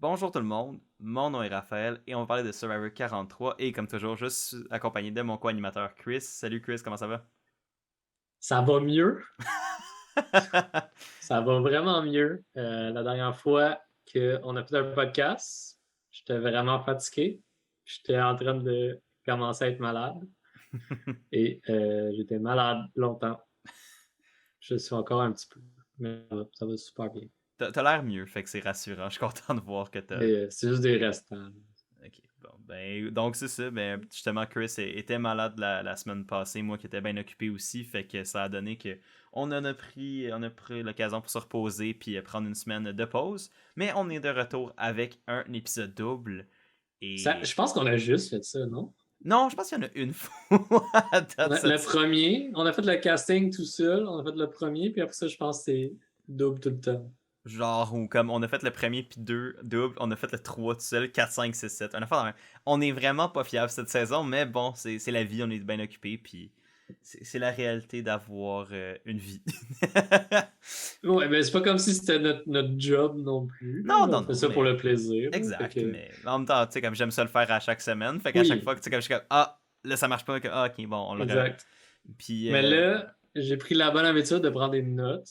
Bonjour tout le monde, mon nom est Raphaël et on va parler de Survivor 43 et comme toujours, je suis accompagné de mon co-animateur Chris. Salut Chris, comment ça va? Ça va mieux, ça va vraiment mieux. La dernière fois qu'on a fait un podcast, j'étais vraiment fatigué. J'étais en train de commencer à être malade et j'étais malade longtemps. Je suis encore un petit peu, mais ça va super bien. T'as l'air mieux, fait que c'est rassurant. Je suis content de voir que t'as. Et c'est juste des restants. Ok, bon, ben, donc c'est ça. Ben, justement, Chris était malade la semaine passée, moi qui étais bien occupé aussi, fait que ça a donné que on a pris l'occasion pour se reposer puis prendre une semaine de pause. Mais on est de retour avec un épisode double Je et. pense qu'on a juste fait ça, non? Non, je pense qu'il y en a une fois à date cette Le premier, on a fait le casting tout seul, on a fait le premier, puis après ça, je pense que c'est double tout le temps. genre, ou comme on a fait le premier puis deux double, on a fait le 3 tout seul, 4 5 6 7 On a fait on est vraiment pas fiable cette saison, mais bon, c'est la vie, on est bien occupé, puis c'est la réalité d'avoir une vie. Ouais, mais c'est pas comme si c'était notre job non plus. Non, On non, fait non, ça pour mais le plaisir. Fait exact, que, mais en même temps, tu sais, comme j'aime ça le faire à chaque semaine, fait qu'à chaque oui, fois, tu sais, comme je suis comme, ah, là ça marche pas, ah, ok, bon, on le refait. exact. Puis, Mais là, j'ai pris la bonne habitude de prendre des notes.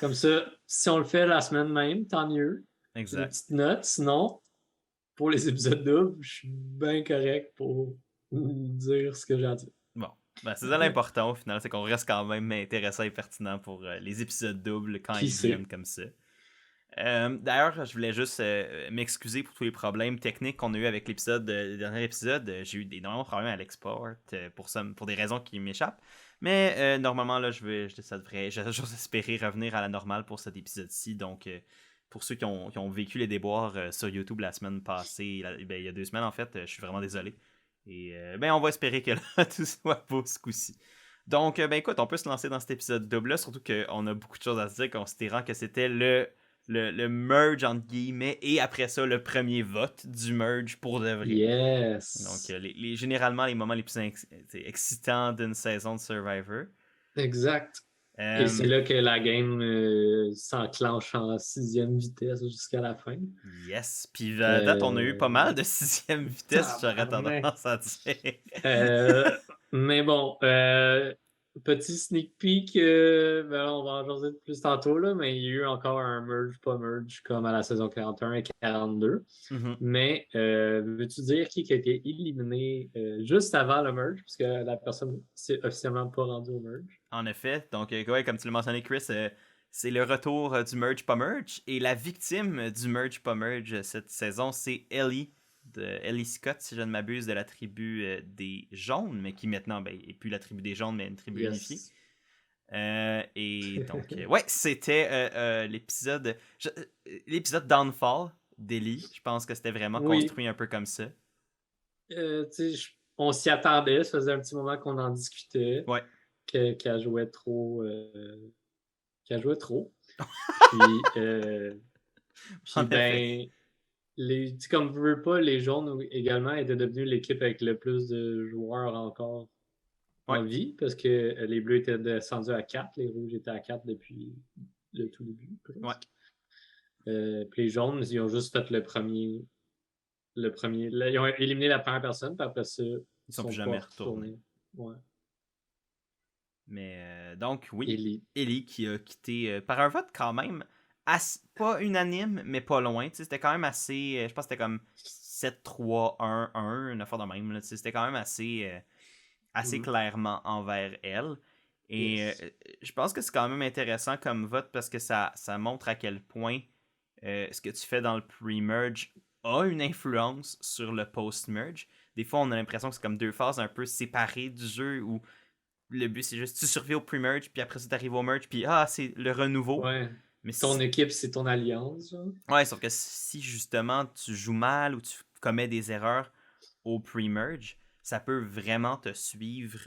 Comme ça, si on le fait la semaine même, tant mieux. J'ai des exact. petites notes. Sinon, pour les épisodes doubles, je suis bien correct pour dire ce que j'ai à dire. Bon, ben, c'est ça l'important au final, c'est qu'on reste quand même intéressant et pertinent pour les épisodes doubles quand Qui ils viennent sait? comme ça. D'ailleurs, je voulais juste m'excuser pour tous les problèmes techniques qu'on a eu avec le dernier épisode. J'ai eu énormément de problèmes à l'export pour des raisons qui m'échappent. Mais normalement, là, j'ose espérer revenir à la normale pour cet épisode-ci. Donc, pour ceux qui ont vécu les déboires sur YouTube la semaine passée, ben, il y a 2 semaines en fait, je suis vraiment désolé. Et ben, on va espérer que là, tout soit beau ce coup-ci. Donc, ben écoute, on peut se lancer dans cet épisode double-là, surtout qu'on a beaucoup de choses à se dire, considérant que c'était le merge entre guillemets et après ça le premier vote du merge pour de vrai. Donc Yes. généralement les moments les plus excitants d'une saison de Survivor. Exact. Et Euh, c'est là que la game s'enclenche en sixième vitesse jusqu'à la fin. yes. Puis à date on a eu pas mal Euh, de sixième vitesse, j'aurais Tabarnak. tendance à dire. Euh, mais bon, petit sneak peek, ben là, on va en jaser plus tantôt, là, mais il y a eu encore un merge, pas merge, comme à la saison 41 et 42. Mhm. Mais veux-tu dire qui a été éliminé juste avant le merge, puisque la personne s'est officiellement pas rendue au merge? En effet, donc ouais, comme tu l'as mentionné Chris, c'est le retour du merge pas merge et la victime du merge pas merge cette saison c'est Ellie Scott, si je ne m'abuse, de la tribu des jaunes, mais qui maintenant ben, est plus la tribu des jaunes, mais une tribu unifiée. Yes. Et donc, ouais, c'était l'épisode Downfall d'Ellie. Je pense que c'était vraiment Oui, construit un peu comme ça. tu sais, on s'y attendait, ça faisait un petit moment qu'on en discutait, Ouais, qu'elle jouait trop. Qu'elle jouait trop. Puis, en puis effet. ben, tu sais, comme veux pas, les jaunes également étaient devenus l'équipe avec le plus de joueurs encore Ouais, en vie, parce que les bleus étaient descendus à 4, les rouges étaient à 4 depuis le tout début, ouais. presque. Puis les jaunes, ils ont juste fait ils ont éliminé la première personne, puis après ça, ils Ils sont plus sont pas jamais retournés. retournés. Ouais. Mais donc, oui, Elite. Ellie qui a quitté par un vote quand même pas unanime, mais pas loin. Tu sais, c'était quand même assez. Je pense que c'était comme 7-3-1-1, une affaire de même. Là, tu sais, c'était quand même assez Mhm. clairement envers elle. Et Yes. je pense que c'est quand même intéressant comme vote parce que ça montre à quel point ce que tu fais dans le pre-merge a une influence sur le post-merge. Des fois, on a l'impression que c'est comme deux phases un peu séparées du jeu où le but c'est juste tu survis au pre-merge, puis après ça t'arrives au merge, puis c'est le renouveau. Ouais. Mais Ton si... équipe, c'est ton alliance, genre. Ouais, sauf que si justement tu joues mal ou tu commets des erreurs au pre-merge, ça peut vraiment te suivre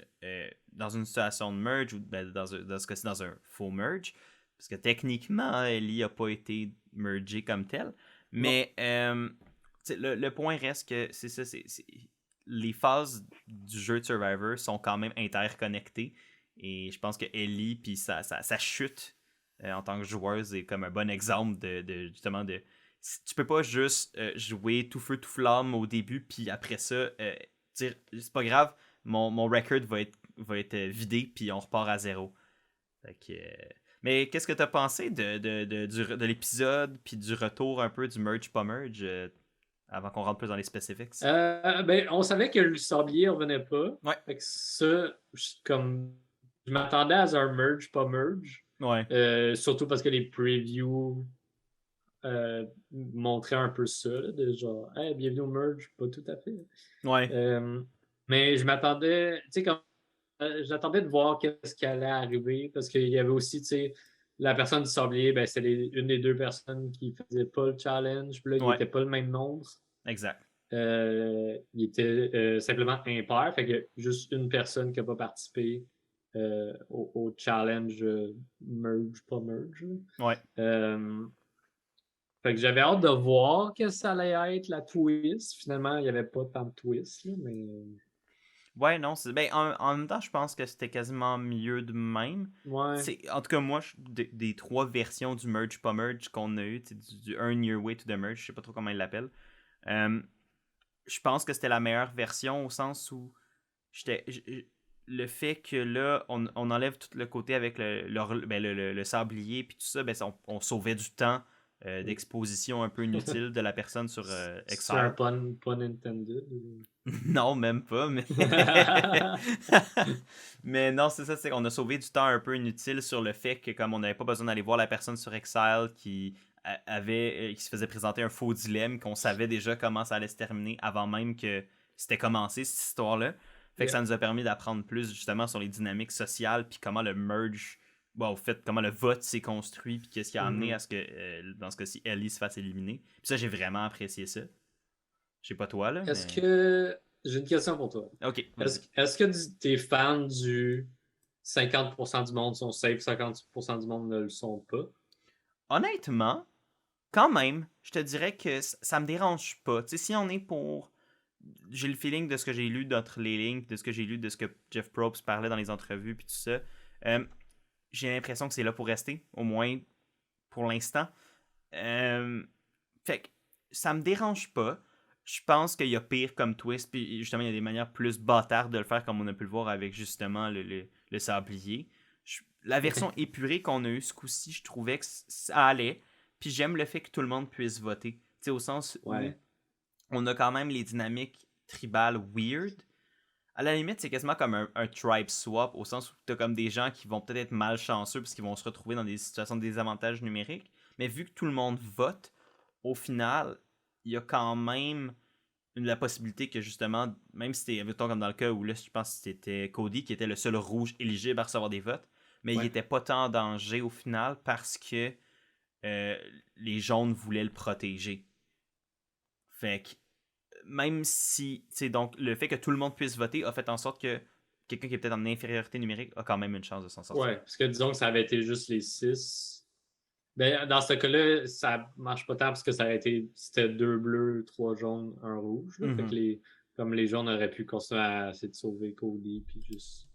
dans une situation de merge ou ben, dans ce cas-ci dans un faux merge. Parce que techniquement, Ellie n'a pas été mergée comme telle. Non. Mais le point reste que c'est ça, les phases du jeu de Survivor sont quand même interconnectées. Et je pense que Ellie, puis sa chute en tant que joueuse est comme un bon exemple justement de tu peux pas juste jouer tout feu tout flamme au début, puis après ça, dire c'est pas grave, mon record va être vidé, puis on repart à zéro. Fait que, mais qu'est-ce que t'as pensé de l'épisode, puis du retour un peu du merge pas merge, avant qu'on rentre plus dans les specifics? Ben, on savait que le sablier revenait pas. Ouais. Fait que ça, je m'attendais à un merge pas merge. Ouais. Surtout parce que les previews montraient un peu ça, là, de genre, hey, bienvenue au merge, pas tout à fait. Ouais. Mais je m'attendais, tu sais, j'attendais de voir qu'est-ce qui allait arriver parce qu'il y avait aussi, tu sais, la personne du sablier, ben, c'était une des deux personnes qui faisait pas le challenge. Puis là, il Ouais. n'était pas le même nombre. Exact. Il était simplement impair. Fait que juste une personne qui n'a pas participé au challenge merge, pas merge. Ouais. Fait que j'avais hâte de voir que ça allait être la twist. Finalement, il n'y avait pas tant de twist, là, mais. Ouais, non, ben, en même temps, je pense que c'était quasiment mieux de même. Ouais. En tout cas, moi, des trois versions du merge pas merge qu'on a eu, du Earn Your Way to the Merge, je sais pas trop comment ils l'appellent, je pense que c'était la meilleure version au sens où le fait que là, on enlève tout le côté avec le sablier puis tout ça, ben, on sauvait du temps d'exposition un peu inutile de la personne sur C'est un Exile. pun intended. Non, même pas, mais. Mais non, c'est ça, c'est qu'on a sauvé du temps un peu inutile sur le fait que, comme on n'avait pas besoin d'aller voir la personne sur Exile qui qui se faisait présenter un faux dilemme, qu'on savait déjà comment ça allait se terminer avant même que c'était commencé, cette histoire-là. Fait que ça nous a permis d'apprendre plus justement sur les dynamiques sociales, puis comment le merge, bon, au fait, comment le vote s'est construit, puis qu'est-ce qui a amené à ce que, dans ce cas-ci, Ellie se fasse éliminer. Puis ça, j'ai vraiment apprécié ça. Je sais pas toi, là, Est-ce mais. que. J'ai une question pour toi. Ok, vas-y. Est-ce que t'es fan du 50% du monde sont safe, 50% du monde ne le sont pas? Honnêtement, quand même, je te dirais que ça me dérange pas. Tu sais, si on est pour. J'ai le feeling de ce que j'ai lu d'entre les lignes, de ce que j'ai lu de ce que Jeff Probst parlait dans les entrevues, puis tout ça. J'ai l'impression que c'est là pour rester, au moins pour l'instant. Fait que ça me dérange pas. Je pense qu'il y a pire comme twist, puis justement, il y a des manières plus bâtardes de le faire, comme on a pu le voir avec justement le sablier. La version épurée qu'on a eue ce coup-ci, je trouvais que ça allait. Puis j'aime le fait que tout le monde puisse voter. Tu sais, au sens où on a quand même les dynamiques tribales weird. À la limite, c'est quasiment comme un tribe swap, au sens où tu as comme des gens qui vont peut-être être malchanceux parce qu'ils vont se retrouver dans des situations de désavantage numérique. Mais vu que tout le monde vote, au final, il y a quand même la possibilité que justement, même si c'était, mettons comme dans le cas où là, je pense que c'était Cody qui était le seul rouge éligible à recevoir des votes, mais il n'était pas tant en danger au final parce que les jaunes voulaient le protéger. Fait que même si, tu sais, donc le fait que tout le monde puisse voter a fait en sorte que quelqu'un qui est peut-être en infériorité numérique a quand même une chance de s'en sortir. Ouais, parce que disons que ça avait été juste les 6. Ben, dans ce cas-là, ça marche pas tant parce que c'était 2 bleus, 3 jaunes, 1 rouge. Là. Fait que comme les jaunes auraient pu continuer à essayer de sauver Cody puis juste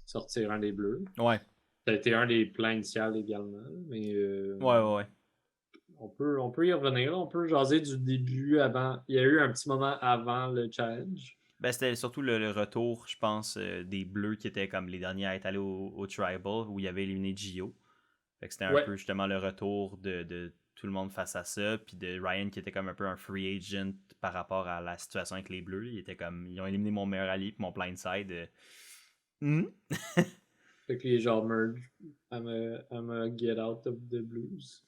sortir un des bleus. Ouais. Ça a été un des plans initiaux également. Mais ouais. on peut y revenir. On peut jaser du début avant. Il y a eu un petit moment avant le challenge. Ben, c'était surtout le retour, je pense, des Bleus qui étaient comme les derniers à être allés au Tribal où il y avait éliminé Gio. Fait que c'était un peu justement le retour de tout le monde face à ça. Puis de Ryan qui était comme un peu un free agent par rapport à la situation avec les Bleus. Il était comme, ils ont éliminé mon meilleur allié puis mon blindside. Fait que les gens merge. I'm a get out of the blues.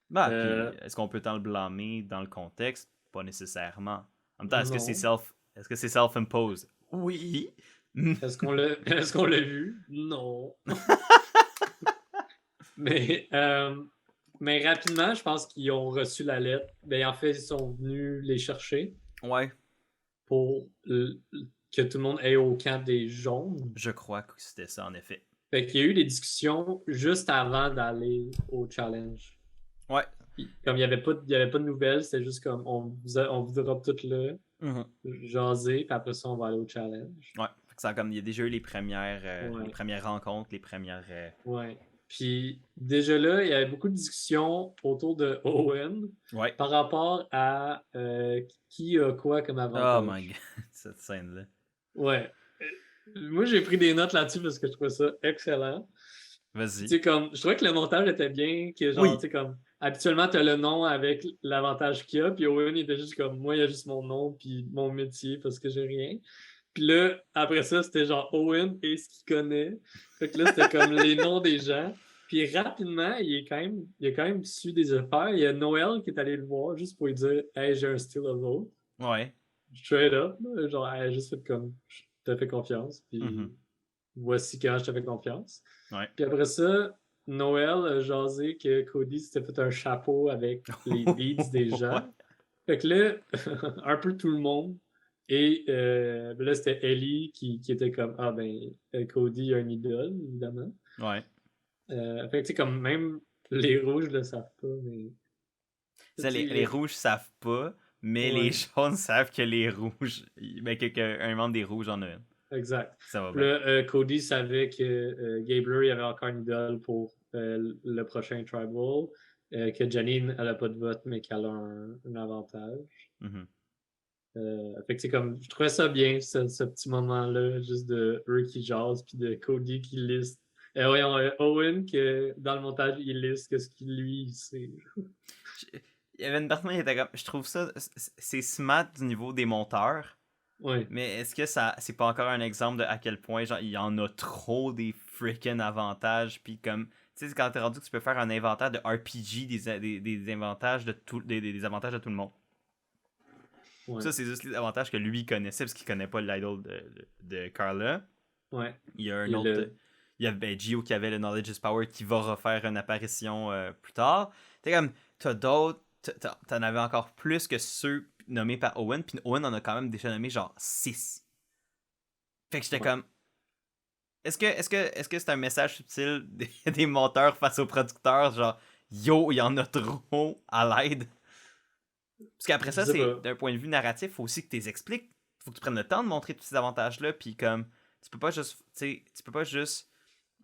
Bah, puis est-ce qu'on peut tant le blâmer dans le contexte? Pas nécessairement. En même temps, est-ce que c'est self-imposed? Oui. Est-ce qu'on l'a vu? Non. mais rapidement, je pense qu'ils ont reçu la lettre. Ben, en fait, ils sont venus les chercher. Ouais. Pour que tout le monde aille au camp des jaunes. Je crois que c'était ça, en effet. Fait qu'il y a eu des discussions juste avant d'aller au challenge. Ouais. Comme il n'y avait pas de nouvelles, c'était juste comme on vous drop tout là, jaser, puis après ça, on va aller au challenge. Ouais. Ça, comme il y a déjà eu les premières rencontres, les premières. Ouais. Puis déjà là, il y avait beaucoup de discussions autour de Owen Ouais. par rapport à qui a quoi comme Oh my avantage. god, cette scène-là. Ouais. Moi, j'ai pris des notes là-dessus parce que je trouvais ça excellent. Tu Vas-y. sais, comme, je trouvais que le montage était bien, que genre, tu Oui. sais, comme, habituellement, t'as le nom avec l'avantage qu'il y a, puis Owen, il était juste comme, moi, il y a juste mon nom, puis mon métier, parce que j'ai rien. Puis là, après ça, c'était genre Owen et ce qu'il connaît. Fait que là, c'était comme les noms des gens. Puis rapidement, il a quand même su des affaires. Il y a Noël qui est allé le voir juste pour lui dire, hey, j'ai un style of vote. Ouais. Straight up, là, genre, elle a juste fait comme, je te fais confiance, Mhm. puis voici quand je te fais confiance. Ouais. Puis après ça, Noël a jasé que Cody s'était fait un chapeau avec les deeds des Ouais. gens. Fait que là, un peu tout le monde. Et ben là, c'était Ellie qui était comme, ah ben, Cody a un idole, évidemment. Ouais. Fait que tu sais, comme même les rouges le savent pas, mais. Ça, Tu les sais, rouges savent pas, mais les ouais, jaunes savent que les rouges. Ben, qu'un membre des rouges en a une. exact. Ça va Puis bien. là, Cody savait que Gabler, il avait encore une idole pour le prochain Tribal. Que Janine, elle a pas de vote, mais qu'elle a un avantage. Mhm. Fait que c'est comme, je trouvais ça bien, ce petit moment-là, juste de eux qui jasent, puis de Cody qui liste. Voyons, Owen, que dans le montage, il liste ce qu'il lui, il sait. Il y avait une personne qui était comme. Je trouve ça. C'est smart du niveau des monteurs. Ouais, Mais est-ce que ça c'est pas encore un exemple de à quel point genre il y en a trop des freaking avantages puis comme tu sais quand t'es rendu que tu peux faire un inventaire de RPG des avantages de tout des avantages de tout le monde. ouais, Ça c'est juste les avantages que lui connaissait parce qu'il connaît pas l'idol de Carla. ouais. Il y a un Il y a autre le. il y a ben, Gio qui avait le Knowledge is Power qui va refaire une apparition plus tard. T'es comme t'as d'autres t'en avais encore plus que ceux nommés par Owen puis Owen en a quand même déjà nommé genre 6. Fait que j'étais Ouais. comme est-ce que c'est un message subtil des monteurs face aux producteurs, genre yo, il y en a trop à l'aide? Parce qu'après Je ça, sais c'est pas. d'un point de vue narratif, faut aussi que tu les expliques. Faut que tu prennes le temps de montrer tous ces avantages-là, puis comme tu peux pas juste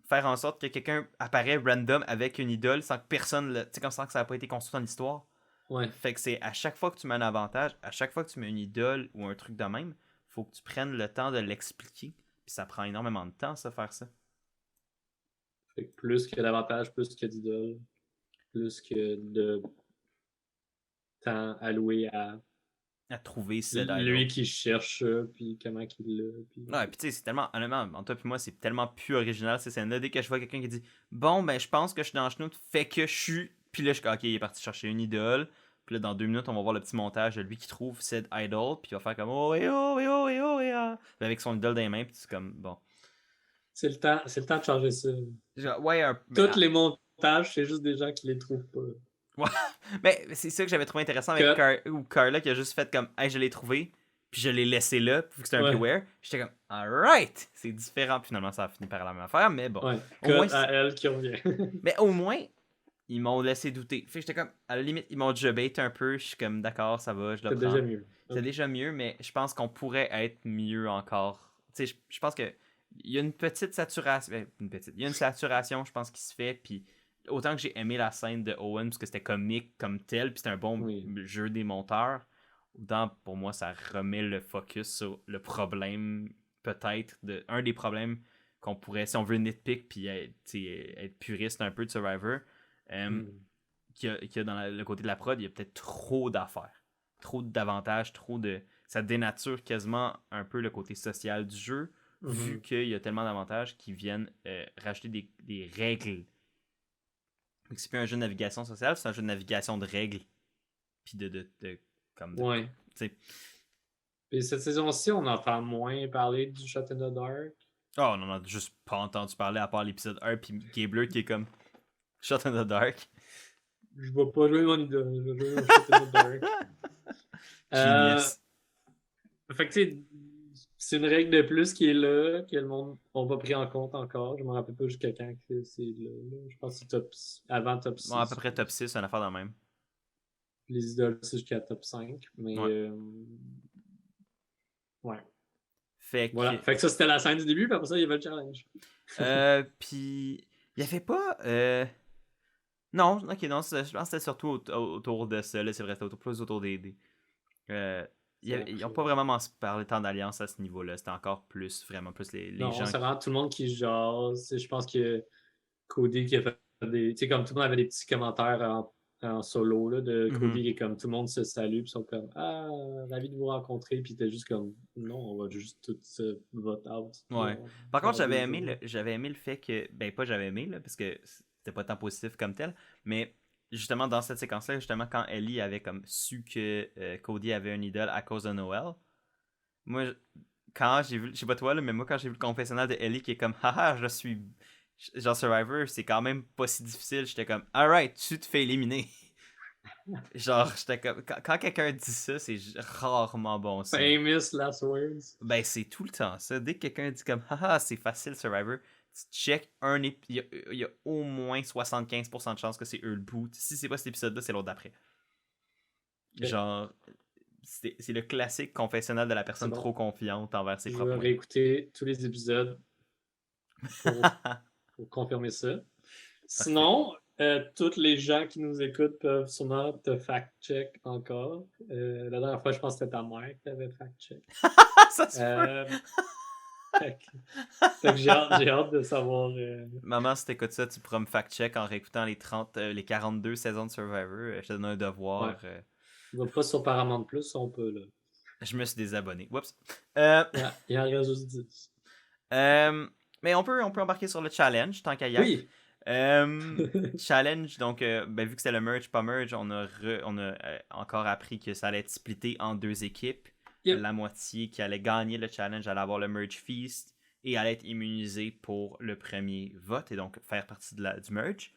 faire en sorte que quelqu'un apparaît random avec une idole sans que personne le. Tu sais, comme ça que ça n'a pas été construit dans l'histoire. Ouais. Fait que c'est à chaque fois que tu mets un avantage, à chaque fois que tu mets une idole ou un truc de même, faut que tu prennes le temps de l'expliquer. Puis ça prend énormément de temps, ça, faire ça. Fait que plus que d'avantages, plus que d'idole, plus que de temps alloué à À trouver said idol. lui qui cherche ça, puis comment qu'il l'a. Puis... Ouais, puis tu sais, c'est tellement, honnêtement, entre toi et moi, c'est tellement plus original ces scènes-là. Dès que je vois quelqu'un qui dit bon, ben, je pense que je suis dans le chenou, fait que je suis. Puis là, je suis ok, il est parti chercher une idole. Puis là, dans 2 minutes, on va voir le petit montage de lui qui trouve said idol. Puis il va faire comme oh, et oh, et oh, et oh, et ah. Puis avec son idole dans les mains, puis c'est comme bon. C'est le temps de changer ça. Genre, ouais, mais, Tous les montages, c'est juste des gens qui les trouvent pas. ouais. Mais c'est ça que j'avais trouvé intéressant avec Cut. Carla qui a juste fait comme hey, je l'ai trouvé. Puis je l'ai laissé là, vu que c'était un Ouais, beware. J'étais comme alright, c'est différent. Puis finalement, ça a fini par la même affaire. Mais bon, ouais. au moins. Cut à elle qui revient. Mais au moins, ils m'ont laissé douter. Fait que j'étais comme, à la limite, ils m'ont déjà bait un peu. Je suis comme, d'accord, ça va, je le C'est déjà prends. mieux. C'est déjà mieux, mais je pense qu'on pourrait être mieux encore. Tu sais, je pense que il y a une petite saturation. Il y a une saturation, je pense, qui se fait. Puis autant que j'ai aimé la scène de Owen, parce que c'était comique comme tel, puis c'était un bon Oui. jeu des monteurs, autant pour moi, ça remet le focus sur le problème, peut-être, un des problèmes qu'on pourrait, si on veut nitpick, puis être puriste un peu de Survivor, Mm. qu'il y a dans le côté de la prod, il y a peut-être trop d'affaires, trop d'avantages, trop de. Ça dénature quasiment un peu le côté social du jeu, vu Mhm. qu'il y a tellement d'avantages qui viennent rajouter des règles. Donc, c'est plus un jeu de navigation sociale, c'est un jeu de navigation de règles. Puis comme de. Ouais. Tu sais. Puis cette saison-ci, on entend moins parler du Shot in the Dark. Oh, on en a juste pas entendu parler à part l'épisode 1, puis Gabler qui est comme Shot in the Dark. Je vais pas jouer mon idole, je vais jouer mon Shot in the Dark. Genius. Fait que tu sais, c'est une règle de plus qui est là, que le monde n'a pas pris en compte encore. Je me rappelle pas jusqu'à quand que c'est là. Je pense que c'est avant top Bon, à 6. peu près top 6, une affaire de même. Les idoles, c'est jusqu'à top 5. Mais Ouais. ouais. Fait Voilà. que. Fait que ça, c'était la scène du début, puis après ça, il y avait le challenge. Puis. Il y avait pas. Non, ok, non, je pense que c'était surtout autour de ça, là, c'est vrai, c'était plus autour des. Euh, ils n'ont pas vraiment parlé tant d'alliance à ce niveau-là. C'était encore plus, vraiment plus les Non, gens c'est qui. vraiment tout le monde qui jase. Je pense que Cody qui a fait des. Tu sais, comme tout le monde avait des petits commentaires en solo là, de Mhm. Cody qui est comme tout le monde se salue, puis ils sont comme Ah, ravi de vous rencontrer, puis t'es juste comme Non, on va juste tout se vote out Ouais. Par contre, dans 2 jours. j'avais aimé le fait que. Ben, pas j'avais aimé, là, parce que c'était pas tant positif comme tel, mais justement, dans cette séquence-là, justement, quand Ellie avait comme su que Cody avait une idole à cause de Noël, moi, quand j'ai vu. Je sais pas toi, là, mais moi, quand j'ai vu le confessionnal de Ellie qui est comme haha, je suis. Genre Survivor, c'est quand même pas si difficile. J'étais comme, alright, tu te fais éliminer. Genre, j'étais comme. Quand quelqu'un dit ça, c'est rarement bon signe. Famous last words. Ben, c'est tout le temps ça. Dès que quelqu'un dit comme, haha, c'est facile Survivor, tu check il y a au moins 75% de chances que c'est eux le boot. Si c'est pas cet épisode-là, c'est l'autre d'après. Ok, Genre, c'est le classique confessionnal de la c'est personne bon. trop confiante envers ses Je propres vais moyens. réécouter tous les épisodes pour, pour confirmer ça. Parfait. Sinon, tous les gens qui nous écoutent peuvent sûrement te fact-check encore. La dernière fois, je pense que c'était ta mère qui t'avait fact-check. Ça se peut. Euh, fait que j'ai hâte de savoir. Maman, si t'écoutes ça, tu pourras me fact-check en réécoutant les 42 saisons de Survivor. Je te donne un Ouais. devoir. On va pas sur Paramount Plus, on peut, là. Je me suis désabonné. Oups. Euh, Il en reste juste 10. mais on peut embarquer sur le challenge, tant qu'à y être. Oui! Challenge, donc, ben, vu que c'était le merge, pas merge, on a encore appris que ça allait être splitté en deux équipes. Yep. La moitié qui allait gagner le challenge allait avoir le merge feast et allait être immunisée pour le premier vote et donc faire partie du merge.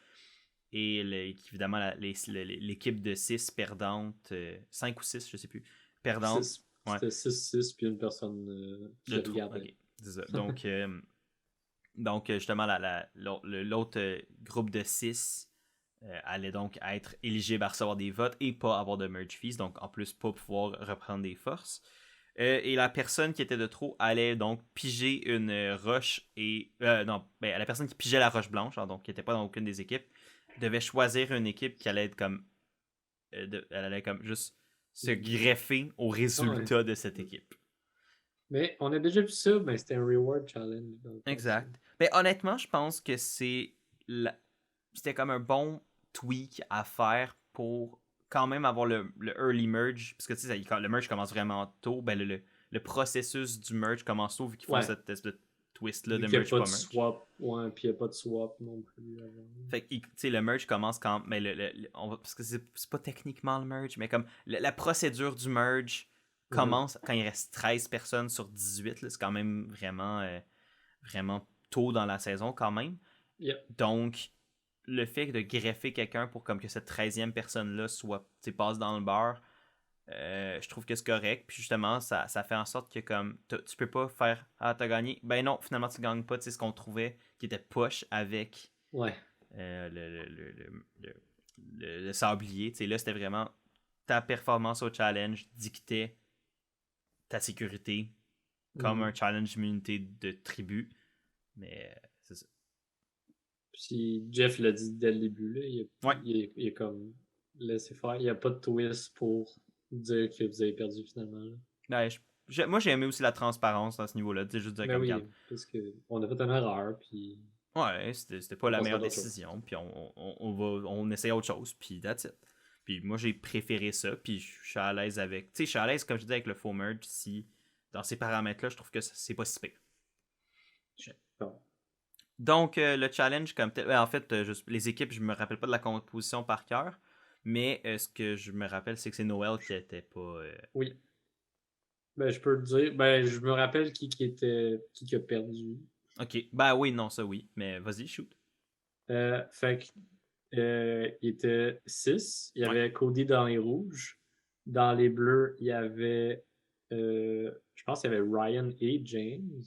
Et évidemment, l'équipe de 6 perdantes, 5 ou 6, je sais plus, perdantes, 6. ouais, C'était 6-6, puis une personne de qui trop, regardait. ok, c'est ça. Donc, justement, l'autre groupe de 6 allait donc être éligible à recevoir des votes et pas avoir de merge fees, donc en plus pas pouvoir reprendre des forces. Et la personne qui était de trop allait donc piger une roche et... non, ben, la personne qui pigeait la roche blanche, hein, donc qui n'était pas dans aucune des équipes, devait choisir une équipe qui allait être comme... elle allait comme juste se greffer au Ah ouais. résultat de cette équipe. Mais on a déjà vu ça, mais c'était un reward challenge dans le passé. Exact. Mais honnêtement, je pense que c'était comme un bon tweak à faire pour quand même avoir le early merge. Parce que tu sais, le merge commence vraiment tôt. Ben, le processus du merge commence tôt vu qu'ils font Ouais. cette espèce de twist-là Vu de qu'il n'y a merge pas pas de merge. swap. Ouais, puis il n'y a pas de swap non plus avant. Fait que, tu sais, le merge commence quand. Mais parce que c'est pas techniquement le merge, mais comme la procédure du merge commence quand il reste 13 personnes sur 18. Là, c'est quand même vraiment tôt dans la saison quand même. Yep. Donc, le fait de greffer quelqu'un pour comme que cette 13e personne-là passe dans le beurre, je trouve que c'est correct. Puis justement, ça fait en sorte que comme tu peux pas faire Ah, t'as gagné. Ben non, finalement, tu gagnes pas. Tu sais, ce qu'on trouvait qui était poche avec Ouais. le sablier. Tu sais, là, c'était vraiment ta performance au challenge dictait ta sécurité comme un challenge immunité de tribu. Mais c'est ça. Puis Jeff l'a dit dès le début, là, Ouais. il est comme laissez faire. Il n'y a pas de twist pour dire que vous avez perdu finalement. Là. Ben, moi, j'ai aimé aussi la transparence à ce niveau-là. Tu sais, juste dire Ben comme, regarde, oui, parce qu'on a fait une erreur, puis ouais, c'était pas on la passera à meilleure d'autres choses. décision, puis on essaie autre chose, puis that's it. Puis moi, j'ai préféré ça, puis je suis à l'aise avec. Tu sais, je suis à l'aise, comme je dis, avec le faux merge, si dans ces paramètres-là, je trouve que c'est pas si pire. Bon. Donc, le challenge, comme tel. En fait, les équipes, je me rappelle pas de la composition par cœur, mais ce que je me rappelle, c'est que c'est Noël qui était pas. Oui. Ben, je peux te dire. Ben, je me rappelle qui a perdu. Ok, ben oui, non, ça oui, mais vas-y, shoot. Fait que, il était 6. Il y Ouais. avait Cody dans les rouges. Dans les bleus, il y avait. Je pense qu'il y avait Ryan et James.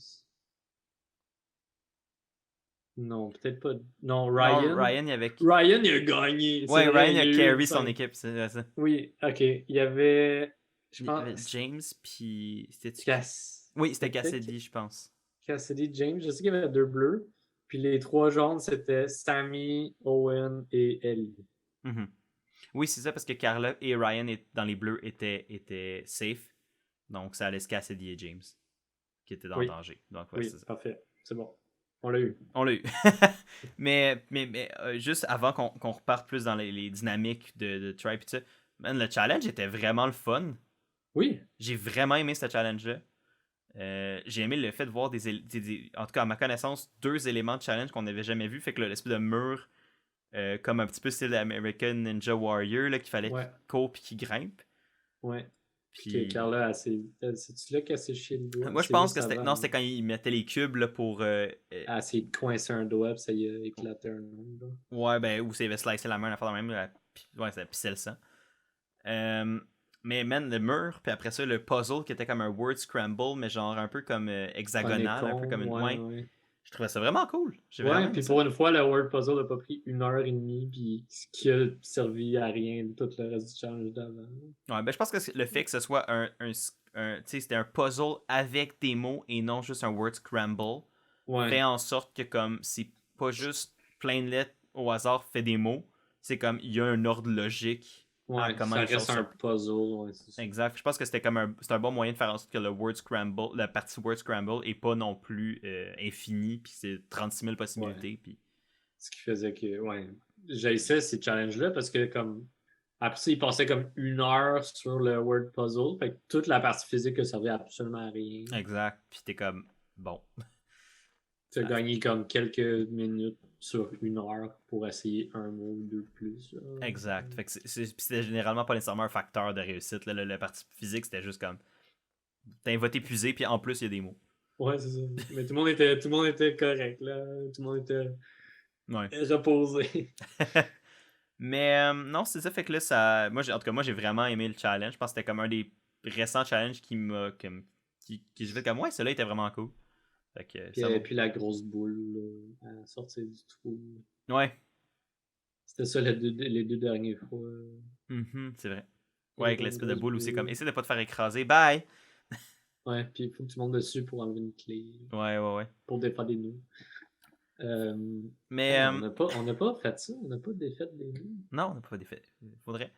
Non, peut-être pas. Non, Non, Ryan. Ryan, il y avait. Ryan, il a gagné. C'est Ouais, vrai, Ryan il a a eu carry une son fin. équipe, c'est ça. Oui, ok. Il y avait. Je Il y avait pense. James, puis c'était qui? Cass... Oui, c'était C'était peut-être Cassidy, je pense. Cassidy James. Je sais qu'il y avait 2 bleus. Puis les 3 jaunes, c'était Sami, Owen et Ellie. Mhm. Oui, c'est ça, parce que Carla et Ryan dans les bleus étaient safe. Donc, ça laisse Cassidy et James qui étaient dans le Oui. danger. Donc, ouais, Oui, c'est ça. parfait. C'est bon. On l'a eu. On l'a eu. mais juste avant qu'on reparte plus dans les dynamiques de Tribe et tout ça, man, le challenge était vraiment le fun. Oui. J'ai vraiment aimé ce challenge-là. J'ai aimé le fait de voir en tout cas à ma connaissance, 2 éléments de challenge qu'on n'avait jamais vu. Fait que l'espèce de mur comme un petit peu style American Ninja Warrior là, qu'il fallait Ouais. qu'il court puis qu'il grimpe. Ouais. Puis que Puis Carla, c'est-tu là qu'elle s'est chié le doigt? moi je C'est pense juste que c'était avant, non, c'était quand ils mettaient les cubes là, pour Elle a essayé de coincer un doigt, puis ça y a éclaté un ongle. ouais, ben ou ça avait slicé la main, la fois de même, ouais, ça pissait le sang. Mais man, le mur, puis après ça, le puzzle qui était comme un word scramble, mais genre un peu comme hexagonal, un peu comme une. Ouais. Je trouvais ça vraiment cool. J'ai vraiment aimé puis ça. pour une fois, le word puzzle n'a pas pris 1h30, puis ce qui a servi à rien tout le reste du challenge d'avant. Ouais, ben je pense que le fait que ce soit tu sais, c'était un puzzle avec des mots et non juste un word scramble, fait en sorte que comme c'est pas juste plein de lettres au hasard fait des mots, c'est comme il y a un ordre logique à comment ça les choses reste un puzzle. C'est ça. Exact. Je pense que c'était un bon moyen de faire en sorte que le word scramble, la partie word scramble est pas non plus infinie, puis c'est 36 000 possibilités. Puis... Ce qui faisait que, j'haïssais ces challenges-là parce que comme après ça, il passait comme 1 heure sur le word puzzle. Fait que toute la partie physique ne servait absolument à rien. Exact. Puis t'es comme, bon. Tu as gagné comme quelques minutes sur 1 heure pour essayer un mot ou 2 de plus. Exact. Fait que c'était généralement pas nécessairement un facteur de réussite. Là. La partie physique, c'était juste comme, t'as un vote épuisé, puis en plus, il y a des mots. Ouais, c'est ça. Mais tout le monde était correct, là. Tout le monde était reposé. Mais non, c'est ça. Fait que là, ça. En tout cas, moi, j'ai vraiment aimé le challenge. Je pense que c'était comme un des récents challenges qui m'a. Qui j'ai fait comme, ouais, celui-là était vraiment cool. Fait que, Puis la grosse boule là, à sortir du trou. Ouais. C'était ça les 2 dernières fois. C'est vrai. Ouais, avec l'espèce de boule aussi, comme, essaie de pas te faire écraser. Bye! Ouais, puis il faut que tu montes dessus pour enlever une clé. Ouais. Pour défaire des nœuds. Mais. On n'a pas fait ça. On n'a pas défait des nœuds. Non, on n'a pas défait. Faudrait.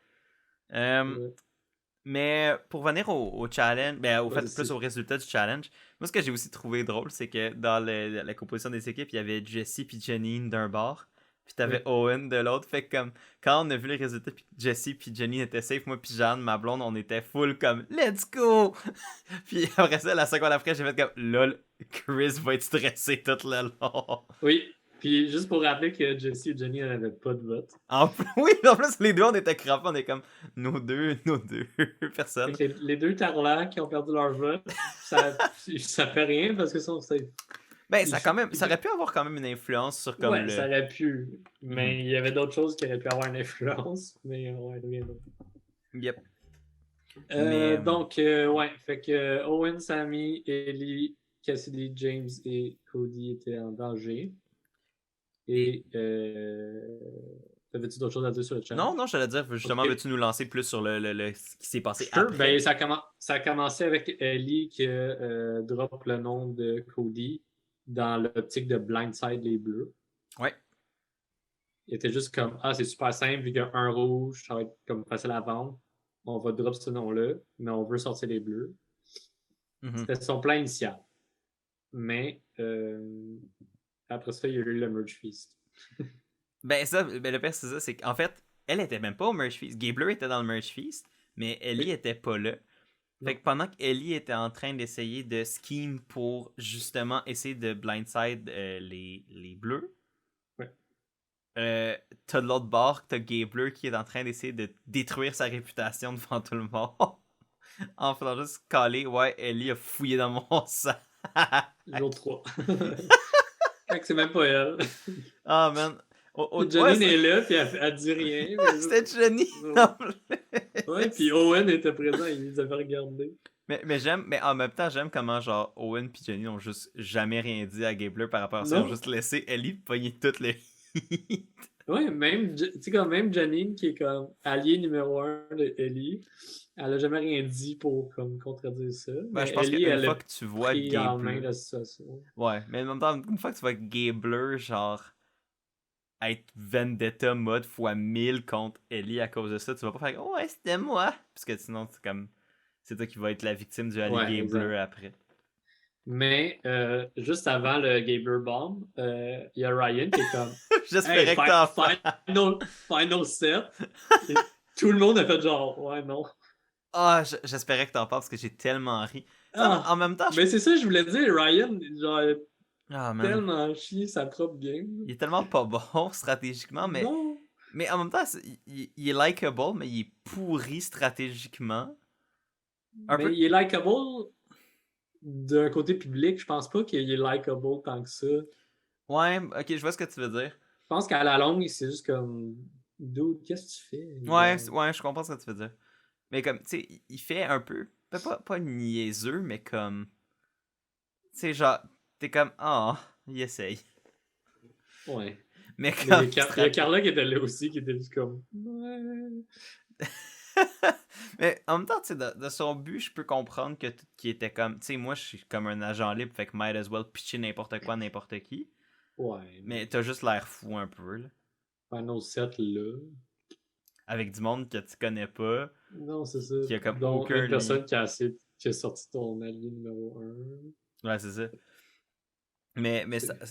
Mais pour venir au challenge, au fait, plus au résultat du challenge, moi, ce que j'ai aussi trouvé drôle, c'est que dans la composition des équipes, il y avait Jesse et Janine d'un bord, puis t'avais Owen de l'autre. Fait que comme, quand on a vu les résultats, puis Jesse et Janine étaient safe, moi puis Jeanne, ma blonde, on était full comme « Let's go! » Puis après ça, la seconde après, j'ai fait comme « Lol, Chris va être stressé tout le long. » Oui, puis juste pour rappeler que Jesse et Jenny n'avaient pas de vote. Oui, en plus, les deux, on était crampés, on est comme nos deux personnes. Les 2 tarlacs qui ont perdu leur vote, ça fait rien parce que ça, on sait. Ben, ça aurait pu avoir quand même une influence sur comme ça aurait pu. Mais il y avait d'autres choses qui auraient pu avoir une influence. Mais rien d'autre. Yep. Donc, fait que Owen, Sami, Ellie, Cassidy, James et Cody étaient en danger. Et t'avais-tu d'autres choses à dire sur le challenge? Non, je t'allais dire, justement, veux-tu nous lancer plus sur ce qui s'est passé après? Ben, ça a commencé avec Ellie qui drop le nom de Cody dans l'optique de blindside les bleus. Ouais. Il était juste comme, c'est super simple, vu qu'il y a un rouge, ça va être comme facile à vendre. On va drop ce nom-là, mais on veut sortir les bleus. C'était son plan initial. Mais après ça, il y a eu le Merge Feast. Le pire, c'est ça, c'est qu'en fait, elle était même pas au Merge Feast. Gabler était dans le Merge Feast, mais Ellie était pas là. Fait que pendant qu'Ellie était en train d'essayer de scheme pour justement essayer de blindside les bleus, t'as de l'autre bord, t'as Gabler qui est en train d'essayer de détruire sa réputation devant tout le monde. En faisant juste caler, ouais, Ellie a fouillé dans mon sang. Jour 3. C'est même pas elle. Ah, man. Janine est là, puis elle dit rien. C'était Jenny. Ouais, puis Owen était présent, il les avait regardés. Mais en même temps, j'aime comment genre Owen et Jenny n'ont juste jamais rien dit à Gabler par rapport à ça. Ils ont juste laissé Ellie pogner toutes les hits. Ouais, même, tu sais, comme même Janine, qui est comme allié numéro 1 de Ellie, elle a jamais rien dit pour comme contredire ça. Ben, je Mais pense Ellie, qu'une elle a fois que tu vois pris en main Gabler. la situation. Ouais, mais en même temps, une fois que tu vois Gabler, genre, être Vendetta mode fois 1000 contre Ellie à cause de ça, tu vas pas faire oh, ouais, c'était moi. Parce que sinon, c'est comme. C'est toi qui vas être la victime du Ali Ouais, Gabler exact. après. Mais juste avant le Gaber Bomb, il y a Ryan qui est comme Hey, J'espérais que t'en fasses. final set. Et tout le monde a fait genre Ouais, non. Ah, j'espérais que t'en parles parce que j'ai tellement ri. Tu sais, en Ah! même temps, Mais c'est ça que je voulais dire, Ryan, genre, il a ah man, tellement chié sa propre game. il est tellement pas bon stratégiquement, Non! mais en même temps, il est likable, mais il est pourri stratégiquement. Un Mais peu. il est likable d'un côté public. Je pense pas qu'il est likable tant que ça. Je Ouais, ok, je vois ce que tu veux dire. pense qu'à la longue, c'est juste comme Dude, qu'est-ce que tu fais? Ouais, Genre, ouais, je comprends ce que tu veux dire. Mais comme, tu sais, il fait un peu, pas niaiseux, mais comme, tu sais, genre, t'es comme, ah, il essaye. ouais. Mais Mais il y comme, a, il y a Carla qui était là aussi, qui était juste comme Ouais. mais en même temps, tu sais, de son but, je peux comprendre que qui était comme, tu sais, moi, je suis comme un agent libre, fait que might as well pitcher n'importe quoi, n'importe qui. Ouais, Mais mais t'as juste l'air fou un peu, là. Final Set là. Avec du monde que tu connais pas, Non, c'est ça. qui a comme Dont aucun une lien. personne qui a sorti ton allié numéro 1. Ouais, c'est ça. Mais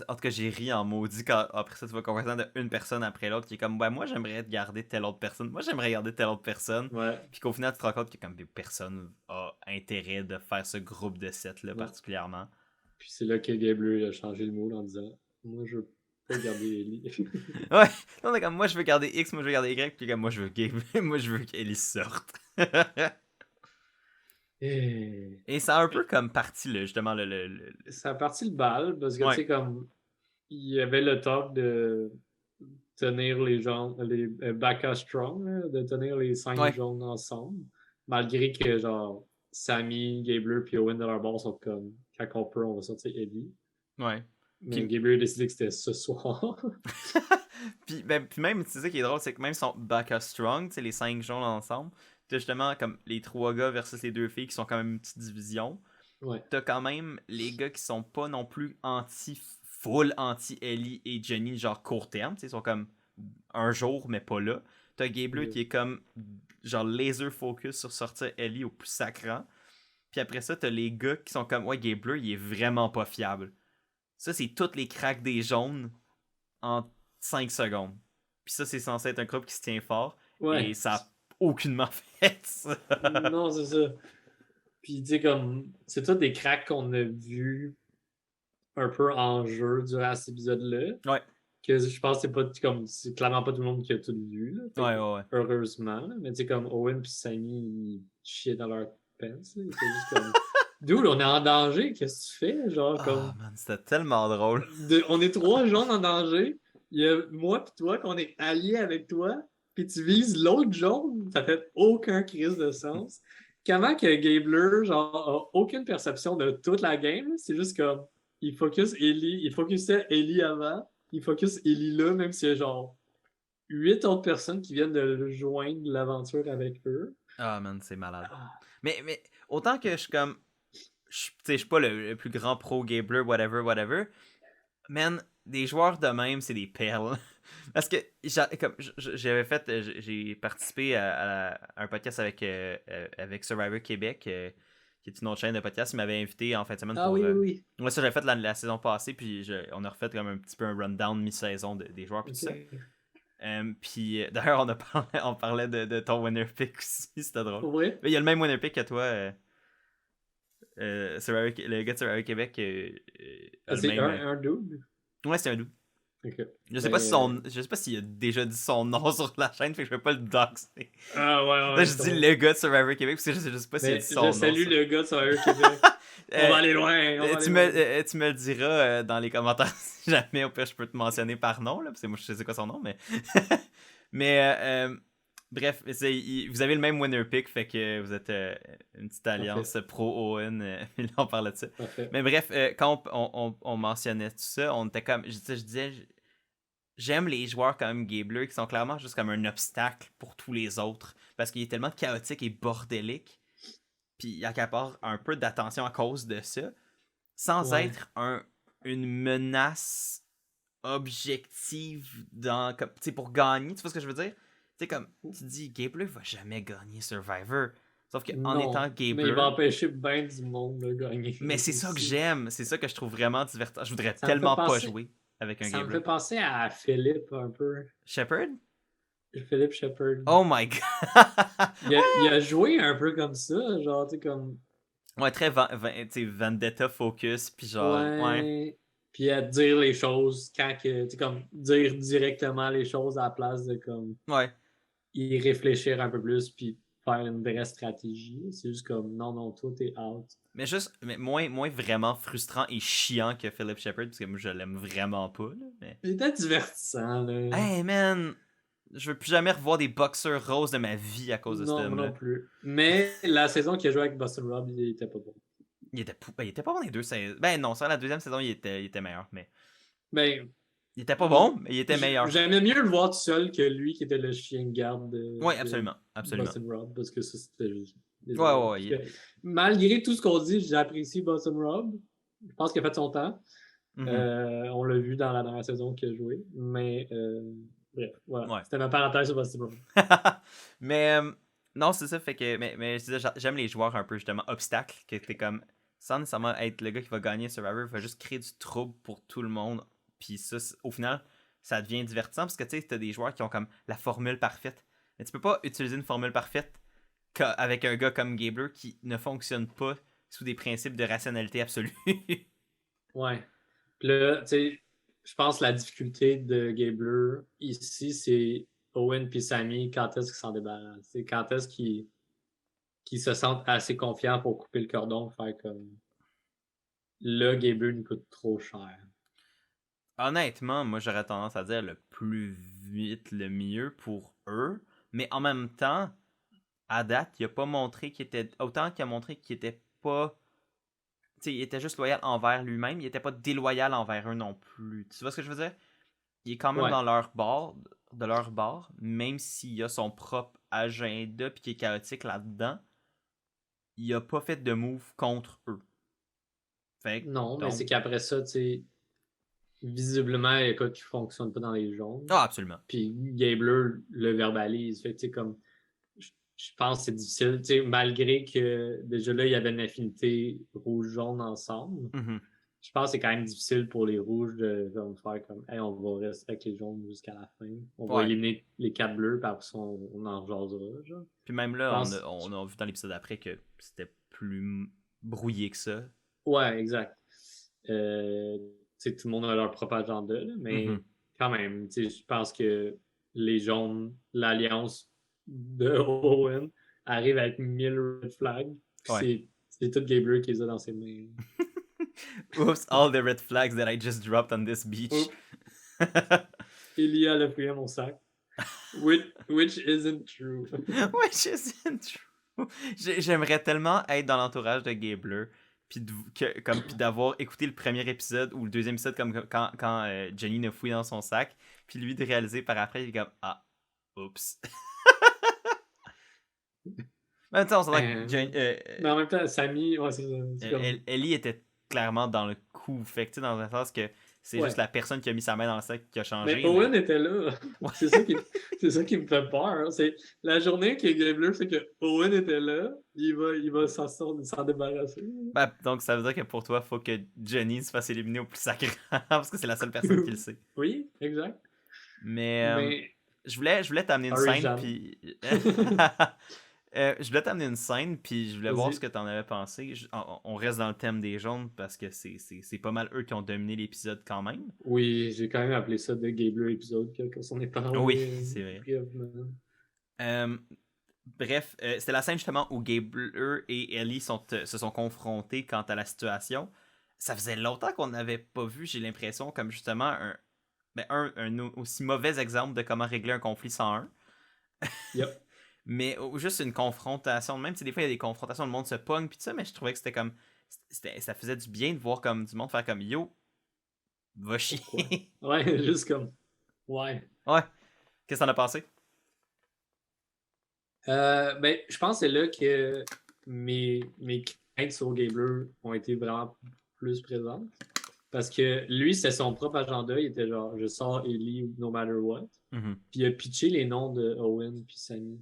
en tout cas, j'ai ri en maudit quand après ça, tu vas conversant de une personne après l'autre qui est comme, ouais, moi j'aimerais garder telle autre personne, moi j'aimerais garder telle autre personne. Ouais. Puis qu'au final, tu te rends compte que comme personne a intérêt de faire ce groupe de 7 là Non. particulièrement. Puis c'est là que Gable a changé le mot en disant Moi, je veux pas garder Ellie. Ouais, on est comme, moi je veux garder X, moi je veux garder Y, puis comme, moi je veux moi je veux qu'Ellie sorte. Et... Et ça a un peu comme parti, là, justement, Ça a parti le bal parce que, tu Ouais, sais, comme il y avait le talk de tenir les gens, les Baka Strong, là, de tenir les 5 ouais, jaunes ensemble, malgré que, genre, Sammy, Gabler puis Owen de leur bord sont comme, quand on peut, on va sortir Ellie. ouais. Mais Puis Gabler a décidé que c'était ce soir. puis même, c'est ça qui est drôle, c'est que même si son backup strong, tu sais, les 5 jaunes ensemble, t'as justement comme les 3 gars versus les 2 filles qui sont quand même une petite division. Ouais. T'as quand même les gars qui sont pas non plus full anti-Ellie et Jenny, genre court terme, tu sais, ils sont comme un jour, mais pas là. T'as Gable Yeah. qui est comme genre laser focus sur sortir Ellie au plus sacrant. Puis après ça, t'as les gars qui sont comme, ouais, Gable, il est vraiment pas fiable. Ça, c'est toutes les cracks des jaunes en 5 secondes. Puis ça, c'est censé être un groupe qui se tient fort. Et Ouais. ça a aucunement fait ça. Non, c'est ça. Puis, tu sais, comme, c'est tout des cracks qu'on a vus un peu en jeu durant cet épisode-là. Ouais, Que je pense que c'est pas comme, c'est clairement pas tout le monde qui a tout vu, là. Fait ouais, que, ouais. heureusement, là. Mais tu sais, comme Owen puis Sammy, ils chiaient dans leur pants, là. Ils étaient juste comme, Dude, on est en danger, qu'est-ce que tu fais? Genre, Ah, comme, man, c'était tellement drôle. on est 3 jaunes en danger. Il y a moi puis toi qu'on est alliés avec toi, puis tu vises l'autre jaune. Ça fait aucun crise de sens. Comment que Gabler, genre, a aucune perception de toute la game? C'est juste comme, il focus Ellie, il focusait Ellie avant, il focus Ellie là, même s'il y a genre 8 autres personnes qui viennent de joindre l'aventure avec eux. Ah, man, c'est malade. Ah, Mais autant que je suis comme. Je suis pas le plus grand pro Gabler, whatever, whatever. Man, des joueurs de même, c'est des perles. Parce que comme j'avais fait, j'ai participé à un podcast avec Survivor Québec, qui est une autre chaîne de podcast. Ils m'avaient invité en fin de semaine ah pour. oui, oui, oui. Moi, ça, j'avais fait la saison passée, puis on a refait comme un petit peu un rundown mi-saison des joueurs, puis tout ça. Ok. Puis d'ailleurs, on parlait de ton winner pick aussi, c'était drôle. Pour vrai? Mais il y a le même winner pick que toi, le gars de Survivor Québec a Ah, le c'est même. un dude? Ouais, c'est un doux. Ok. Je sais pas s'il a déjà dit son nom sur la chaîne, fait que je vais pas le doxer. Ah ouais, Là, ouais, je je dis comprends. le gars de Survivor Québec, parce que je sais pas s'il a Mais dit je son nom. salue Ça. le gars de Survivor Québec. On va aller loin, on va aller loin. Tu me le diras dans les commentaires si jamais, au pire, je peux te mentionner par nom, là, parce que moi, je sais quoi son nom, mais. mais, bref, vous avez le même winner pick, fait que vous êtes une petite Parfait, alliance pro-Owen, là, on parlait de ça. parfait. Mais bref, quand on mentionnait tout ça, on était comme. Je disais, j'aime les joueurs comme Gabler qui sont clairement juste comme un obstacle pour tous les autres parce qu'il est tellement chaotique et bordélique. Puis il accapare un peu d'attention à cause de ça, sans Ouais. être une menace objective dans, comme, pour gagner. Tu vois ce que je veux dire? Tu sais, comme tu dis, Gabler va jamais gagner Survivor. Sauf qu'en étant Non, mais il va Gabler, empêcher bien du monde de gagner mais c'est ça que aussi. j'aime. C'est ça que je trouve vraiment divertissant. Je voudrais Ça me fait tellement pas penser, jouer avec un ça me Gabler. fait penser à Philippe un peu. Shepard? Philippe Shepard. Oh my god! Il a joué un peu comme ça, genre, tu sais, comme. Ouais, très vendetta focus, puis genre, ouais. Ouais. Puis à dire les choses quand que. Tu sais, comme dire directement les choses à la place de comme Ouais. y réfléchir un peu plus puis faire une vraie stratégie. C'est juste comme non, non, toi t'es out. Mais moins vraiment frustrant et chiant que Philip Shepard, parce que moi je l'aime vraiment pas, là, mais... Il était divertissant, là. Hey man! Je veux plus jamais revoir des boxeurs roses de ma vie à cause de cet Non, moi non homme-là. plus. Mais la saison qu'il a joué avec Boston Rob, il était pas bon. Il était pas bon les deux saisons. Ben non, ça, la deuxième saison, il était meilleur, mais... Ben, Il était pas bon, mais il était meilleur. j'aimais mieux le voir tout seul que lui qui était le chien de garde Ouais, de absolument, absolument. Boston Rob, parce que ça, c'était juste. Ouais, ouais, ouais. Parce que, malgré tout ce qu'on dit, j'apprécie Boston Rob. Je pense qu'il a fait son temps. Mhm. On l'a vu dans la dernière saison qu'il a joué. Mais bref, voilà. Ouais. C'était ma parenthèse sur Boston Rob. Mais non, c'est ça, fait que. Mais je disais, j'aime les joueurs un peu justement obstacles, que t'es comme. Sans nécessairement être le gars qui va gagner Survivor, il va juste créer du trouble pour tout le monde. Puis ça, au final, ça devient divertissant parce que tu sais, t'as des joueurs qui ont comme la formule parfaite. Mais tu peux pas utiliser une formule parfaite avec un gars comme Gabler qui ne fonctionne pas sous des principes de rationalité absolue. Ouais. Puis là, tu sais, je pense que la difficulté de Gabler ici, c'est Owen puis Sammy, quand est-ce qu'ils s'en débarrassent? C'est quand est-ce qu'ils se sentent assez confiants pour couper le cordon, faire comme là, Gabler nous coûte trop cher. Honnêtement, moi j'aurais tendance à dire le plus vite, le mieux pour eux. Mais en même temps, à date, il a pas montré qu'il était. Autant qu'il a montré qu'il était pas. Tu sais, il était juste loyal envers lui-même, il était pas déloyal envers eux non plus. Tu vois ce que je veux dire? Il est quand même Ouais. dans leur bord, de leur bord, même s'il a son propre agenda puis qui est chaotique là-dedans, il a pas fait de move contre eux. Fait que, Non, mais c'est donc. qu'après ça, tu sais, visiblement, il y a quoi qui fonctionne pas dans les jaunes. Ah, absolument. Puis Gabler le verbalise. Fait que, tu sais, comme, je pense que c'est difficile, tu sais, malgré que déjà là, il y avait une affinité rouge-jaune ensemble. Mhm. Je pense que c'est quand même difficile pour les rouges de faire comme, hey, on va rester avec les jaunes jusqu'à la fin. On va Ouais. éliminer les 4 bleus, puis après ça, on en jasera, genre. Puis même Je là, pense. on a vu dans l'épisode après que c'était plus brouillé que ça. Ouais, exact. Tu sais, tout le monde a leur propre agenda, là, mais Mhm. quand même, tu sais, je pense que les jaunes, l'alliance de Owen arrive avec 1000 red flags. Ouais. C'est tout Gabriel qui les a dans ses mains. Oops, all the red flags that I just dropped on this beach. Oups, Elia a fouillé mon sac. Which isn't true. Which isn't true. J'aimerais tellement être dans l'entourage de Gabler, puis puis d'avoir écouté le premier épisode ou le deuxième épisode comme quand Jenny ne fouille dans son sac, puis lui de réaliser par après, il est comme ah, oups. Même temps, on s'entend que Mais en même temps, Samy, ouais, c'est comme. Ellie était clairement dans le coup, fait que tu sais, dans un sens que c'est Ouais. juste la personne qui a mis sa main dans le sac qui a Mais changé, Owen mais était là. ouais. C'est ça qui me fait peur, hein. C'est la journée que Gabler, c'est que Owen était là, il va s'en débarrasser. Ben, donc ça veut dire que pour toi, faut que Jenny se fasse éliminer au plus sacré parce que c'est la seule personne qui le sait. Oui, exact. Mais Mais je voulais t'amener une sorry, scène, Jeanne. puis je voulais t'amener une scène, puis je voulais voir ce que Vas-y. t'en avais pensé. On reste dans le thème des jaunes parce que c'est pas mal eux qui ont dominé l'épisode quand même. Oui, j'ai quand même appelé ça The Gabler épisode quand on est Oui, parlé c'est vrai. brièvement. Euh, Bref, c'était la scène justement où Gabler et Ellie se sont confrontés quant à la situation. Ça faisait longtemps qu'on n'avait pas vu, j'ai l'impression, comme justement un aussi mauvais exemple de comment régler un conflit sans un. Yep. Mais juste une confrontation. Même si des fois il y a des confrontations, le monde se pogne, puis tout ça, mais je trouvais que c'était comme. Ça faisait du bien de voir comme du monde faire comme yo, va Pourquoi? chier. Ouais, juste comme. Ouais. Ouais. Qu'est-ce que t'en as pensé? Ben, je pense que c'est là que mes craintes sur Gabler ont été vraiment plus présentes. Parce que lui, c'est son propre agenda. Il était genre, je sors Ellie no matter what. Mhm. Puis il a pitché les noms de Owen puis Sammy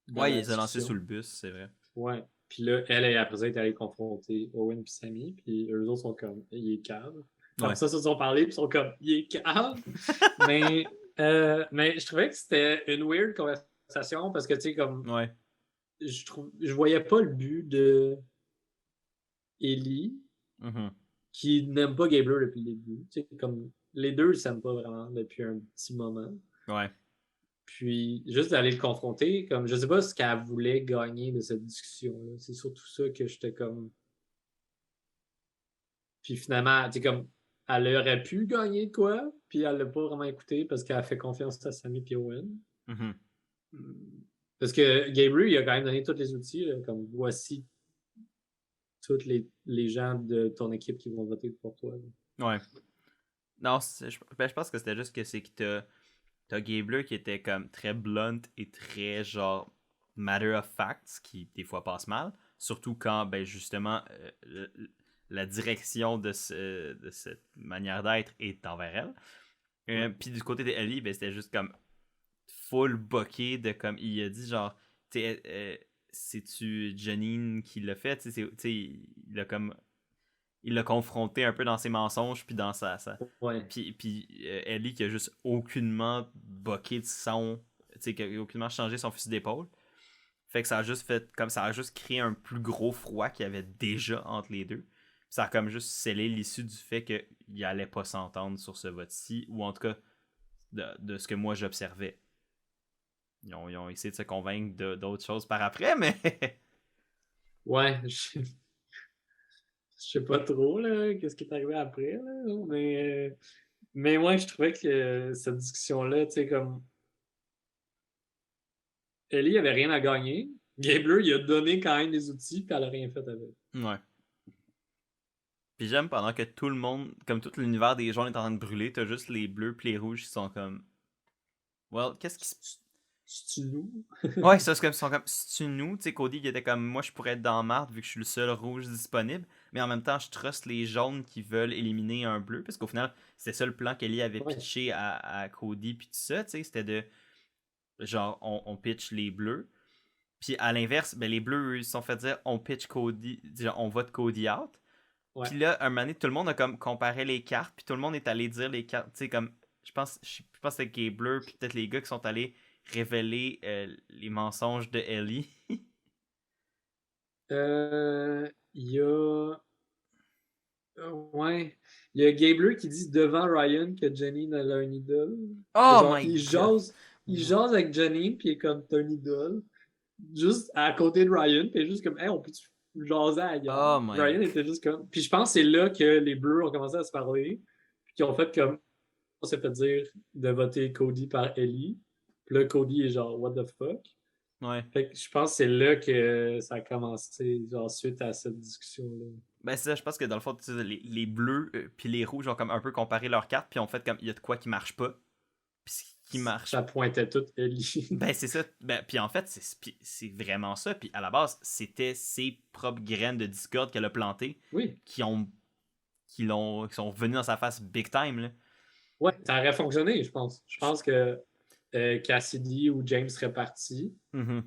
dans Ouais, la il s'est lancé sous discussion. le bus, c'est vrai. Ouais. Puis là, elle, après ça, est allée confronter Owen puis Sammy. Puis eux autres sont comme, il est cave. Comme Ouais. ça, ils se sont parlé, puis ils sont comme, il est cave. Mais je trouvais que c'était une weird conversation parce que, tu sais, comme, Ouais. je voyais pas le but de Ellie Mhm. qui n'aime pas Gabler depuis le début. Tu sais, comme, les deux, ils s'aiment pas vraiment depuis un petit moment. Ouais. Puis, juste d'aller le confronter, comme, je sais pas ce qu'elle voulait gagner de cette discussion-là. C'est surtout ça que j'étais comme. Puis finalement, tu sais, comme, elle aurait pu gagner de quoi, puis elle l'a pas vraiment écouté parce qu'elle a fait confiance à Sammy et Owen. Mhm. Parce que Gabriel, il a quand même donné tous les outils, là, comme voici tous les gens de ton équipe qui vont voter pour toi. Ouais. Non, je pense que c'était juste que c'est que t'as Gabler qui était comme très blunt et très genre matter of fact, ce qui des fois passe mal. Surtout quand, ben justement, la direction de cette manière d'être est envers elle. Ouais. Puis du côté de Ellie, ben c'était juste comme full bucké de comme il a dit genre, tu sais, c'est-tu Janine qui l'a fait? Tu sais, il a comme il l'a confronté un peu dans ses mensonges puis dans sa Ouais. puis Ellie qui a juste aucunement boqué de son, tu sais, qui a aucunement changé son fusil d'épaule. Fait que ça a juste fait comme ça a juste créé un plus gros froid qu'il y avait déjà entre les deux. Ça a comme juste scellé l'issue du fait qu'ils allaient pas s'entendre sur ce vote-ci, ou en tout cas de ce que moi j'observais. Ils ont essayé de se convaincre d'autres choses par après, mais Ouais. Je sais pas trop, là, qu'est-ce qui est arrivé après, là, mais ouais, je trouvais que cette discussion-là, tu sais, comme Ellie avait rien à gagner. Gabler, il a donné quand même des outils, puis elle a rien fait avec. ouais. Puis j'aime pendant que tout le monde, comme tout l'univers des jaunes est en train de brûler, t'as juste les bleus puis les rouges qui sont comme, well, qu'est-ce qui se. C'est-tu nous? Ouais, ça, c'est comme, ils sont comme, c'est nous, tu sais, Cody qui était comme, moi je pourrais être dans Marte vu que je suis le seul rouge disponible, mais en même temps, je trust les jaunes qui veulent éliminer un bleu, parce qu'au final, c'était ça le plan qu'Ellie avait Ouais. pitché à Cody puis tout ça, tu sais, c'était de, genre, on pitch les bleus, puis à l'inverse, ben les bleus, eux, ils se sont fait dire, on pitch Cody, genre, on vote Cody out. Ouais. Puis là, un moment donné, tout le monde a comme comparé les cartes, puis tout le monde est allé dire les cartes. Tu sais, comme, je pense que c'est Gabler, puis peut-être les gars qui sont allés révéler les mensonges de Ellie. Il y a. Ouais. Il y a Gabler qui dit devant Ryan que Janine elle a une idole. Oh Genre, my god! il jase avec Janine, puis il est comme t'as une idole. Juste à côté de Ryan, puis il est juste comme, hey, on peut jaser ailleurs. Oh my Ryan god! était juste comme. Puis je pense que c'est là que les Bleus ont commencé à se parler, puis qu'ils ont fait comme, on s'est fait dire de voter Cody par Ellie. Puis là, Cody est genre, what the fuck? Ouais. Fait que je pense que c'est là que ça a commencé, genre, suite à cette discussion-là. Ben c'est ça, je pense que dans le fond, tu sais, les bleus puis les rouges ont comme un peu comparé leurs cartes, puis ont fait comme, il y a de quoi qui marche pas. Puis ce qui Ça marche. pointait tout Ellie. Ben c'est ça. Ben, puis en fait, c'est vraiment ça. Puis à la base, c'était ses propres graines de discorde qu'elle a plantées Oui. qui ont qui sont venus dans sa face big time là. Ouais, ça aurait fonctionné, je pense. Je pense que Cassidy ou James seraient partis Mhm.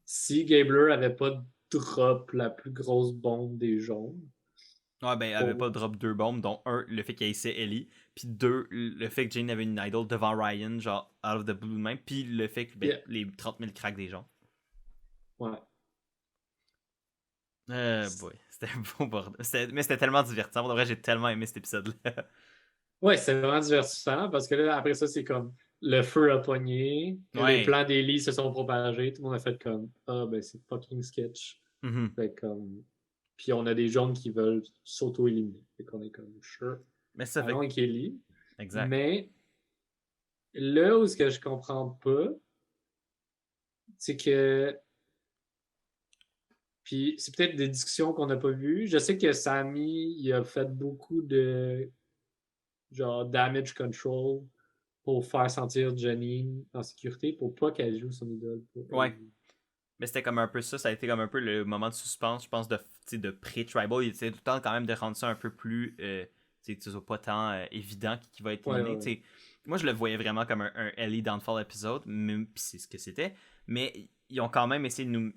si Gabler avait pas drop la plus grosse bombe des jaunes. Ouais, ben, elle avait pas Pour... drop deux bombes, dont un, le fait qu'elle haïssait Ellie, puis deux, le fait que Jane avait une idol devant Ryan, genre, out of the blue de même, puis le fait que, ben, Yeah. les 30 000 cracks des gens. Ouais. Boy, c'était un beau bordel. Mais c'était tellement divertissant. Pour de vrai, j'ai tellement aimé cet épisode-là. Ouais, c'est vraiment divertissant parce que là, après ça, c'est comme le feu a pogné, les Ouais. plans d'Ellie se sont propagés, tout le monde a fait comme ah ben c'est fucking sketch. Mhm. Fait comme puis on a des jaunes qui veulent s'auto-éliminer. Fait qu'on est comme sure. Mais ça Allons fait. avec Ellie. Exact. Mais là où ce que je comprends pas, c'est que puis c'est peut-être des discussions qu'on n'a pas vues. Je sais que Sammy il a fait beaucoup de genre damage control pour faire sentir Janine en sécurité, pour pas qu'elle joue son idole. Ouais. Mais c'était comme un peu ça a été comme un peu le moment de suspense, je pense, de pré-tribal. Il était tout le temps quand même de rendre ça un peu plus, que ce soit pas tant évident qui va être éliminé. Ouais. Moi, je le voyais vraiment comme un Ellie Downfall épisode, même puis c'est ce que c'était. Mais ils ont quand même essayé de nous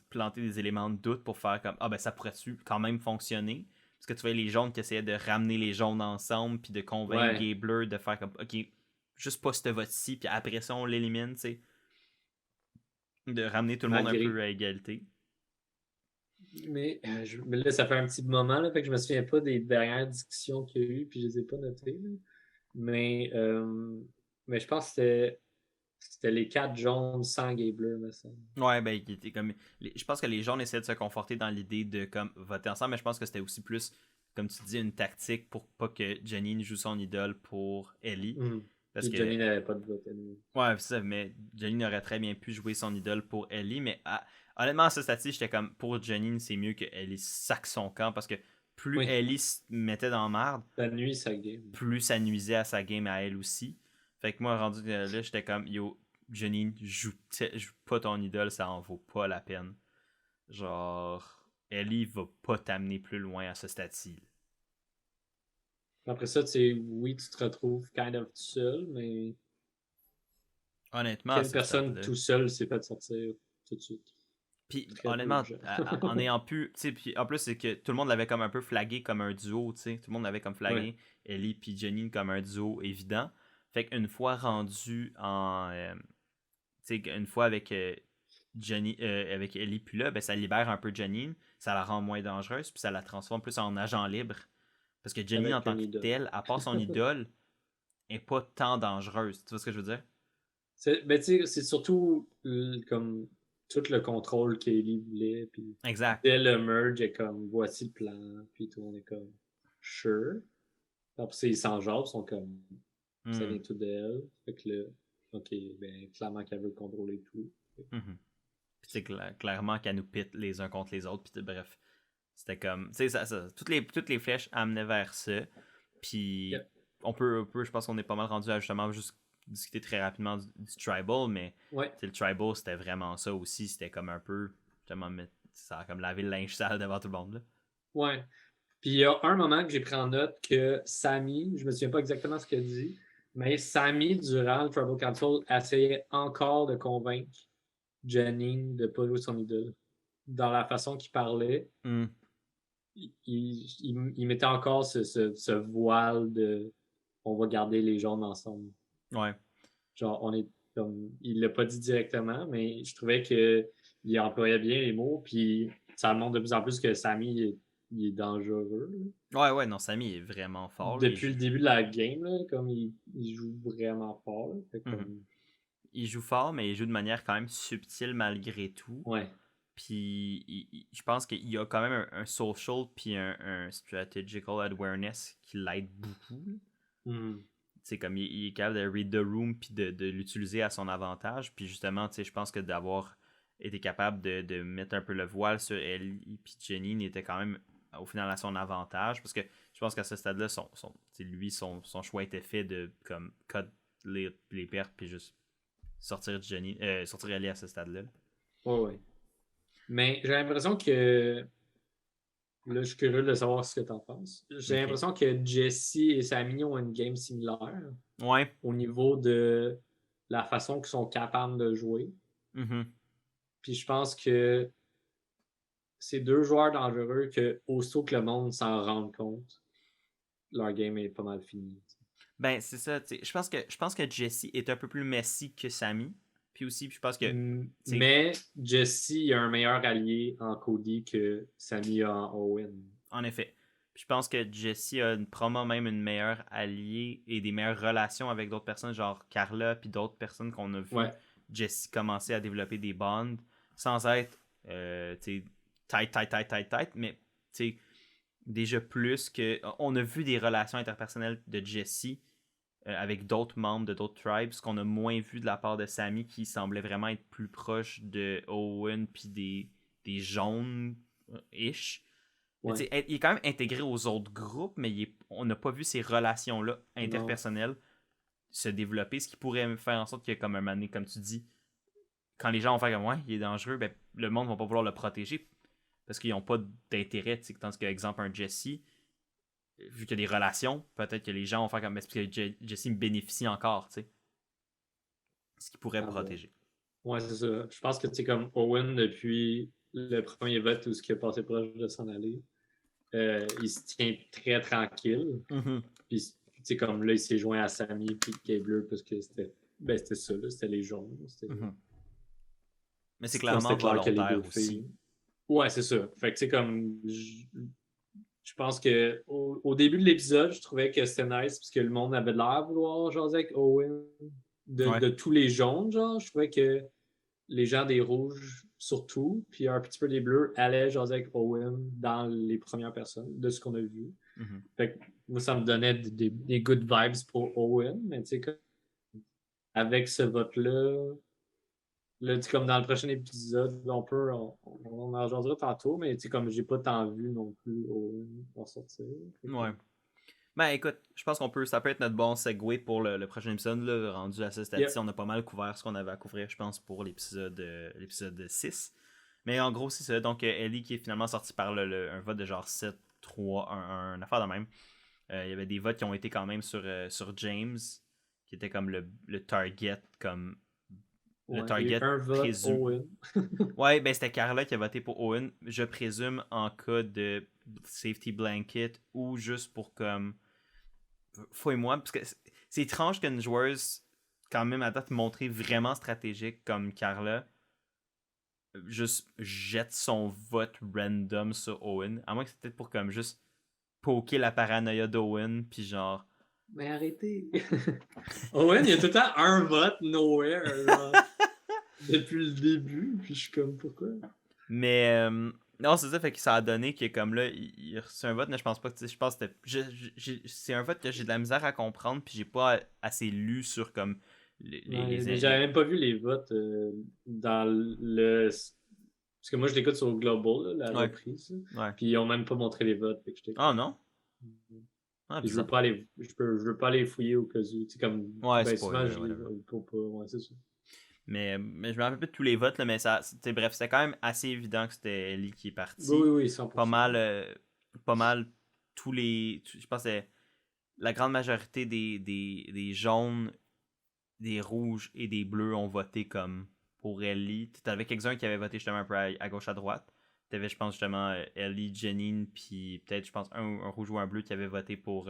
planter des éléments de doute pour faire comme, ah ben ça pourrait-tu quand même fonctionner? Parce que tu vois les jaunes qui essayaient de ramener les jaunes ensemble, puis de convaincre Ouais. Gabler de faire comme, ok, juste pas ce vote-ci, puis après ça on l'élimine, tu sais. De ramener tout le monde un Malgré. peu à égalité. Mais, mais là, ça fait un petit moment, là, fait que je me souviens pas des dernières discussions qu'il y a eu, puis je les ai pas notées. Là. Mais, mais je pense que c'était les 4 jaunes sans Gabler, me semble. Ouais, ben, il était comme. Je pense que les jaunes essaient de se conforter dans l'idée de comme voter ensemble, mais je pense que c'était aussi plus, comme tu dis, une tactique pour pas que Janine joue son idole pour Ellie. Parce Puis que. Johnny n'avait pas de vote. Anyway. Ouais, c'est ça, mais Janine aurait très bien pu jouer son idole pour Ellie, mais honnêtement, à ce stade-ci, j'étais comme pour Janine, c'est mieux que Ellie sac son camp parce que plus Oui, Ellie se mettait dans la merde, la nuit, ça game. plus ça nuisait à sa game à elle aussi. Fait que moi, rendu là, j'étais comme, yo, Janine, joue pas ton idole, ça en vaut pas la peine. Genre, Ellie va pas t'amener plus loin à ce stade-ci. Après ça, tu sais, oui, tu te retrouves kind of tout seul, mais Honnêtement, à quelle ce personne stade-là. tout seul s'est fait sortir tout de suite? Puis Très peu de honnêtement, gens. en ayant pu, tu sais, puis en plus c'est que tout le monde l'avait comme un peu flagué comme un duo, tu sais, tout le monde l'avait comme Ouais. flagué Ellie puis Janine comme un duo évident. Fait qu'une fois rendu en, tu sais, une fois avec avec Ellie puis là, ben ça libère un peu Janine, ça la rend moins dangereuse puis ça la transforme plus en agent libre. Parce que Janine en Avec tant une que idole. telle, à part son idole, est pas tant dangereuse. Tu vois ce que je veux dire? Ben, tu sais, c'est surtout comme tout le contrôle qu'Ellie voulait. Puis Exact. dès le merge, elle est comme voici le plan. Puis tout le monde est comme sure. Après ça, ils s'en jasent, ils sont comme ça Hmm. vient tout d'elle. Fait que là, ok, ben clairement qu'elle veut contrôler tout. Mhm. Puis c'est clairement qu'elle nous pite les uns contre les autres. Puis bref, c'était comme. Tu sais, toutes les flèches amenaient vers ça. Yeah. Puis je pense qu'on est pas mal rendu à justement juste discuter très rapidement du tribal. Mais Ouais, le tribal, c'était vraiment ça aussi. C'était comme un peu. Justement, ça a comme lavé le linge sale devant tout le monde. Là. ouais. Puis il y a un moment que j'ai pris en note que Sammy, je me souviens pas exactement ce qu'elle dit, mais Sammy, durant le Tribal Council, essayait encore de convaincre Janine de ne pas jouer son idole. Dans la façon qu'il parlait, Hmm. il mettait encore ce voile de on va garder les jaunes ensemble. Ouais. Genre, on est comme. Il l'a pas dit directement, mais je trouvais qu'il employait bien les mots, puis ça montre de plus en plus que Sammy il est dangereux. Là. Ouais, ouais, non, Sammy est vraiment fort. Là. Depuis le début de la game, là, comme il joue vraiment fort. Là. Fait Mhm. comme... Il joue fort, mais il joue de manière quand même subtile malgré tout. Ouais. Puis je pense qu'il y a quand même un social puis un strategical awareness qui l'aide beaucoup. Mm. C'est comme il est capable de read the room puis de l'utiliser à son avantage. Puis justement, je pense que d'avoir été capable de mettre un peu le voile sur Ellie puis Jenny était quand même au final à son avantage. Parce que je pense qu'à ce stade-là, son choix était fait de comme cut les pertes puis juste sortir Ellie à ce stade-là. Ouais, ouais. Mais j'ai l'impression que. Là, je suis curieux de savoir ce que tu en penses. J'ai Ok. l'impression que Jesse et Sammy ont une game similaire Ouais. au niveau de la façon qu'ils sont capables de jouer. Mhm. Puis je pense que c'est deux joueurs dangereux que, aussitôt que le monde s'en rende compte, leur game est pas mal finie. Ben, c'est ça, tu sais. Je pense que Jesse est un peu plus messy que Sammy. Puis aussi, je pense que, tu sais, Mais Jesse a un meilleur allié en Cody que Sammy a en Owen. en effet. Puis je pense que Jesse a probablement même une meilleure alliée et des meilleures relations avec d'autres personnes, genre Carla, puis d'autres personnes qu'on a vu Ouais. Jesse commencer à développer des bonds sans être, tu sais, tight, mais, tu sais, déjà plus que. On a vu des relations interpersonnelles de Jesse avec d'autres membres de d'autres tribes, ce qu'on a moins vu de la part de Sammy qui semblait vraiment être plus proche de Owen puis des jaunes-ish. Ouais. Il est quand même intégré aux autres groupes, mais on n'a pas vu ces relations-là Non. interpersonnelles se développer, ce qui pourrait faire en sorte que, comme un moment donné, comme tu dis, quand les gens vont faire comme, ouais, il est dangereux, ben, le monde va pas vouloir le protéger parce qu'ils n'ont pas d'intérêt, tu sais, tandis que, exemple, un Jesse, vu qu'il y a des relations, peut-être que les gens vont faire comme, parce que Jesse me bénéficie encore, tu sais, ce qui pourrait protéger. Ouais, c'est ça. Je pense que c'est comme Owen, depuis le premier vote où ce qui a passé proche de s'en aller, il se tient très tranquille. Puis, tu sais, comme là, il s'est joint à Sammy puis Gabler parce que c'était ça, là, c'était les jaunes. Mais c'est clairement volontaire aussi. Ouais, c'est ça. Fait que, tu sais, comme. Je pense que au début de l'épisode, je trouvais que c'était nice parce que le monde avait l'air de vouloir jaser avec Owen de tous les jaunes, genre. Je trouvais que les gens des rouges, surtout, puis un petit peu des bleus, allaient jaser avec Owen dans les premières personnes, de ce qu'on a vu. Fait que moi, ça me donnait des good vibes pour Owen, mais tu sais, avec ce vote-là, là, comme dans le prochain épisode, on en jasera tantôt, mais tu sais, comme j'ai pas tant vu non plus Owen en sortir. Ouais. Ben écoute, je pense ça peut être notre bon segue pour le prochain épisode, là, rendu à ce stade-ci. On a pas mal couvert ce qu'on avait à couvrir, je pense, pour l'épisode 6. Mais en gros, c'est ça. Donc, Ellie qui est finalement sortie par un vote de genre 7-3-1, une affaire de même. Il y avait des votes qui ont été quand même sur James, qui était comme le target, comme le target un vote Owen. Ouais, ben c'était Carla qui a voté pour Owen, je présume en cas de safety blanket ou juste pour comme fouille-moi, parce que c'est étrange qu'une joueuse quand même à date montrée vraiment stratégique comme Carla juste jette son vote random sur Owen, à moins que c'était peut-être pour comme juste poker la paranoïa d'Owen, puis genre... Mais arrêtez! Owen, il y a tout le temps un vote nowhere, genre, depuis le début, puis je suis comme, pourquoi? Mais non, c'est ça, fait que ça a donné que comme là, il a reçu un vote, mais je pense pas que, je pense que c'est un vote que j'ai de la misère à comprendre, puis j'ai pas assez lu sur comme mais j'avais même pas vu les votes dans le... Parce que moi, je l'écoute sur Global, là, la reprise, puis ils ont même pas montré les votes, fait que j'étais... Ah non? Ah, je veux pas aller fouiller au cas où, tu sais, comme... Ouais, ben, souvent, je les pas, ouais, c'est ça. Mais je me rappelle pas de tous les votes, là, mais bref, c'était quand même assez évident que c'était Ellie qui est partie. Oui, 100%. Pas mal tous les... Je pense que la grande majorité des jaunes, des rouges et des bleus ont voté comme pour Ellie. T'avais quelques-uns qui avaient voté justement un peu à gauche, à droite. T'avais, je pense, justement Ellie, Janine, puis peut-être, je pense, un rouge ou un bleu qui avait voté pour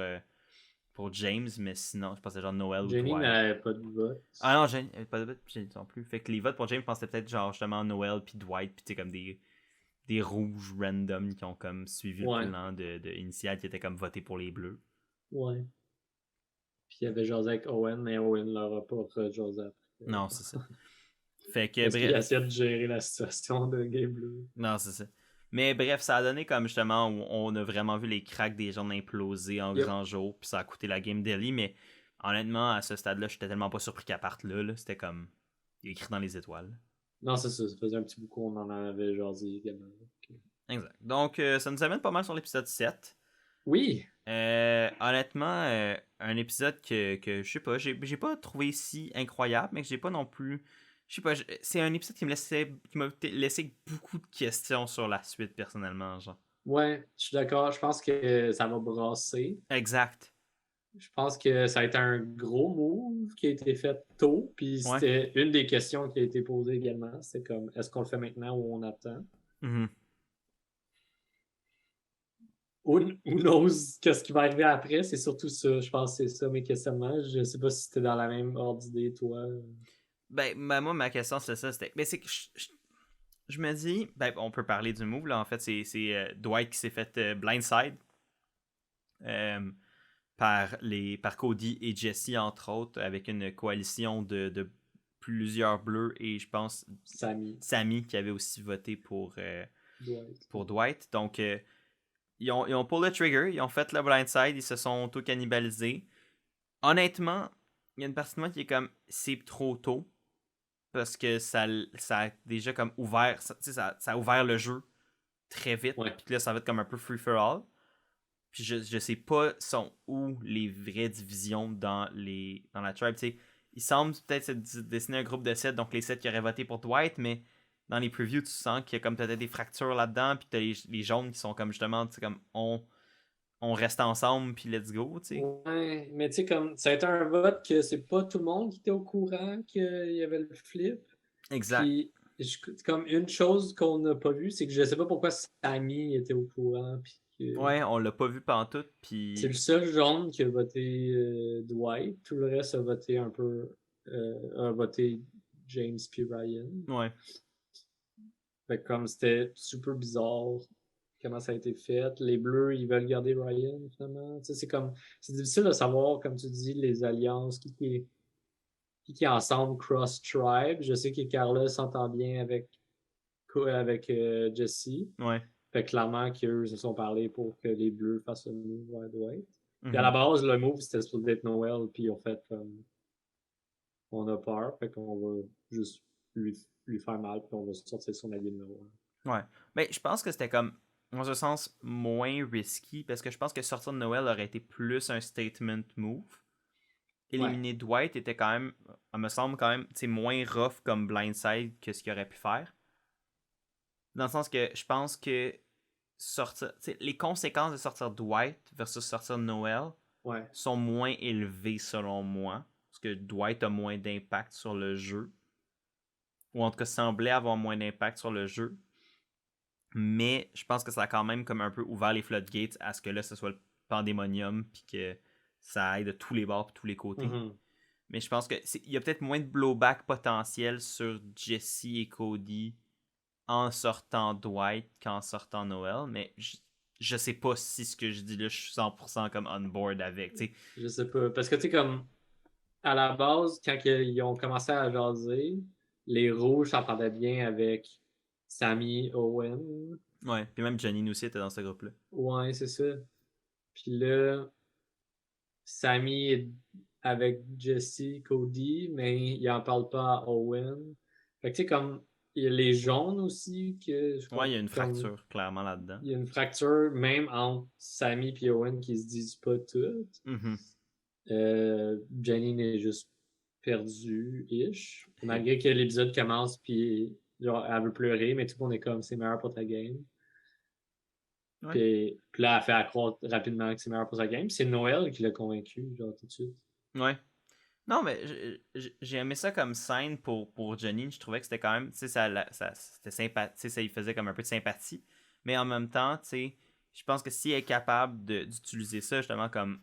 James, mais sinon, je pense que c'était genre Noël ou Dwight. Janine n'avait pas de vote. Ah non, Janine n'avait pas de vote, Janine non plus. Fait que les votes pour James, je pense que c'était peut-être genre justement Noël puis Dwight, puis tu sais, comme des rouges random qui ont comme suivi le plan de initial qui était comme voté pour les bleus. Ouais. Puis il y avait José avec Owen, mais Owen leur a pas José après. Non, c'est ça. Fait que parce qu'il essaie de gérer la situation de Game Blue. Non, c'est ça. Mais bref, ça a donné comme justement où on a vraiment vu les cracks des gens imploser en grand jour, puis ça a coûté la game d'Ellie, mais honnêtement, à ce stade-là, j'étais tellement pas surpris qu'elle parte là. C'était comme écrit dans les étoiles. Non, c'est ça. Ça faisait un petit bout qu'on en avait jasé également. Okay. Exact. Donc, ça nous amène pas mal sur l'épisode 7. Oui! Honnêtement, un épisode que je sais pas, j'ai pas trouvé si incroyable, mais que j'ai pas non plus... Je sais pas, c'est un épisode qui m'a laissé beaucoup de questions sur la suite, personnellement, genre. Ouais, je suis d'accord. Je pense que ça va brasser. Exact. Je pense que ça a été un gros move qui a été fait tôt. Puis c'était une des questions qui a été posée également. C'est comme, est-ce qu'on le fait maintenant ou on attend? Who knows qu'est-ce qui va arriver après? C'est surtout ça. Je pense que c'est ça mes questionnements. Je sais pas si c'était dans la même ordre d'idée, toi. Ben, moi, ma question, c'est ça. C'était... Ben, c'est que je me dis... Ben, on peut parler du move, là. En fait, c'est Dwight qui s'est fait blindside. Par Cody et Jesse, entre autres, avec une coalition de plusieurs bleus et je pense Sammy qui avait aussi voté pour Dwight. Donc, ils ont pull le trigger, ils ont fait le blindside, ils se sont auto-cannibalisés. Honnêtement, il y a une partie de moi qui est comme, c'est trop tôt, parce que ça a déjà comme ouvert, ça a ouvert le jeu très vite, puis là, ça va être comme un peu free-for-all. Puis je sais pas sont où les vraies divisions dans la tribe. T'sais, il semble peut-être se dessiner un groupe de 7, donc les 7 qui auraient voté pour Dwight, mais dans les previews, tu sens qu'il y a comme peut-être des fractures là-dedans, puis t'as les jaunes qui sont comme justement, comme on reste ensemble, puis let's go, tu sais. Ouais, mais tu sais, comme ça a été un vote que c'est pas tout le monde qui était au courant qu'il y avait le flip. Exact. Puis, comme une chose qu'on n'a pas vue, c'est que je sais pas pourquoi Sammy était au courant. Puis que Ouais, on l'a pas vu pantoute, c'est le puis seul jaune qui a voté Dwight. Tout le reste a voté a voté James puis Ryan. ouais. Fait que comme c'était super bizarre comment ça a été fait. Les Bleus, ils veulent garder Ryan, finalement. Tu sais, c'est difficile de savoir, comme tu dis, les alliances, qui est ensemble cross-tribe. Je sais que Carla s'entend bien avec Jesse. Ouais. Fait que clairement qu'eux se sont parlé pour que les Bleus fassent un move vers Dwight. Puis à la Mhm. base, le move, c'était supposé être Noël, puis ils ont fait comme on a peur, fait qu'on va juste lui faire mal, puis on va sortir son allié de Noël. Ouais. Mais je pense que c'était comme, dans un sens, moins risky, parce que je pense que sortir de Noël aurait été plus un statement move. Ouais. Éliminer Dwight était quand même, me semble quand même, moins rough comme blindside que ce qu'il aurait pu faire. Dans le sens que je pense que sortir, les conséquences de sortir Dwight versus sortir Noël Ouais. sont moins élevées selon moi. Parce que Dwight a moins d'impact sur le jeu. Ou en tout cas semblait avoir moins d'impact sur le jeu. Mais je pense que ça a quand même comme un peu ouvert les floodgates à ce que là, ce soit le pandémonium, puis que ça aille de tous les bords et tous les côtés. Mm-hmm. Mais je pense que il y a peut-être moins de blowback potentiel sur Jesse et Cody en sortant Dwight qu'en sortant Noël. Mais je sais pas si ce que je dis là, je suis 100% comme on board avec. T'sais. Je sais pas. Parce que tu sais, comme à la base, quand ils ont commencé à jaser, les rouges s'entendaient bien avec Sammy Owen. Ouais, puis même Janine aussi était dans ce groupe-là. Ouais, c'est ça. Puis là, Sammy est avec Jesse, Cody, mais il en parle pas à Owen. Fait que tu sais, comme il y a les jaunes aussi, que je crois Ouais, il y a une comme fracture clairement là-dedans. il y a une fracture même entre Sammy et Owen qui se disent pas toutes. Mhm. Janine est juste perdue-ish. Malgré que l'épisode commence puis genre elle veut pleurer, mais tout le monde est comme c'est meilleur pour ta game. Ouais. Puis là, elle fait accroître rapidement que c'est meilleur pour sa game. C'est Noël qui l'a convaincu, genre tout de suite. Ouais. Non, mais j'ai aimé ça comme scène pour Janine. Je trouvais que c'était quand même, tu sais, c'était sympathique, ça lui faisait comme un peu de sympathie. Mais en même temps, tu sais, je pense que si elle est capable d'utiliser ça justement comme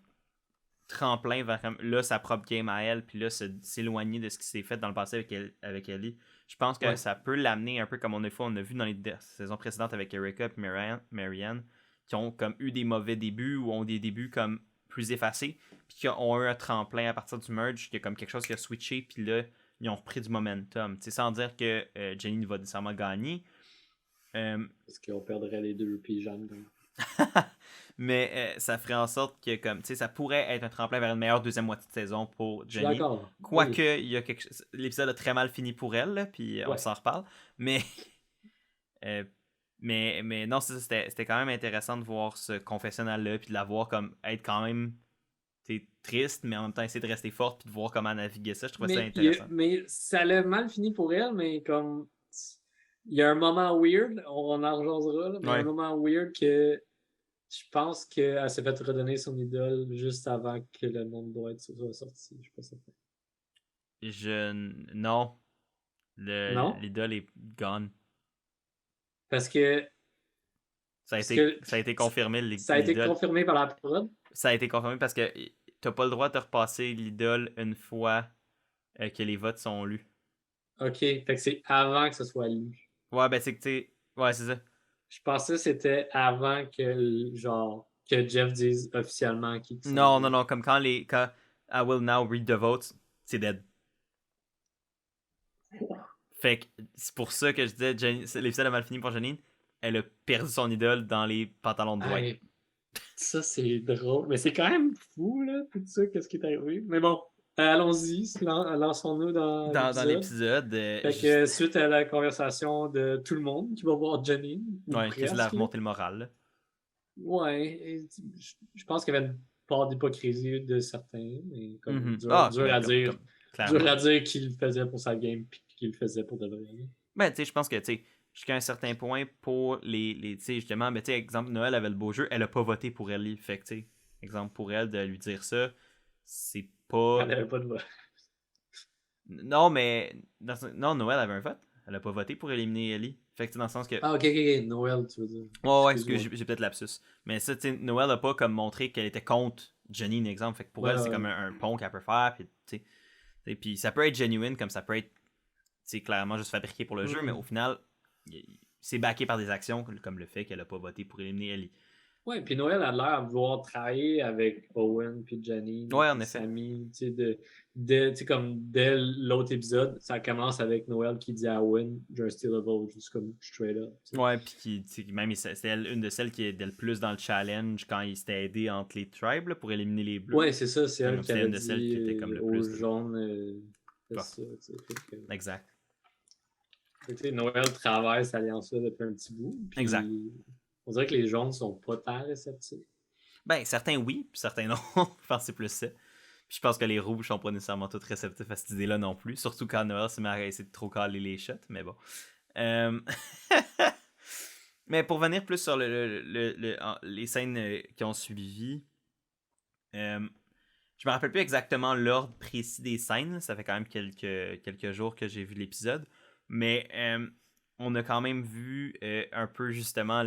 tremplin vers comme, là, sa propre game à elle, puis là, s'éloigner de ce qui s'est fait dans le passé avec Ellie, je pense que Ouais. ça peut l'amener un peu comme on a vu dans les saisons précédentes avec Erika et Marianne, qui ont comme eu des mauvais débuts ou ont des débuts comme plus effacés, puis qui ont eu un tremplin à partir du merge, qui est comme quelque chose qui a switché, puis là, ils ont repris du momentum. T'sais, sans dire que Jenny va nécessairement gagner. Parce qu'on perdrait les deux, puis Jeanne. Mais ça ferait en sorte que comme ça pourrait être un tremplin vers une meilleure deuxième moitié de saison pour Je suis Jenny. d'accord. Quoique Oui. il y a l'épisode a très mal fini pour elle, là, puis on Ouais. s'en reparle. Mais euh, mais non, c'était quand même intéressant de voir ce confessionnal-là, puis de la voir comme être quand même triste, mais en même temps essayer de rester forte, puis de voir comment naviguer ça. Je trouvais ça intéressant. Mais ça l'a mal fini pour elle, mais comme il y a un moment weird, on en rejoindra, là, mais il y a un Ouais. moment weird que je pense qu'elle s'est fait redonner son idole juste avant que le nom de droite soit sorti. Je sais pas si Non. Non? L'idole est gone. Parce que, Ça parce que a été confirmé, ça a été l'idole. confirmé par la prod. Ça a été confirmé parce que t'as pas le droit de repasser l'idole une fois que les votes sont lus. Ok, fait que c'est avant que ce soit lu. Ouais, ben c'est que tu sais. Ouais, c'est ça. Je pensais que c'était avant genre, que Jeff dise officiellement qui s'en Non, non, va. non. Comme quand I will now read the votes, c'est dead. Fait que c'est pour ça que je disais, l'épisode a mal fini pour Janine. Elle a perdu son idole dans les pantalons de Dwight. Hey, ça, c'est drôle. Mais c'est quand même fou, là, tout ça, qu'est-ce qui est arrivé. Mais bon, allons-y, lançons-nous dans Dans l'épisode. l'épisode, Fait que suite à la conversation de tout le monde qui va voir Janine, ou ouais, qu'est-ce qu'il a presque, là, remonté le moral, là. Ouais, je pense qu'il y avait une part d'hypocrisie de certains, mais comme Ah, dur ben, à dire. Dur clairement. à dire qu'il le faisait pour sa game puis qu'il le faisait pour de vrai. Ben, tu sais, je pense que, tu sais, jusqu'à un certain point, pour tu sais, justement, ben, tu sais, exemple, Noël avait le beau jeu, elle a pas voté pour Ellie. Fait que, tu sais, exemple, pour elle, de lui dire ça, c'est Elle pas. n'avait pas de voix. Non, mais. Non, Noël avait un vote. Elle a pas voté pour éliminer Ellie. Fait que, tu sais, dans le sens que. Ah, ok, Noël, tu veux dire. Ouais, excuse, Excuse-moi. j'ai peut-être lapsus. Mais ça, tu sais, Noël a pas comme montré qu'elle était contre Janine, exemple. Fait que pour Ouais, elle, c'est ouais. comme un pont qu'elle peut faire. Puis, tu sais, et puis ça peut être genuine, comme ça peut être, tu sais, clairement juste fabriqué pour le jeu, mais au Hmm. final, c'est backé par des actions, comme le fait qu'elle a pas voté pour éliminer Ellie. Ouais, puis Noël a l'air de vouloir travailler avec Owen, puis Janine, Ouais, en puis effet. Sammy. Tu sais, tu sais, comme dès l'autre épisode, ça commence avec Noël qui dit à Owen, j'ai un style level, juste comme straight up. Tu sais. Ouais, puis même c'est elle, une de celles qui est le plus dans le challenge quand il s'était aidé entre les tribes là, pour éliminer les bleus. Ouais, c'est ça, c'est elle qui C'était avait une de celles qui était dit comme le aux plus de. jaunes, c'est Bah, ça. Tu sais. exact. Tu sais, Noël travaille cette alliance-là depuis un petit bout, Exact. puis on dirait que les jaunes sont pas tant réceptifs. Ben, certains oui, puis certains non. Je pense que c'est plus ça. Puis je pense que les rouges sont pas nécessairement tous réceptifs à cette idée-là non plus. Surtout quand Noël se met à essayer de trop caler les shots, mais bon. Euh, mais pour venir plus sur les scènes qui ont suivi, euh, je me rappelle plus exactement l'ordre précis des scènes. Ça fait quand même quelques jours que j'ai vu l'épisode. Mais on a quand même vu un peu justement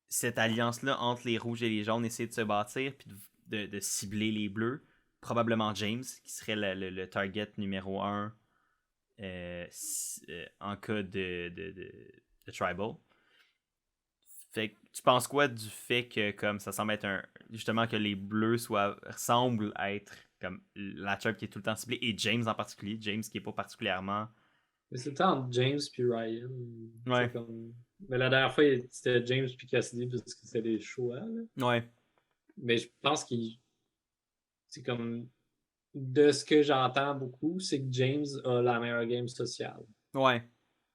cette alliance-là entre les rouges et les jaunes essayer de se bâtir puis de cibler les bleus. Probablement James, qui serait le target numéro 1 en cas de Tribal. Fait que tu penses quoi du fait que comme ça semble être justement que les bleus semblent être comme la chub qui est tout le temps ciblée et James en particulier, James qui est pas particulièrement. Mais c'était entre James puis Ryan. C'est Ouais. comme... Mais la dernière fois, c'était James puis Cassidy parce que c'était des choix. Là. Ouais. Mais je pense qu'il. C'est comme. De ce que j'entends beaucoup, c'est que James a la meilleure game sociale. Ouais.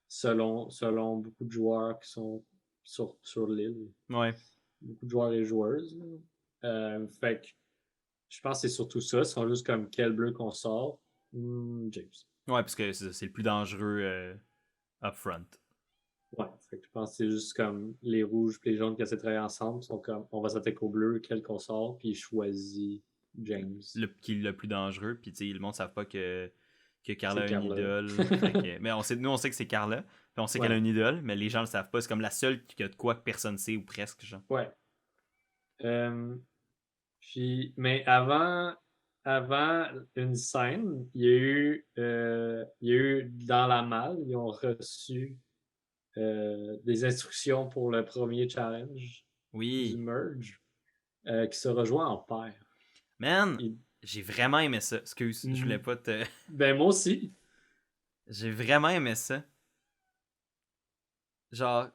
Selon beaucoup de joueurs qui sont sur l'île. Ouais. Beaucoup de joueurs et joueuses. Fait que je pense que c'est surtout ça. Ils sont juste comme quel bleu qu'on sort. James. Ouais, parce que c'est le plus dangereux upfront. Ouais, fait que je pense que c'est juste comme les rouges et les jaunes qui essaient de travailler ensemble sont comme on va s'attaquer au bleu, quel qu'on sort, puis il choisit James. Qui est le plus dangereux. Puis tu sais, le monde ne savent pas que Carla C'est a une Carla. idole. Mais nous, on sait que c'est Carla. Puis on sait qu'elle a Ouais, une idole, mais les gens le savent pas. C'est comme la seule qui a de quoi que personne sait ou presque, genre. ouais. Euh, mais avant une scène, il y a eu dans la malle, ils ont reçu des instructions pour le premier challenge du Oui. merge qui se rejoint en paire. Man, Et- j'ai vraiment aimé ça. Excuse, je voulais Mhm. pas te. Ben moi aussi. J'ai vraiment aimé ça. Genre,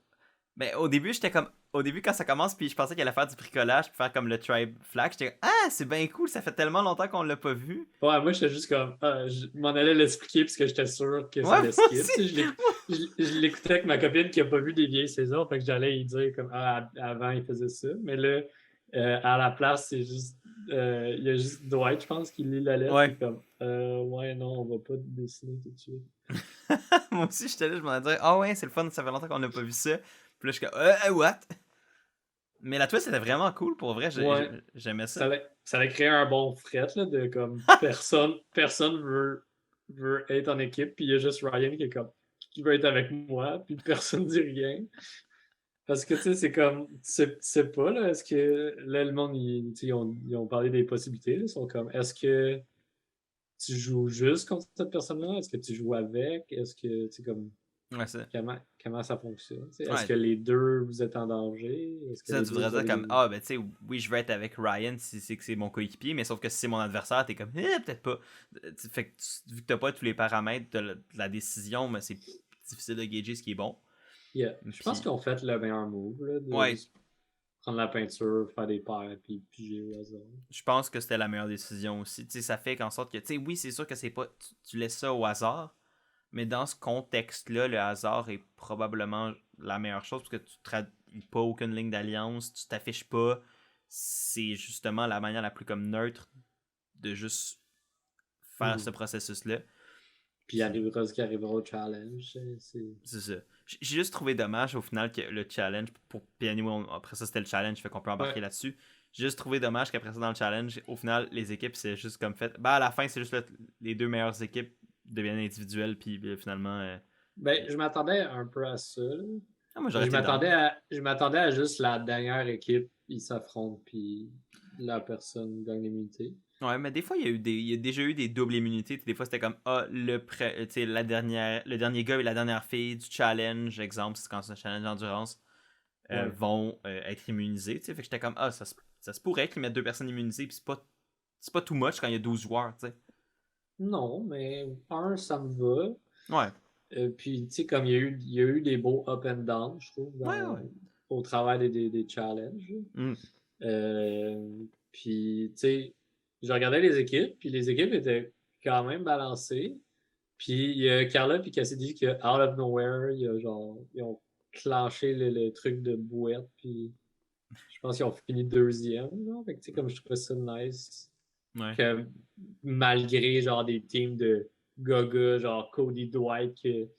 ben au début, j'étais comme. Au début, quand ça commence, puis je pensais qu'elle allait faire du bricolage, puis faire comme le tribe flag, j'étais comme, ah, c'est bien cool, ça fait tellement longtemps qu'on l'a pas vu. Ouais, moi, j'étais juste comme. Je m'en allais l'expliquer parce que j'étais sûr que ça Ouais, allait moi skip. aussi. Tu sais, je l'écoutais avec ma copine qui a pas vu des vieilles saisons. Fait que j'allais lui dire comme ah, avant, il faisait ça. Mais là, à la place, c'est juste. Il y a juste Dwight, je pense, qui lit la lettre. Puis Ouais. comme ouais, non, on va pas dessiner tout de suite. Moi aussi, j'étais là, je m'en disais, ah ouais, c'est le fun, ça fait longtemps qu'on n'a pas vu ça. Puis là, je suis comme, what? Mais la twist était vraiment cool, pour vrai, Ouais. j'aimais ça. Ça allait créer un bon fret là, de comme personne veut être en équipe. Puis il y a juste Ryan qui est comme qui veut être avec moi. Puis personne dit rien. Parce que, tu sais, c'est comme, tu sais pas, là, est-ce que, là, le monde, ils ont parlé des possibilités, là, ils sont comme, est-ce que tu joues juste contre cette personne-là? Est-ce que tu joues avec? Est-ce que, tu sais, comme, Ouais, ça. comment ça fonctionne? Tu sais, est-ce Ouais, que les deux, vous êtes en danger? Est-ce que ça, les tu deux, voudrais vous dire avez comme, des... ah, ben, tu sais, oui, je veux être avec Ryan si c'est que c'est mon coéquipier, mais sauf que si c'est mon adversaire, t'es comme, peut-être pas. Fait que vu que t'as pas tous les paramètres de la décision, mais c'est difficile de gager ce qui est bon. Yeah. Je pense Puis, qu'ils ont fait le meilleur move, là, de ouais, juste prendre la peinture, faire des paires, puis piger au hasard. je pense que c'était la meilleure décision aussi. Tu sais, ça fait qu'en sorte que, tu sais, oui, c'est sûr que c'est pas, tu laisses ça au hasard, mais dans ce contexte-là, le hasard est probablement la meilleure chose parce que pas aucune ligne d'alliance, tu t'affiches pas. C'est justement la manière la plus comme neutre de juste faire ce processus-là. Puis il arrivera ce qui arrivera au challenge. C'est ça. J'ai juste trouvé dommage au final que le challenge, puis anyway, après ça c'était le challenge, fait qu'on peut embarquer là-dessus. J'ai juste trouvé dommage qu'après ça dans le challenge, au final, les équipes c'est juste comme fait. À la fin, c'est juste les deux meilleures équipes deviennent individuelles, puis finalement. Je m'attendais un peu à ça. Moi, je m'attendais à juste la dernière équipe, ils s'affrontent, puis la personne gagne l'immunité. Ouais, mais des fois, il y a déjà eu des doubles immunités. Des fois, c'était comme le dernier gars et la dernière fille du challenge, exemple, c'est quand c'est un challenge d'endurance, vont être immunisés. Fait que j'étais comme ça se pourrait qu'ils mettent deux personnes immunisées, puis c'est pas too much quand il y a 12 joueurs, tu sais. Non, mais ça me va. Ouais. Puis, tu sais, comme il y a eu des beaux up and down, je trouve, au travail des challenges. Puis, tu sais, je regardais les équipes, puis les équipes étaient quand même balancées. Puis, il y a Carla puis Cassidy qui, out of nowhere, ils ont clenché le truc de bouette, puis je pense qu'ils ont fini deuxième. Fait que, tu sais, comme je trouvais ça nice. Ouais. Que malgré, genre, des teams de Gaga, genre Cody Dwight, qui,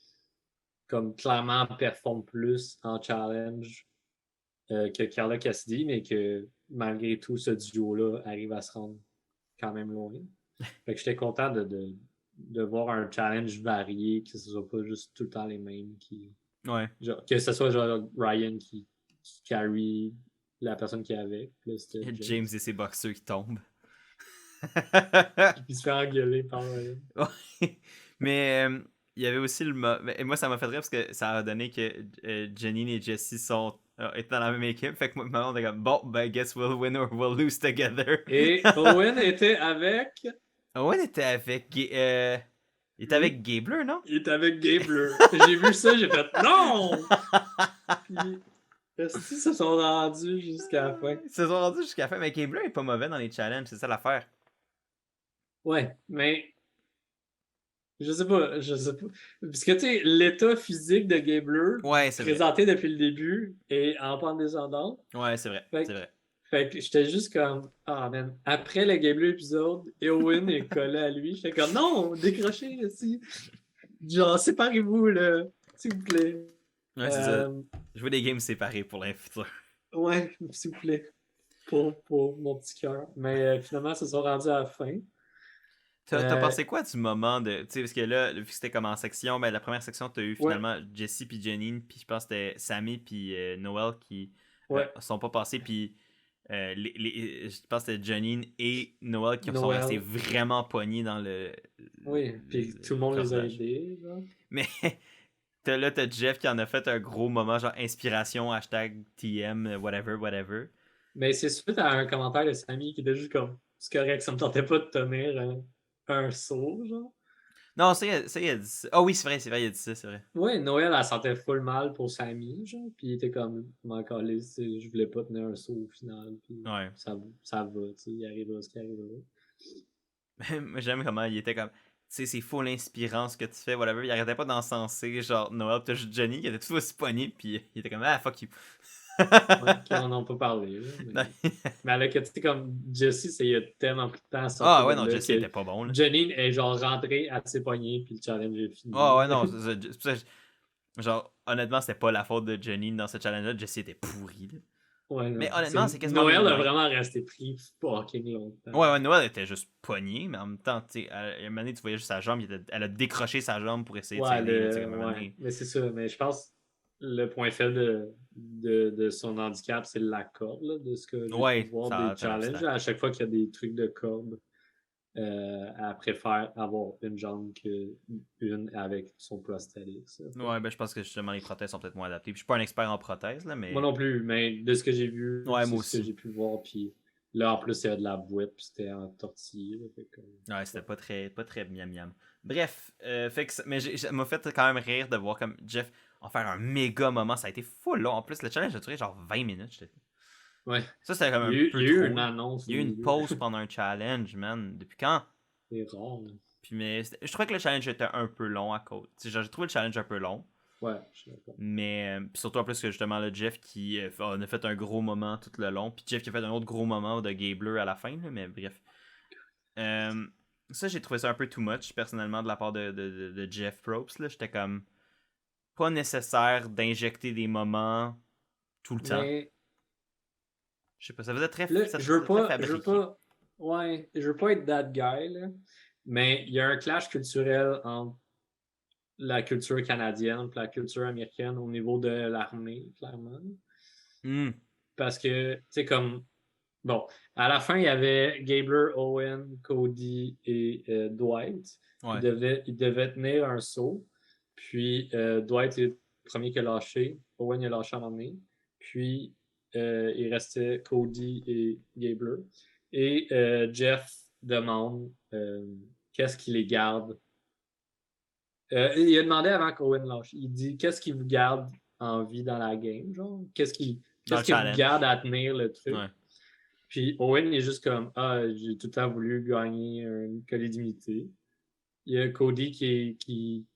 comme, clairement performent plus en challenge que Carla Cassidy, mais que malgré tout, ce duo-là arrive à se rendre quand même loin. Fait que j'étais content de voir un challenge varié, que ce soit pas juste tout le temps les mêmes Ouais. Genre, que ce soit genre Ryan qui carry la personne qui est avec. Là, James et ses boxeurs qui tombent. Puis se fait engueuler par Ryan. Ouais. Mais il y avait aussi et moi, ça m'a fait rire parce que ça a donné que Janine et Jessie étaient dans la même équipe. Fait que moi, on était comme, bon, guess we'll win or we'll lose together. Et Owen était avec. Owen était avec. Il était avec Gabler, non? Il était avec Gabler. J'ai vu ça, j'ai fait non! Puis, est-ce qu'ils se sont rendus jusqu'à la fin? Ils se sont rendus jusqu'à la fin, mais Gabler est pas mauvais dans les challenges, c'est ça l'affaire. Ouais, mais. Je sais pas. Parce que, tu sais, l'état physique de Gabler, présenté depuis le début, est en pente descendante. Ouais, c'est vrai. Fait que j'étais juste comme, man, après le Gabler épisode, Eowyn est collé à lui. J'étais comme, non, décrochez ici. Genre, séparez-vous, là, s'il vous plaît. Ouais, c'est ça. Je veux des games séparés pour l'infutur. Ouais, s'il vous plaît. Pour mon petit cœur. Mais finalement, ils se sont rendus à la fin. T'as pensé quoi du moment de. Tu sais, parce que là, vu que c'était comme en section, la première section, t'as eu finalement Jessie puis Janine, puis je pense que c'était Sammy puis Noel qui sont pas passés, puis je pense que c'était Janine et Noel qui sont restés vraiment pognés dans le. Oui, puis tout le monde les a aidés. Mais là, t'as Jeff qui en a fait un gros moment, genre inspiration, #TM, whatever. Mais c'est suite à un commentaire de Sammy qui était juste comme, c'est correct, ça me tentait pas de tenir un saut, genre. Non, ça, il a dit ça. Oui, c'est vrai, il a dit ça, c'est vrai. Ouais, Noël, elle sentait full mal pour Sammy, genre, puis il était comme, encore je voulais pas tenir un saut au final, puis ça va, tu sais, il arrivera ce qui arrivera. Moi, j'aime comment il était comme, tu sais, c'est full inspirant ce que tu fais, whatever. Il arrêtait pas d'encenser, genre, Noël, t'as juste Johnny qui était tout aussi pogné, puis il était comme, fuck you. Qui en ont pas parlé. Là, mais elle a que tu sais, comme Jessie, il y a tellement plus de temps à sortir. Non, Jessie était pas bon. Là. Janine est genre rentrée à ses poignets, puis le challenge est fini. Non, genre, honnêtement, c'était pas la faute de Janine dans ce challenge-là. Jessie était pourrie. Là. Ouais, non, mais honnêtement, c'est quasiment. Noël a vraiment resté pris fucking longtemps. Ouais, Noël était juste pogné, mais en même temps, tu sais, à un moment donné, tu voyais juste sa jambe, elle a décroché sa jambe pour essayer de s'aider. Mais c'est ça, mais je pense le point faible de son handicap, c'est la corde, là, de ce que j'ai pu voir des challenges. À chaque fois qu'il y a des trucs de corde, elle préfère avoir une jambe qu'une avec son prosthetic. Ouais, je pense que justement les prothèses sont peut-être moins adaptées. Puis, je suis pas un expert en prothèses, là, mais. Moi non plus, mais de ce que j'ai vu, c'est ce que j'ai pu voir. Puis là, en plus, il y a de la boîte, puis c'était en tortille. Ouais, c'était pas très miam. Bref, mais ça m'a fait quand même rire de voir comme Jeff en faire un méga moment. Ça a été full long. En plus, le challenge a duré genre 20 minutes. Ouais. Ça, c'était comme un peu Il y a eu une annonce. Il y a eu une pause pendant un challenge, man. Depuis quand? C'est rare. Puis, mais je trouvais que le challenge était un peu long à cause. J'ai trouvé le challenge un peu long. Ouais, je suis d'accord. Mais puis surtout en plus que justement le Jeff qui on a fait un gros moment tout le long. Puis Jeff qui a fait un autre gros moment de Gabler à la fin. Là, mais bref. Euh, Ça, j'ai trouvé ça un peu too much personnellement de la part de Jeff Probst. Là. J'étais comme pas nécessaire d'injecter des moments tout le temps. Mais Je sais pas, ça faisait très, là, ça faisait très fabriqué. ouais, je veux pas être that guy, là, mais il y a un clash culturel entre la culture canadienne et la culture américaine au niveau de l'armée, clairement. Hmm, Parce que, tu sais, comme, bon, à la fin, il y avait Gabler, Owen, Cody et Dwight. ouais. Ils devaient tenir un saut. Puis Dwight est le premier qui a lâché. Owen il a lâché à un moment donné. Puis il restait Cody et Gabler. Et Jeff demande qu'est-ce qui les garde. Il a demandé avant qu'Owen lâche. Il dit qu'est-ce qui vous garde en vie dans la game, genre? Dans le Qu'est-ce qui vous challenge. garde à tenir le truc? Ouais. Puis Owen il est juste comme ah, j'ai tout le temps voulu gagner une collie d'immunité. Il y a Cody qui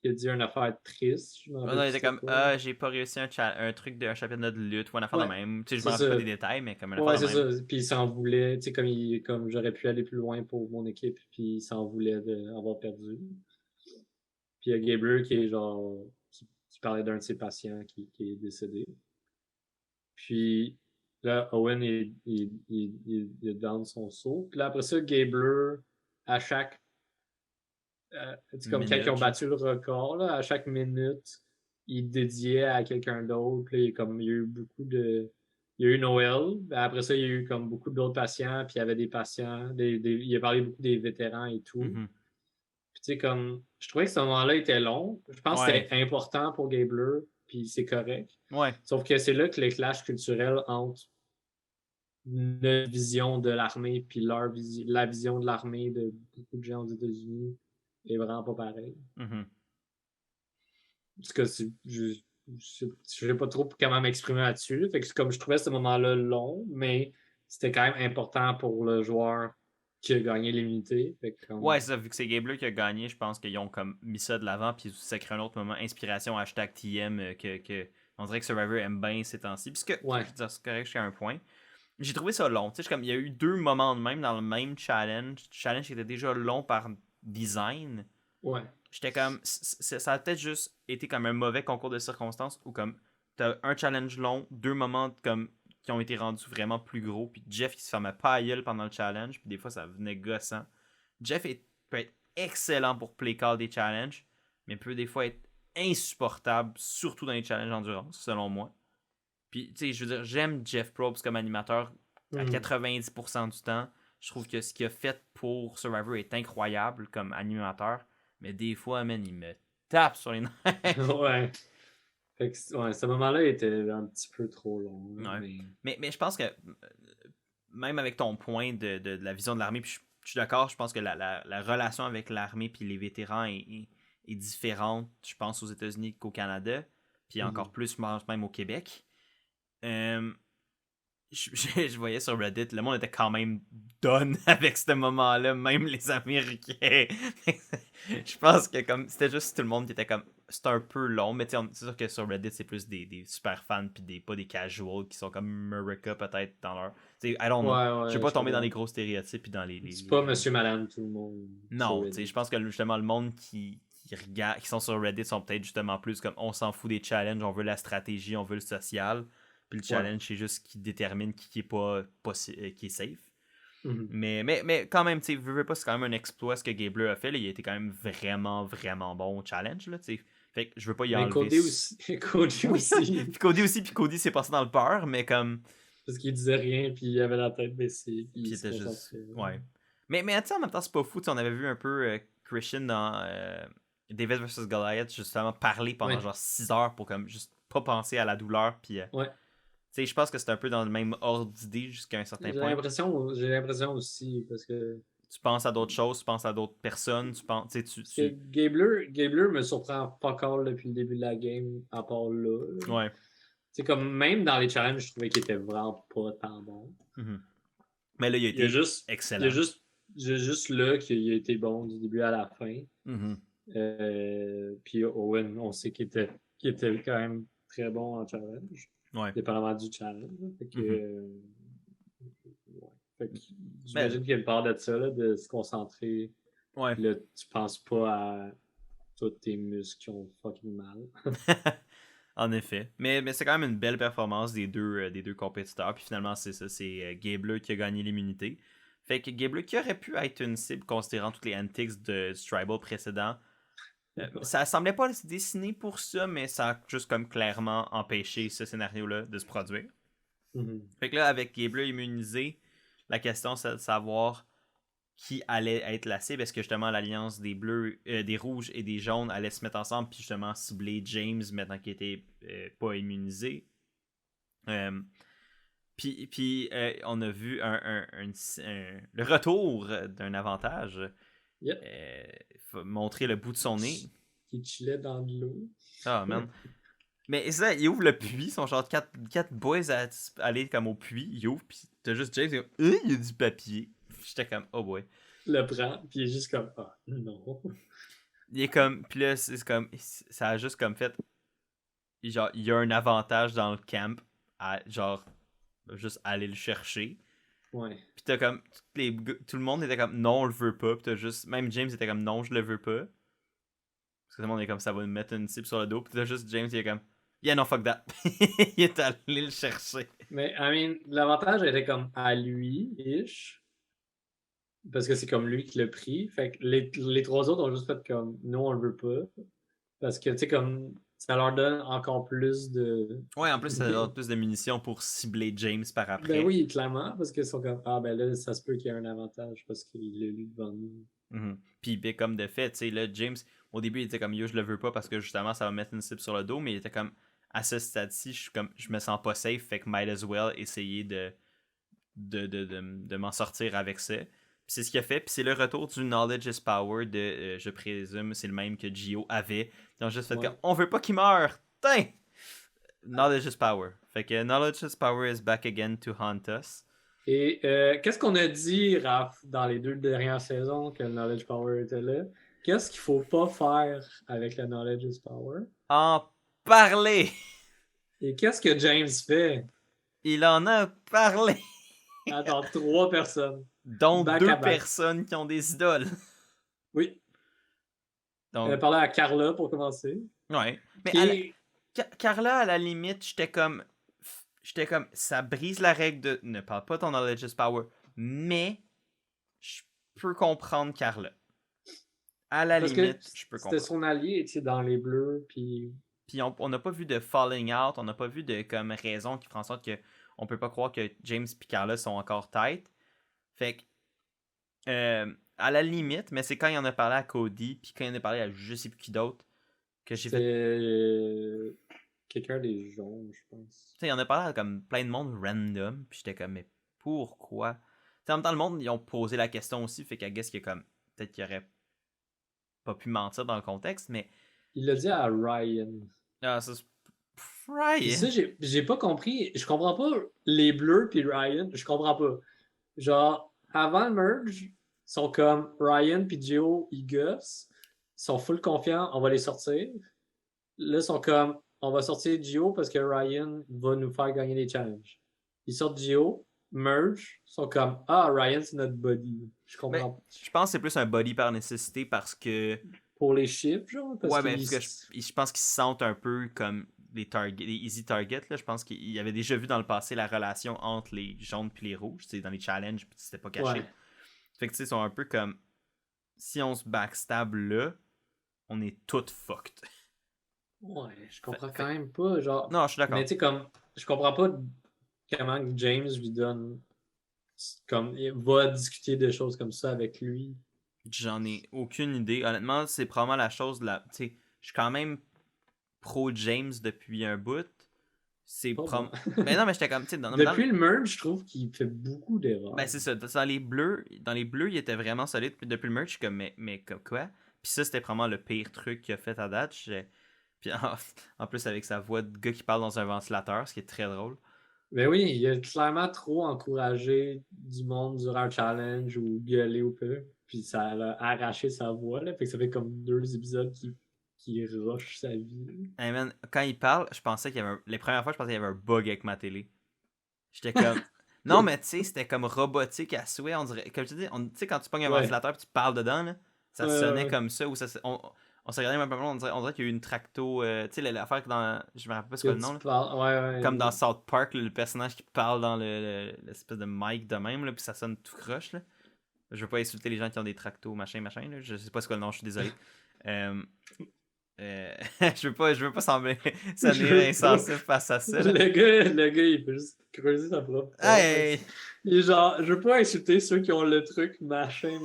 a dit une affaire triste. Je me Ouais, rappelle non, il plus était c'était comme quoi. ah, j'ai pas réussi un truc de un chapitre de lutte ou une affaire de Ouais, même. Tu sais, je me c'est rappelle pas ça. des détails, mais comme une Ouais, affaire de c'est même. ça. Puis il s'en voulait, tu sais, comme j'aurais pu aller plus loin pour mon équipe, puis il s'en voulait d'avoir perdu. Puis il y a Gabler qui est genre, qui parlait d'un de ses patients qui est décédé. Puis là, Owen, il donne son saut. Puis là, après ça, Gabler, à chaque c'est comme quand ils ont Minute, genre. battu le record, là, à chaque minute, il dédiait à quelqu'un d'autre. Puis il y a eu beaucoup de. Il y a eu Noël. Après ça, il y a eu comme beaucoup d'autres patients. Puis il y avait des patients. Il a parlé beaucoup des vétérans et tout. Mhm. Puis tu sais, comme. Je trouvais que ce moment-là était long. Je pense que Ouais. c'était important pour Gabler. Puis c'est correct. Ouais. Sauf que c'est là que les clashs culturels entre notre vision de l'armée puis la vision de l'armée de beaucoup de gens aux États-Unis est vraiment pas pareil. Mhm. Parce que je sais pas trop comment m'exprimer là-dessus. Fait que comme je trouvais ce moment-là long, mais c'était quand même important pour le joueur qui a gagné l'immunité. Fait que Ouais, c'est ça, vu que c'est Gabler qui a gagné, je pense qu'ils ont comme mis ça de l'avant, puis ça crée un autre moment, inspiration, hashtag TM, on dirait que Survivor aime bien ces temps-ci. Puisque, je ouais. veux dire, c'est correct jusqu'à un point. J'ai trouvé ça long, tu sais, comme il y a eu deux moments de même dans le même challenge qui était déjà long par design. Ouais. J'étais comme, ça a peut-être juste été comme un mauvais concours de circonstances, ou comme, t'as un challenge long, deux moments comme qui ont été rendus vraiment plus gros, puis Jeff qui se fermait pas à gueule pendant le challenge, puis des fois ça venait gossant. Peut être excellent pour play call des challenges, mais peut des fois être insupportable, surtout dans les challenges endurance, selon moi. Puis, tu sais, je veux dire, j'aime Jeff Probst comme animateur à 90% du temps. Je trouve que ce qu'il a fait pour Survivor est incroyable comme animateur, mais des fois, man, il me tape sur les nerfs. Ouais. Fait que, ouais, ce moment-là était un petit peu trop long. Hein, Ouais. mais... Mais je pense que même avec ton point de la vision de l'armée, puis je suis d'accord, je pense que la relation avec l'armée puis les vétérans est différente, je pense, aux États-Unis qu'au Canada, puis encore plus, je pense, même au Québec. Euh, je voyais sur Reddit, le monde était quand même done avec ce moment-là, même les Américains. Je pense que comme c'était juste tout le monde qui était comme c'est un peu long, mais c'est sûr que sur Reddit c'est plus des super fans puis pas des casuals qui sont comme America peut-être dans leur. T'sais, I don't know. Ouais, Je vais ouais, pas je tomber dans comprends. les gros stéréotypes puis dans C'est pas monsieur, madame, tout le monde sur Non, Reddit. je pense que justement le monde qui regarde, qui sont sur Reddit sont peut-être justement plus comme on s'en fout des challenges, on veut la stratégie, on veut le social. Puis le Ouais. challenge, c'est juste qui détermine qui est pas qui est safe. Mhm. Mais quand même, tu sais, veux pas, c'est quand même un exploit ce que Gabler a fait. Là, il a été quand même vraiment, vraiment bon au challenge. Là, t'sais. Fait que je veux pas y Mais enlever. Cody aussi. Cody Oui, aussi. puis Cody aussi, puis Cody s'est passé dans le peur, mais comme. Parce qu'il disait rien, puis il avait la tête baissée, puis Puis il il se était juste. concentrait. Ouais. Mais tu sais, en même temps, c'est pas fou. T'sais, on avait vu un peu Christian dans David vs Goliath, justement, parler pendant Ouais, genre 6 heures pour comme juste pas penser à la douleur. Puis, ouais. tu sais, je pense que c'est un peu dans le même ordre d'idée jusqu'à un certain point. J'ai l'impression aussi, parce que Tu penses à d'autres choses, tu penses à d'autres personnes, tu penses. Tu sais, parce que Gabler me surprend pas encore depuis le début de la game, à part là. Ouais. C'est comme même dans les challenges, je trouvais qu'il était vraiment pas tant bon. Mm-hmm. Mais là, il a Il y a été juste, il y a excellent. juste, il y a juste là qu'il a été bon du début à la fin. Mm-hmm. Puis Owen, on sait qu'il était quand même très bon en challenge, Ouais. dépendamment du challenge. Fait que, Mhm. ouais. Fait que Ben, j'imagine qu'il y a une part de ça, là, de se concentrer. ouais. Puis là, tu penses pas à tous tes muscles qui ont fucking mal. En effet. Mais c'est quand même une belle performance des deux compétiteurs. Puis finalement, c'est ça. C'est Gabler qui a gagné l'immunité. Fait que Gabler qui aurait pu être une cible considérant toutes les antics du Tribal précédent. Ça semblait pas se dessiner pour ça, mais ça a juste comme clairement empêché ce scénario-là de se produire. Mhm. Fait que là, avec Gabler immunisé, la question c'est de savoir qui allait être la cible. Est-ce que justement l'alliance des bleus, des rouges et des jaunes allait se mettre ensemble puis justement cibler James maintenant qu'il était pas immunisé? Euh, on a vu le retour d'un avantage. Yep. Montrer le bout de son nez. Qui chillait dans de l'eau. Ah, man. Mais ça, il ouvre le puits, son genre quatre boys à aller comme au puits, il ouvre, puis t'as juste James, il y a du papier. J'étais comme, oh boy. Le prend, puis il est juste comme, ah, non. Il est comme, puis là, c'est comme, ça a juste comme fait, genre, il y a un avantage dans le camp à, genre, juste aller le chercher. Ouais. Puis t'as comme, tout le monde était comme, non, on le veut pas, puis t'as juste, même James était comme, non, je le veux pas. Parce que tout le monde est comme, ça va me mettre une cible sur le dos, puis t'as juste James, il est comme, yeah, no, fuck that. Il est allé le chercher. Mais, I mean, l'avantage était comme à lui-ish. Parce que c'est comme lui qui l'a pris. Fait que les trois autres ont juste fait comme, non, on le veut pas. Parce que, tu sais, comme, ça leur donne encore plus de. Ouais, en plus, ça donne plus de munitions pour cibler James par Ben après. oui, clairement, parce qu'ils sont comme, ah, ben là, ça se peut qu'il y ait un avantage parce qu'il l'a lu devant nous. Mhm. Puis, ben, comme de fait, tu sais, là, James, au début, il était comme yo, je le veux pas parce que justement, ça va mettre une cible sur le dos, mais il était comme à ce stade-ci, je me sens pas safe, fait que might as well essayer de m'en sortir avec ça. Puis c'est ce qu'il a fait, puis c'est le retour du Knowledge is Power de, je présume, c'est le même que Gio avait. Ils ont juste fait Ouais. comme on veut pas qu'il meure! Tain! Knowledge is Power. Fait que Knowledge is Power is back again to haunt us. Et qu'est-ce qu'on a dit, Raph, dans les 2 dernières saisons que le Knowledge Power était là? Qu'est-ce qu'il faut pas faire avec le Knowledge is Power? En parler! Et qu'est-ce que James fait? Il en a parlé! Attends, 3 personnes. Dont Back à deux back. personnes qui ont des idoles. Oui. Elle a Donc, parlé à Carla pour commencer. ouais. Mais Qui Carla, à la limite, j'étais comme, ça brise la règle de ne parle pas ton knowledge is power. Mais, je peux comprendre Carla. À la parce que limite, je peux c'était comprendre. son allié, tu sais, dans les bleus, puis Puis on n'a pas vu de falling out, on n'a pas vu de comme raison qui ferait en sorte que on peut pas croire que James et Carla sont encore tight. Fait que à la limite, mais c'est quand il en a parlé à Cody, puis quand il en a parlé à je sais plus qui d'autre, que j'ai c'est fait. quelqu'un des jaunes, je pense. Tu sais, il en a parlé à comme plein de monde random, puis j'étais comme, mais pourquoi? Tu sais, en même temps, le monde, ils ont posé la question aussi, fait qu'à guess qu'il y a comme, peut-être qu'il aurait pas pu mentir dans le contexte, mais. Il l'a dit à Ryan. Ah, ça, Puis Ryan. ça, j'ai pas compris. Je comprends pas les bleus puis Ryan. Je comprends pas. Genre, avant le merge, ils sont comme Ryan puis Gio, ils gossent. Ils sont full confiants, on va les sortir. Là, ils sont comme, on va sortir Gio parce que Ryan va nous faire gagner les challenges. Ils sortent Gio, merge, ils sont comme, ah, Ryan, c'est notre buddy. Je Mais comprends. je pense que c'est plus un body par nécessité parce que. Pour les chiffres, genre, parce Ouais, ben, qu'ils. parce que je pense qu'ils se sentent un peu comme les easy targets. Là. Je pense qu'il avait déjà vu dans le passé la relation entre les jaunes et les rouges, dans les challenges, puis c'était pas caché. Ouais. Fait que tu sais, ils sont un peu comme. Si on se backstab là, on est toutes fucked. Ouais, je comprends quand même pas, genre. Non, je suis d'accord. Mais tu sais, comme, je comprends pas comment James lui donne. Comme, il va discuter de choses comme ça avec lui. J'en ai aucune idée. Honnêtement, c'est probablement la chose de la. Tu sais, je suis quand même pro James depuis un bout. C'est Pas moi. Mais non, mais j'étais comme. Depuis le merge, je trouve qu'il fait beaucoup d'erreurs. Ben, c'est ça. Dans les bleus, il était vraiment solide. Puis depuis le merch, je suis comme, mais comme quoi? Puis ça, c'était vraiment le pire truc qu'il a fait à date. Puis en plus, avec sa voix de gars qui parle dans un ventilateur, ce qui est très drôle. Mais oui, il a clairement trop encouragé du monde durant un challenge ou gueulé ou peu. puis ça a arraché sa voix, là. Fait que ça fait comme 2 épisodes qui rushent sa vie. Hey man, quand il parle, je pensais qu'il y avait les premières fois, je pensais qu'il y avait un bug avec ma télé. J'étais comme. Non, mais tu sais, c'était comme robotique à souhait. On dirait. Comme je te dis, tu sais, quand tu pognes un Ouais. ventilateur et tu parles dedans, là, ça sonnait Ouais. comme ça. Ou ça, on s'est regardé même pas mal, on dirait qu'il y a eu une tracto. Tu sais, l'affaire que dans. Je me rappelle pas c'est Que quoi le nom, tu là. parles. Comme dans Ouais. South Park, là, le personnage qui parle dans l'espèce de mic de même, là, puis ça sonne tout croche, là. Je veux pas insulter les gens qui ont des tractos, machin, là. Je sais pas c'est quoi le nom, je suis désolé. Euh, je veux pas sonner insensible face à ça, là. Le gars, il peut juste creuser sa propre tête. Hey! Il est genre, je veux pas insulter ceux qui ont le truc machin.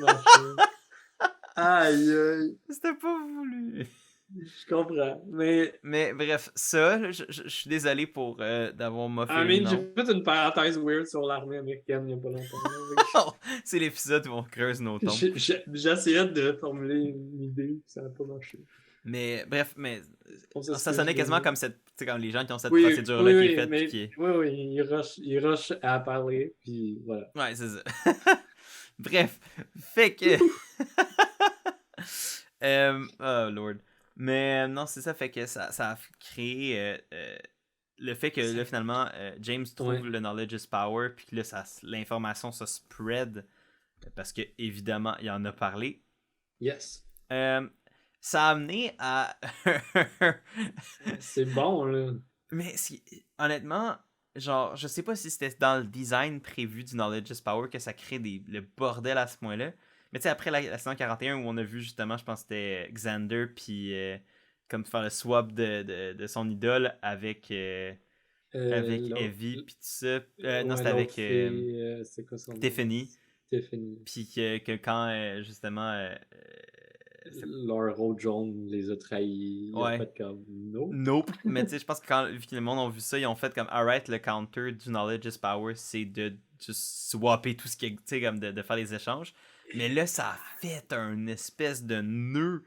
Aïe, aïe. C'était pas voulu. Je comprends. Mais, Mais bref, ça, là, je suis désolé pour d'avoir moffé les j'ai noms. fait une parenthèse weird sur l'armée américaine il y a pas longtemps. Là. C'est l'épisode où on creuse nos tombes. J'essayais de formuler une idée, puis ça n'a pas marché. Mais bref, mais On ça s'excuse, sonnait quasiment désolé. comme comme les gens qui ont cette Oui, procédure-là qui est faite puis mais qui est. oui, il rush à parler, puis voilà. Ouais, c'est ça. Bref, fait que. Oh Lord. Mais non, c'est ça, fait que ça a créé le fait que là, finalement, James trouve le knowledge is power, puis que là, l'information se spread, parce que évidemment, il en a parlé. Yes. Ça a amené à. C'est bon, là. Mais honnêtement, genre, je sais pas si c'était dans le design prévu du Knowledge is Power que ça crée le bordel à ce point-là. Mais tu sais, après la saison 41 où on a vu justement, je pense que c'était Xander, puis comme faire le swap de son idole avec Evie, puis tout ça. Non, c'était avec c'est quoi son nom? Tiffany. Tiffany. Puis que quand justement. Leur rôle jaune les a trahis. Ils ont fait comme Nope. Mais tu sais, je pense que vu que le monde ont vu ça, ils ont fait comme alright, le counter du Knowledge is Power, c'est de juste swapper tout ce qui est, tu sais, comme de faire les échanges. Mais là, ça a fait un espèce de nœud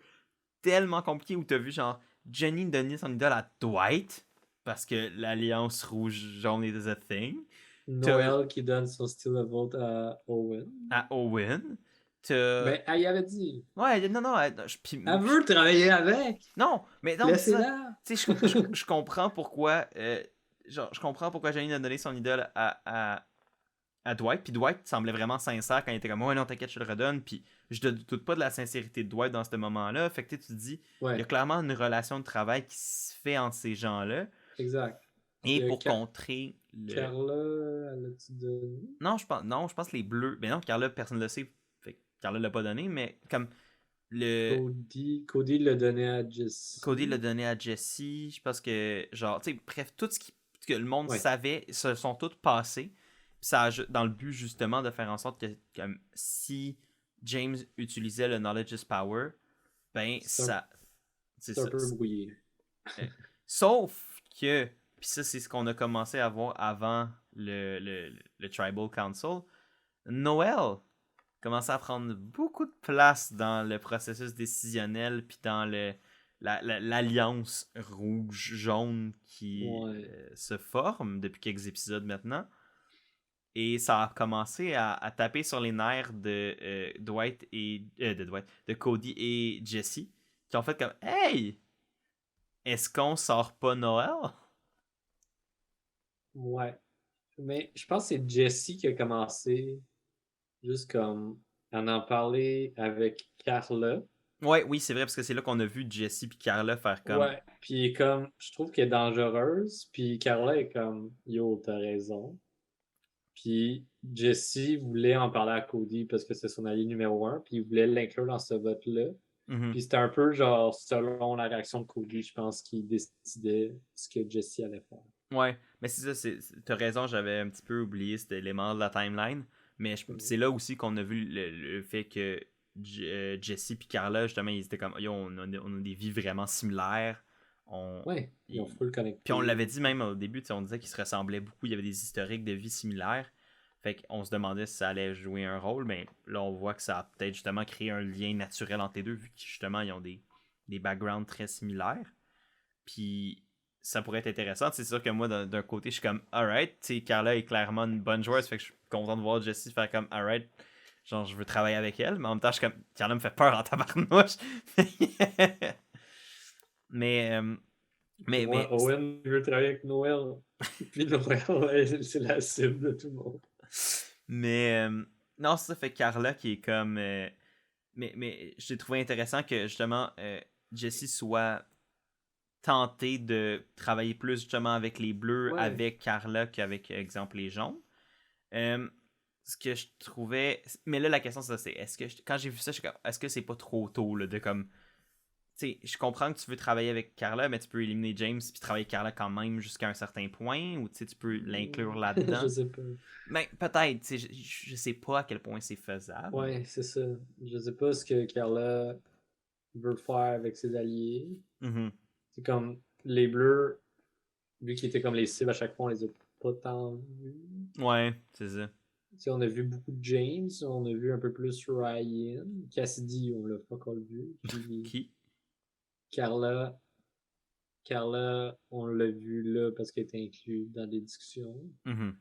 tellement compliqué où t'as vu genre Jenny donner son idole à Dwight parce que l'alliance rouge-jaune is a thing. Noël qui donne son style de vote à Owen. À Owen. Ben, elle y avait dit. Ouais, non, Elle veut travailler avec. Non, mais non, laissez-la. Tu sais, je comprends pourquoi. Je comprends pourquoi Janine a donné son idole à Dwight. Puis Dwight semblait vraiment sincère quand il était comme ouais, non, t'inquiète, je le redonne. Puis je ne doute pas de la sincérité de Dwight dans ce moment-là. Fait que tu te dis, il y a clairement une relation de travail qui se fait entre ces gens-là. Exact. Et pour contrer le. Carla, elle l'a-tu donné? Non, je pense que les bleus. Ben non, Carla, personne ne le sait. Fait que Carla l'a pas donné, mais comme. Cody l'a donné à Jessie. Cody l'a donné à Jessie. Je pense que, genre, tu sais, bref, tout ce que le monde savait, se sont tous passés. Ça, dans le but, justement, de faire en sorte que comme, si James utilisait le Knowledge is Power, ben, c'est un peu brouillé. Sauf que, puis ça, c'est ce qu'on a commencé à voir avant le Tribal Council, Noël commençait à prendre beaucoup de place dans le processus décisionnel puis dans l'alliance rouge-jaune qui se forme depuis quelques épisodes maintenant. Et ça a commencé à taper sur les nerfs de de Cody et Jesse qui ont fait comme hey! Est-ce qu'on sort pas Noël? Ouais. Mais je pense que c'est Jesse qui a commencé juste comme en parler avec Carla. Ouais, oui, c'est vrai, parce que c'est là qu'on a vu Jesse et Carla faire comme. Ouais, puis comme, je trouve qu'elle est dangereuse, puis Carla est comme, yo, t'as raison. Puis Jesse voulait en parler à Cody parce que c'est son allié numéro 1, puis il voulait l'inclure dans ce vote-là. Mm-hmm. Puis c'était un peu genre, selon la réaction de Cody, je pense qu'il décidait ce que Jesse allait faire. Ouais, mais c'est ça, t'as raison, j'avais un petit peu oublié cet élément de la timeline. Mais c'est là aussi qu'on a vu le fait que Jesse et Carla, justement, ils étaient comme, yo, on a des vies vraiment similaires. Ils ont full connecté. Puis on l'avait dit même au début, on disait qu'ils se ressemblaient beaucoup, il y avait des historiques de vie similaires. Fait qu'on se demandait si ça allait jouer un rôle, mais là on voit que ça a peut-être justement créé un lien naturel entre les deux, vu qu'ils justement ils ont des backgrounds très similaires. Puis ça pourrait être intéressant. C'est sûr que moi, d'un côté, je suis comme alright. Carla est clairement une bonne joueuse, fait que je suis content de voir Jessie faire comme alright. genre, je veux travailler avec elle, mais en même temps, je suis comme, Carla me fait peur en tabarnouche. mais, euh, Pour mais, moi, mais, Owen veut travailler avec Noël. Puis Noël, c'est la cible de tout le monde. mais, non, ça fait Carla qui est comme, mais j'ai trouvé intéressant que justement, Jessie soit tentée de travailler plus justement avec les bleus, Ouais. avec Carla qu'avec, exemple, les jaunes. Euh, Ce que je trouvais. Mais là, la question, c'est est-ce que quand j'ai vu ça, je suis comme, est-ce que c'est pas trop tôt là, de comme. Tu sais, je comprends que tu veux travailler avec Carla, mais tu peux éliminer James puis travailler avec Carla quand même jusqu'à un certain point, ou tu sais, tu peux l'inclure Je là-dedans. sais pas. Mais peut-être, tu sais, je sais pas à quel point c'est faisable. Ouais, c'est ça. Je sais pas ce que Carla veut faire avec ses alliés. Mhm. C'est comme les Bleus, vu qu'ils étaient comme les cibles à chaque fois, on les a pas tant vus. Ouais, c'est ça. Tu sais, on a vu beaucoup de James, on a vu un peu plus Ryan. Cassidy, on l'a pas encore vu. Puis Qui Carla, Carla, on l'a vu là parce qu'elle était inclue dans des discussions. Mhm.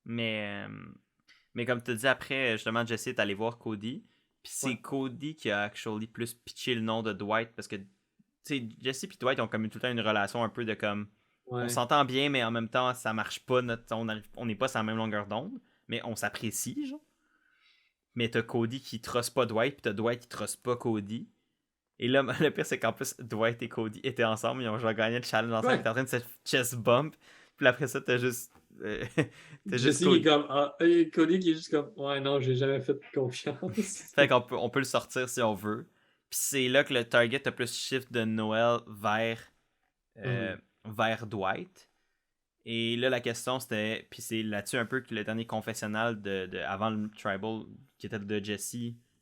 Mais, euh, mais comme tu dis, après, justement, Jesse est allé voir Cody. Puis Ouais, c'est Cody qui a actually plus pitché le nom de Dwight parce que, tu sais, Jesse et Dwight ont comme tout le temps une relation un peu de comme. On ouais. s'entend bien, mais en même temps, ça marche pas. On n'est pas sur la même longueur d'onde, mais on s'apprécie, genre. Mais t'as Cody qui trosse pas Dwight, puis t'as Dwight qui trosse pas Cody. Et là, le pire, c'est qu'en plus, Dwight et Cody étaient ensemble, ils ont genre gagné le challenge ensemble, ils Ouais. étaient en train de se chest bump. Puis après ça, t'as juste. T'as Jesse juste qui est Cody. comme. Ah, et Cody qui est juste comme. Ouais, non, j'ai jamais fait confiance. Fait qu'on peut le sortir si on veut. Puis c'est là que le target a plus shift de Noël euh, Mhm. vers Dwight. Et là, la question c'était. Puis c'est là-dessus un peu que le dernier confessionnal avant le Tribal, qui était de Jesse,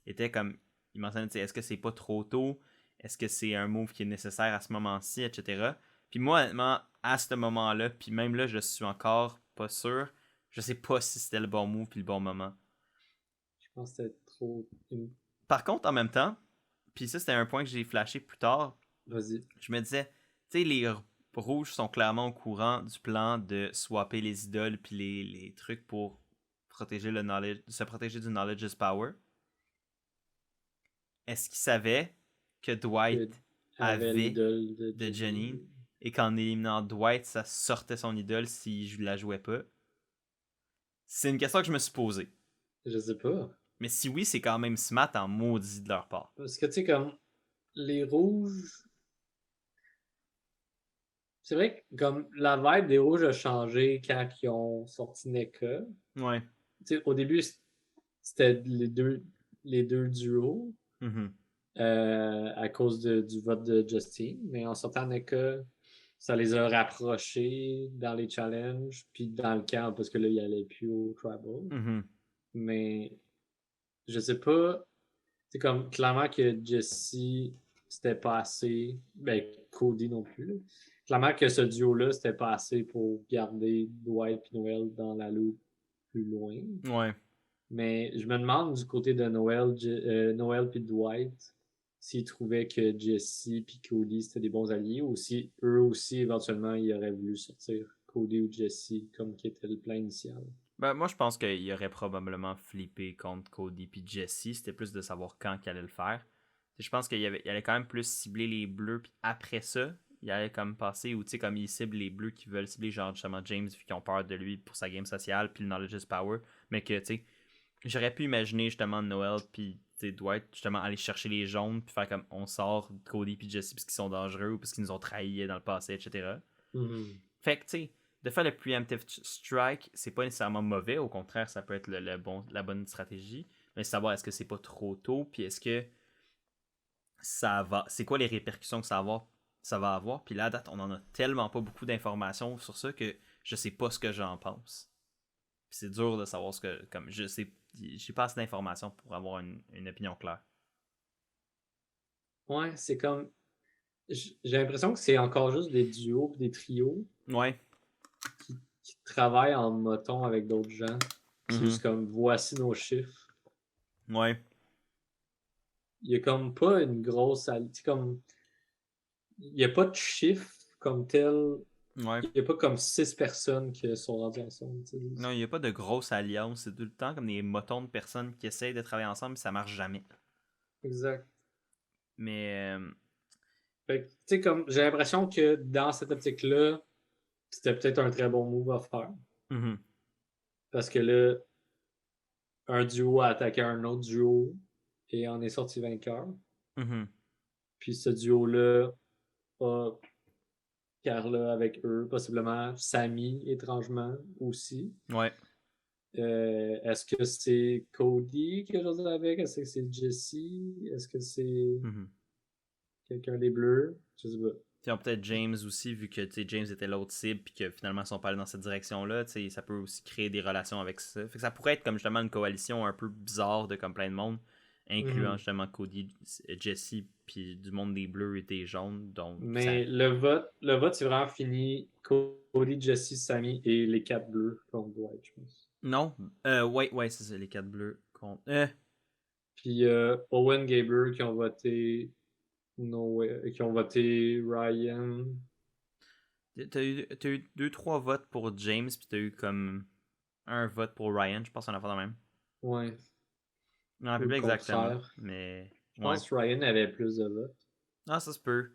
était comme. Il mentionnait, est-ce que c'est pas trop tôt? Est-ce que c'est un move qui est nécessaire à ce moment-ci, etc. Puis moi, honnêtement, à ce moment-là, puis même là, je suis encore pas sûr. Je sais pas si c'était le bon move puis le bon moment. Je pense que c'était trop. Par contre, en même temps, puis ça, c'était un point que j'ai flashé plus tard. Vas-y. Je me disais, tu sais, les rouges sont clairement au courant du plan de swapper les idoles puis les trucs pour protéger le knowledge, se protéger du knowledge is power. Est-ce qu'ils savaient que Que Dwight avait avait l'idole de de Janine Janine. et qu'en éliminant Dwight, ça sortait son idole s'il la jouait pas? C'est une question que je me suis posée. Je sais pas. Mais si oui, c'est quand même smart en maudit de leur part. Parce que tu sais, comme les rouges. C'est vrai que comme la vibe des rouges a changé quand ils ont sorti NECA. Ouais. Tu sais, au début, c'était les deux duos Mhm. à cause du vote de Justine. Mais en sortant NECA, ça les a rapprochés dans les challenges, puis dans le camp, parce que là, il allait plus au Tribal. Mhm. Mais je sais pas. C'est comme clairement que Jesse, c'était pas assez. Ben, Cody non plus. Là. Clairement que ce duo-là, c'était pas assez pour garder Dwight et Noël dans la loupe plus loin. Ouais. Mais je me demande du côté de Noël et Dwight s'ils trouvaient que Jesse et Cody c'était des bons alliés ou si eux aussi éventuellement ils auraient voulu sortir Cody ou Jesse comme qui était le plan initial. Ben, moi, je pense qu'il aurait probablement flippé contre Cody puis Jesse. C'était plus de savoir quand qu'il allait le faire. Je pense il allait quand même plus cibler les bleus. Puis après ça, il allait comme passer, ou tu sais, comme il cible les bleus qui veulent cibler, genre justement James, vu qu'ils ont peur de lui pour sa game sociale, puis le knowledge is power. Mais que, tu sais, j'aurais pu imaginer justement Noël, puis Dwight, justement, aller chercher les jaunes, puis faire comme on sort Cody puis Jesse parce qu'ils sont dangereux ou parce qu'ils nous ont trahis dans le passé, etc. Mhm. Fait que, tu sais, de faire le preemptive strike, c'est pas nécessairement mauvais. Au contraire, ça peut être la bonne stratégie. Mais savoir est-ce que c'est pas trop tôt, puis est-ce que ça va. C'est quoi les répercussions que ça va avoir. Puis là, à date, on en a tellement pas beaucoup d'informations sur ça que je sais pas ce que j'en pense. Puis c'est dur de savoir ce que. Comme je sais. J'ai pas assez d'informations pour avoir une opinion claire. Ouais, c'est comme. J'ai l'impression que c'est encore juste des duos et des trios Ouais. qui travaillent en moton avec d'autres gens. C'est Mhm. juste comme voici nos chiffres. Ouais. Il y a comme pas une grosse. Comme. Il n'y a pas de chiffre comme tel Ouais. Il n'y a pas comme 6 personnes qui sont rendues ensemble. Non, il n'y a pas de grosse alliance. C'est tout le temps comme des motons de personnes qui essayent de travailler ensemble, mais ça marche jamais. Exact. Mais Fait que, tu sais, comme j'ai l'impression que dans cette optique-là, c'était peut-être un très bon move à faire. mhm, Parce que là, un duo a attaqué un autre duo et en est sorti vainqueur. mhm. Puis ce duo-là a Carla avec eux, possiblement Sammy, étrangement, aussi. Ouais. Est-ce que c'est Cody qui a joué avec? Est-ce que c'est Jesse? Est-ce que c'est mhm. quelqu'un des Bleus? Je sais pas. Ils ont peut-être James aussi, vu que James était l'autre cible, puis que finalement ils sont pas allés dans cette direction-là. Ça peut aussi créer des relations avec ça. Fait que ça pourrait être comme justement une coalition un peu bizarre de comme plein de monde, incluant justement Cody, Jesse, puis du monde des bleus et des jaunes. Donc ça. Mais le vote c'est vraiment fini. Cody, Jesse, Sammy et les 4 Bleus contre Dwight, je pense. Non, ouais, c'est ça, les quatre bleus contre. Puis Owen Gaber qui ont voté qui ont voté Ryan. T'as eu 2-3 votes pour James, puis t'as eu comme un vote pour Ryan, je pense qu'on a fait la même. Ouais. Je m'en rappelle Ou pas le exactement, contraire. mais. Je Ouais. pense que Ryan avait plus de votes. Ah, ça se peut.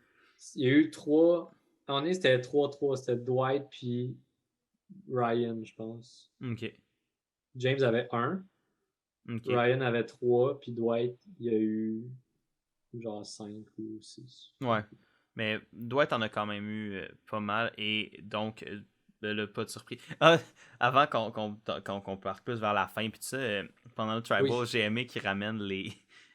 Il y a eu 3. À un moment donné, c'était 3-3. C'était Dwight puis Ryan, je pense. Ok. James avait 1. Ok. Ryan avait 3. Puis Dwight, il y a eu genre 5 ou 6. Ouais. Mais Dwight en a quand même eu pas mal. Et donc, pas de surprise. Ah, avant qu'on parte plus vers la fin, puis tout ça, pendant le Tribal, Oui. j'ai aimé qu'ils ramènent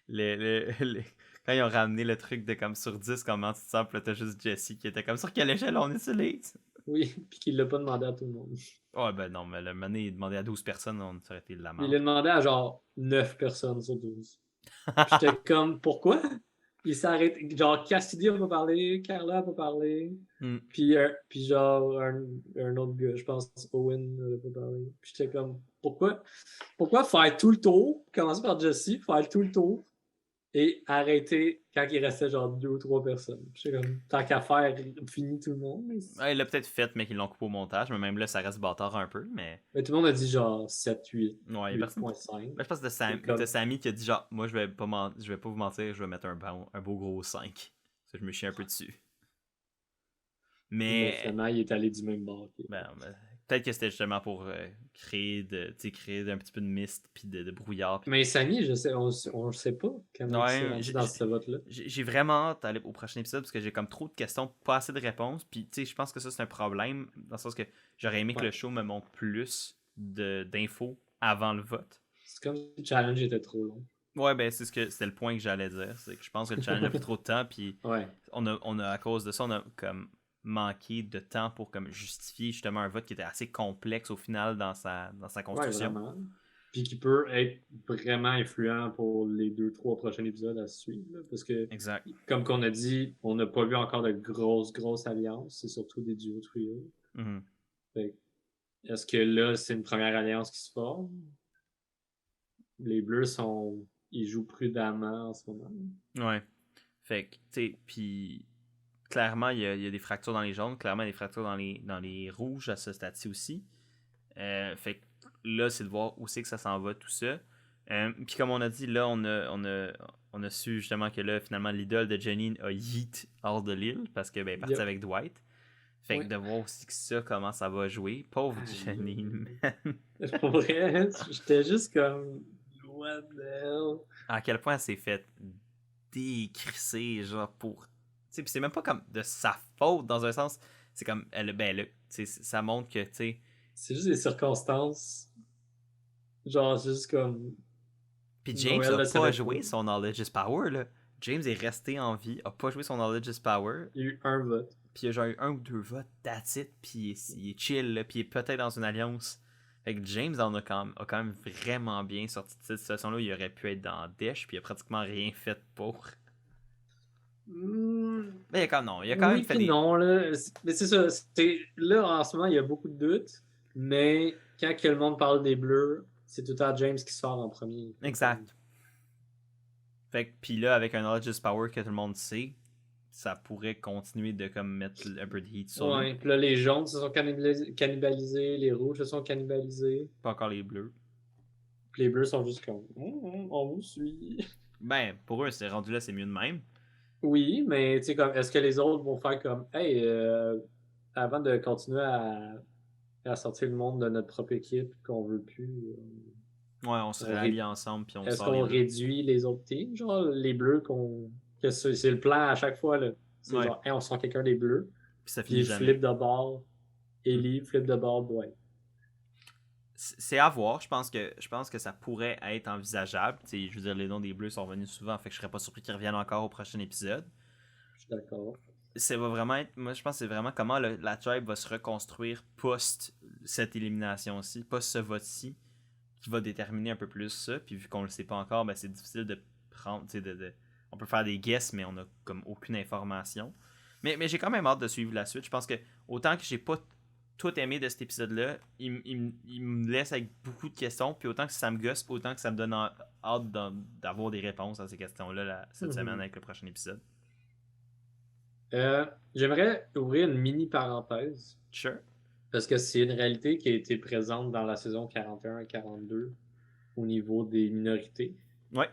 quand ils ont ramené le truc de comme sur 10, comment tu te sens, puis là, t'as juste Jesse qui était comme sur quelle échelle on utilise. Oui, puis qu'il l'a pas demandé à tout le monde. Ouais, ben non, mais le moment il demandait à 12 personnes, on aurait été de la Il merde. l'a demandé à genre 9 personnes sur 12. Puis j'étais comme, pourquoi? Il s'arrête. Genre, Cassidy a pas parlé, Carla a pas parlé. Hmm. Puis genre, un autre gars, je pense, Owen n'a pas parlé. Puis j'étais comme, pourquoi faire tout le tour, commencer par Jesse, faire tout le tour, et arrêter quand il restait genre 2 ou 3 personnes. J'étais comme, tant qu'à faire, fini tout le monde. Ouais, il l'a peut-être fait, mais qu'ils l'ont coupé au montage, mais même là, ça reste bâtard un peu, mais. Mais tout le monde a dit genre 7, 8, Ouais, y a personne. 8.5. Ben, je pense que C'est t'as comme, Sammy qui a dit genre, moi je vais pas vous mentir, je vais mettre un beau gros 5. Ça, je me chie un peu dessus. mais Mais, finalement, il est allé du même bord. peut-être que c'était justement pour créer un petit peu de mist puis de brouillard. Mais Samy, je sais, on ne sait pas comment il s'est Ouais, rendu dans ce vote-là. j'ai vraiment hâte d'aller au prochain épisode parce que j'ai comme trop de questions, pas assez de réponses. Puis, tu sais, je pense que ça, c'est un problème dans le sens que j'aurais aimé que Ouais. le show me montre plus d'infos avant le vote. C'est comme si le challenge était trop long. Ouais, ben c'était le point que j'allais dire. C'est que je pense que le challenge a pris trop de temps, puis Ouais. à cause de ça, on a comme manqué de temps pour comme justifier justement un vote qui était assez complexe au final dans sa Ouais, construction. vraiment. Puis qui peut être vraiment influent pour les 2-3 prochains épisodes à suivre. Là, parce que, Exact. comme qu'on a dit, on n'a pas vu encore de grosses alliances. C'est surtout des duos trio. Mhm. Fait que, est-ce que là, c'est une première alliance qui se forme? Les Bleus ils jouent prudemment en ce moment. Ouais. Fait que, tu sais, puis clairement, il y a des fractures dans les jaunes, clairement, il y a des fractures dans les rouges à ce stade-ci aussi. Fait que là, c'est de voir où c'est que ça s'en va, tout ça. Puis comme on a dit, là, on a su justement que là, finalement, l'idole de Janine a yeet hors de l'île parce que ben, elle est partie Yep. avec Dwight. Fait que de voir aussi que ça, comment ça va jouer. Pauvre Janine, man. Pour vrai, j'étais juste comme, what the hell? À quel point elle s'est fait décrisser, genre pour. Tu sais, puis c'est même pas comme de sa faute dans un sens. C'est comme, ben là, ça montre que, tu sais. C'est juste des circonstances. Genre, juste comme. Puis James Noël a le pas savait joué pas. son Knowledge is Power, là. James est resté en vie, a pas joué son Knowledge is Power. Il y a eu un vote. Puis il a genre eu 1 ou 2 votes, that's it. Puis il est chill, là. Puis il est peut-être dans une alliance. Fait que James a quand même vraiment bien sorti de cette situation-là. Il aurait pu être dans Dash, puis il a pratiquement rien fait pour. Mais il a quand Oui, même fait puis des. non, là. Mais c'est ça. Là, en ce moment, il y a beaucoup de doutes. Mais quand que le monde parle des Bleus, c'est tout le temps James qui sort en premier. Exact. Fait que, puis là, avec un Knowledge is Power que tout le monde sait, ça pourrait continuer de comme mettre un peu de heat sur lui. Ouais, puis là, les jaunes se sont cannibalisés, les rouges se sont cannibalisés, Pas encore les bleus. puis les bleus sont juste comme on vous suit. Ben, pour eux, c'est rendu là, c'est mieux de même. Oui, mais tu sais, comme est-ce que les autres vont faire comme hey, avant de continuer à sortir le monde de notre propre équipe qu'on veut plus, Ouais, on se rallie ensemble puis on est-ce sort les qu'on bleus. réduit les autres teams? Genre les bleus que c'est le plan à chaque fois, là. C'est Ouais. genre hey, on sort quelqu'un des bleus, Puis ça finit puis jamais. flip de bord, Ellie, flip de bord, Dwight. C'est à voir. Je pense que ça pourrait être envisageable. T'sais, je veux dire, les noms des bleus sont revenus souvent, fait que je serais pas surpris qu'ils reviennent encore au prochain épisode. Je suis d'accord. Ça va vraiment être. Moi, je pense que c'est vraiment comment la tribe va se reconstruire post cette élimination-ci, post ce vote-ci, qui va déterminer un peu plus ça. Puis vu qu'on le sait pas encore, ben c'est difficile de prendre. On peut faire des guesses, mais on a comme aucune information. Mais j'ai quand même hâte de suivre la suite. Je pense que autant que j'ai pas tout aimé de cet épisode-là, il me laisse avec beaucoup de questions. Puis autant que ça me gosse, autant que ça me donne hâte d'avoir des réponses à ces questions-là cette semaine avec le prochain épisode. J'aimerais ouvrir une mini parenthèse. Sure. Parce que c'est une réalité qui a été présente dans la saison 41 et 42 au niveau des minorités. Ouais.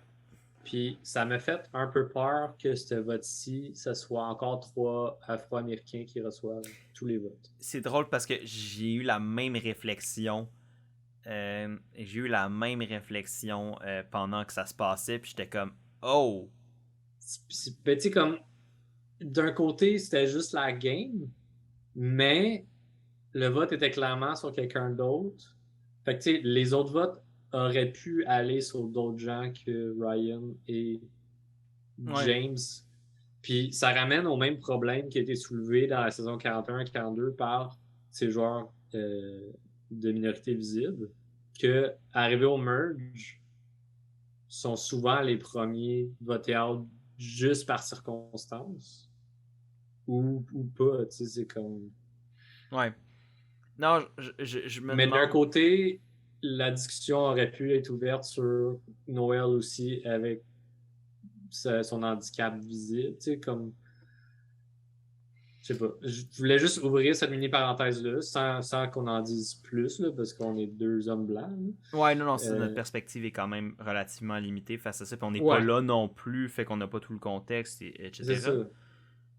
Puis ça m'a fait un peu peur que ce vote-ci, ce soit encore 3 Afro-Américains qui reçoivent tous les votes. C'est drôle parce que j'ai eu la même réflexion. Pendant que ça se passait. Puis j'étais comme, oh! Ben, tu sais, comme, d'un côté, c'était juste la game, mais le vote était clairement sur quelqu'un d'autre. Fait que, tu sais, les autres votes auraient pu aller sur d'autres gens que Ryan et James. Ouais. Puis ça ramène au même problème qui a été soulevé dans la saison 41-42 par ces joueurs de minorité visible, que arrivés au merge, sont souvent les premiers votés out juste par circonstance. Ou pas, tu sais, c'est comme... Ouais. Non, je me Mais demande... d'un côté, la discussion aurait pu être ouverte sur Noël aussi avec son handicap visible, tu sais, comme... Je sais pas. Je voulais juste ouvrir cette mini parenthèse-là sans qu'on en dise plus, là, parce qu'on est deux hommes blancs. Là. Ouais, non, notre perspective est quand même relativement limitée face à ça. Puis on n'est Ouais. pas là non plus, fait qu'on n'a pas tout le contexte, etc. C'est ça.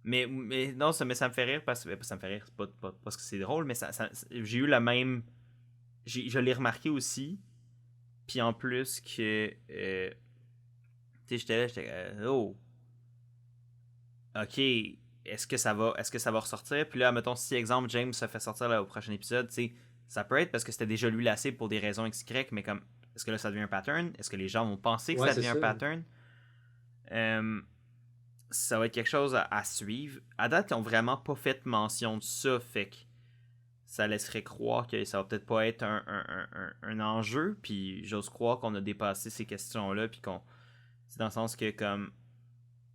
Mais non, ça me fait rire parce que ça me fait rire, c'est pas parce que c'est drôle, mais j'ai eu la même. Je l'ai remarqué aussi. Puis en plus que. Tu sais, j'étais là, oh. Ok. Est-ce que ça va ressortir? Puis là, mettons, si exemple James se fait sortir là, au prochain épisode, tu sais, ça peut être parce que c'était déjà lui la cible pour des raisons XY, mais comme. Est-ce que là ça devient un pattern? Est-ce que les gens vont penser que ça devient un pattern? Ça va être quelque chose à suivre. À date, ils n'ont vraiment pas fait mention de ça, fait que ça laisserait croire que ça va peut-être pas être un enjeu, puis j'ose croire qu'on a dépassé ces questions-là, puis qu'on... C'est dans le sens que, comme...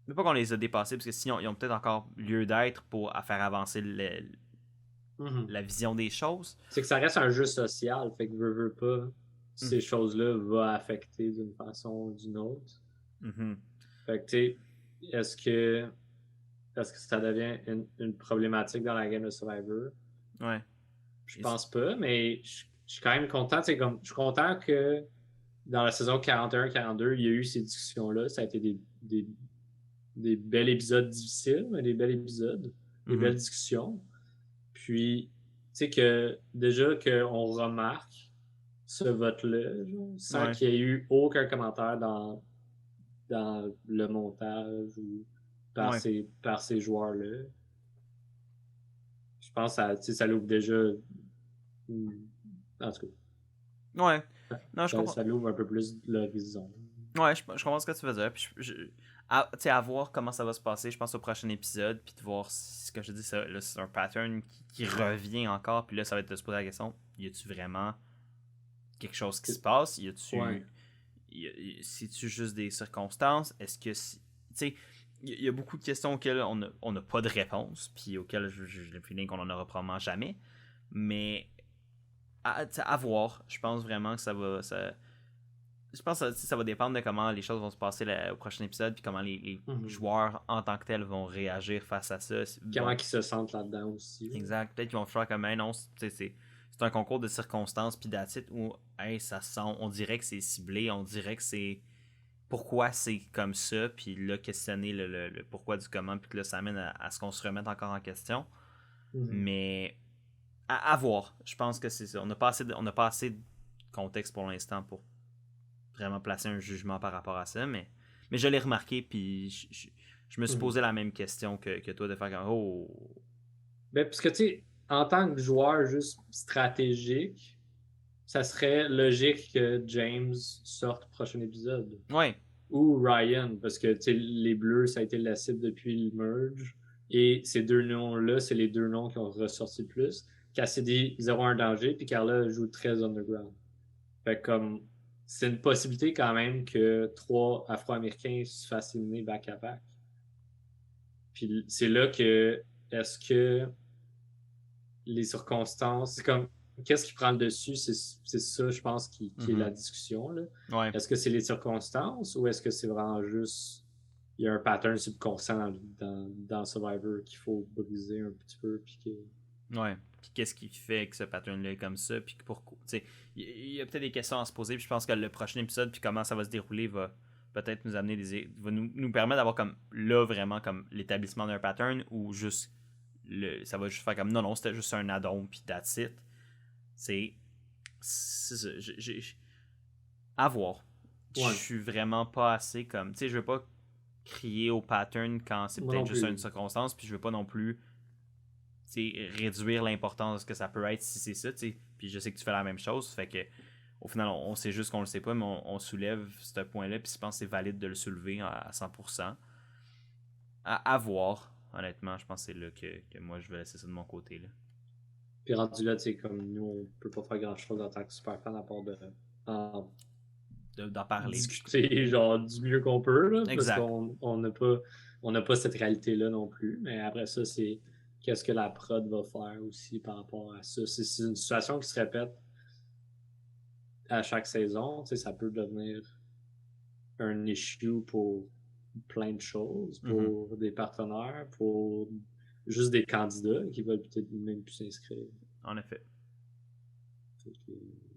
Mais pas qu'on les a dépassées, parce que sinon, ils ont peut-être encore lieu d'être pour faire avancer la vision des choses. C'est que ça reste un jeu social, fait que veux pas, ces choses-là vont affecter d'une façon ou d'une autre. Fait que, tu sais, est-ce que ça devient une problématique dans la game de Survivor? Ouais. Je pense pas, mais je suis quand même content. Je suis content que dans la saison 41-42, il y a eu ces discussions-là. Ça a été des bels épisodes difficiles, mais des bels épisodes, des belles discussions. Puis, tu sais, que déjà qu'on remarque ce vote-là, sans qu'il y ait eu aucun commentaire dans le montage ou par ces joueurs-là. Je pense que ça l'ouvre déjà. En tout cas. Ouais. Non, je comprends. Ça l'ouvre un peu plus l'horizon. Ouais, je comprends ce que tu veux dire. Puis à voir comment ça va se passer, je pense, au prochain épisode. Puis de voir si ce que je dis, là, c'est un pattern qui revient encore. Puis là, ça va être de se poser la question, y a-tu vraiment quelque chose qui se passe? Y a-tu... Ouais. C'est-tu juste des circonstances? Est-ce que... Tu sais, il y a beaucoup de questions auxquelles on n'a pas de réponse. Puis auxquelles j'ai le feeling qu'on en aura probablement jamais. Mais à voir. Je pense vraiment que ça va... je pense que ça va dépendre de comment les choses vont se passer au prochain épisode, puis comment les Mhm. joueurs en tant que tels vont réagir face à ça. Comment ils se sentent là-dedans aussi. Exact. Peut-être qu'ils vont faire comme, hey, non, c'est un concours de circonstances, puis d'attitude où, hey, ça sent, on dirait que c'est ciblé, on dirait que c'est pourquoi c'est comme ça, puis là, questionner le pourquoi du comment, puis que là, ça amène à ce qu'on se remette encore en question. Mhm. Mais à voir. Je pense que c'est ça. On n'a pas assez de contexte pour l'instant pour vraiment placer un jugement par rapport à ça, mais je l'ai remarqué, puis je me suis Mhm. posé la même question que toi, de faire comme, oh. Ben, parce que, tu sais, en tant que joueur juste stratégique, ça serait logique que James sorte au prochain épisode. Ouais. Ou Ryan, parce que, tu sais, les Bleus, ça a été la cible depuis le merge. Et ces deux noms-là, c'est les deux noms qui ont ressorti le plus. Cassidy, 0-1 danger, puis Carla joue très underground. Fait que, comme, c'est une possibilité quand même que trois Afro-Américains se fassent éliminer back-à-back. Puis c'est là que, est-ce que les circonstances, c'est comme, qu'est-ce qui prend le dessus? C'est ça, je pense, qui est la Mhm. discussion, là. Ouais. Est-ce que c'est les circonstances ou est-ce que c'est vraiment juste, il y a un pattern subconscient dans Survivor qu'il faut briser un petit peu, puis que... Ouais. Puis qu'est-ce qui fait que ce pattern-là est comme ça, puis pourquoi. Tu sais, il y a peut-être des questions à se poser, puis je pense que le prochain épisode, puis comment ça va se dérouler, va peut-être nous amener va nous permettre d'avoir comme là vraiment comme l'établissement d'un pattern ou juste ça va juste faire comme non, c'était juste un add-on, puis that's it. C'est ça. À voir. Je Ouais, suis vraiment pas assez comme. Tu sais, je veux pas crier au pattern quand c'est moi peut-être non juste une plus. circonstance, puis je veux pas non plus réduire l'importance de ce que ça peut être si c'est ça. T'sais. Puis je sais que tu fais la même chose, fait que au final, on sait juste qu'on le sait pas, mais on soulève ce point-là, puis je pense que c'est valide de le soulever à 100%. À voir, honnêtement, je pense que c'est là que moi je vais laisser ça de mon côté. Là. Puis rendu là, tu sais, comme nous, on peut pas faire grand-chose en tant que super fan à part de en D'en parler. discuter genre du mieux qu'on peut, là, parce Exact. qu'on n'a pas cette réalité-là non plus. Mais après ça, c'est qu'est-ce que la prod va faire aussi par rapport à ça. C'est une situation qui se répète à chaque saison. Tu sais, ça peut devenir un issue pour plein de choses, Mhm. pour des partenaires, pour juste des candidats qui veulent peut-être même plus s'inscrire. En effet.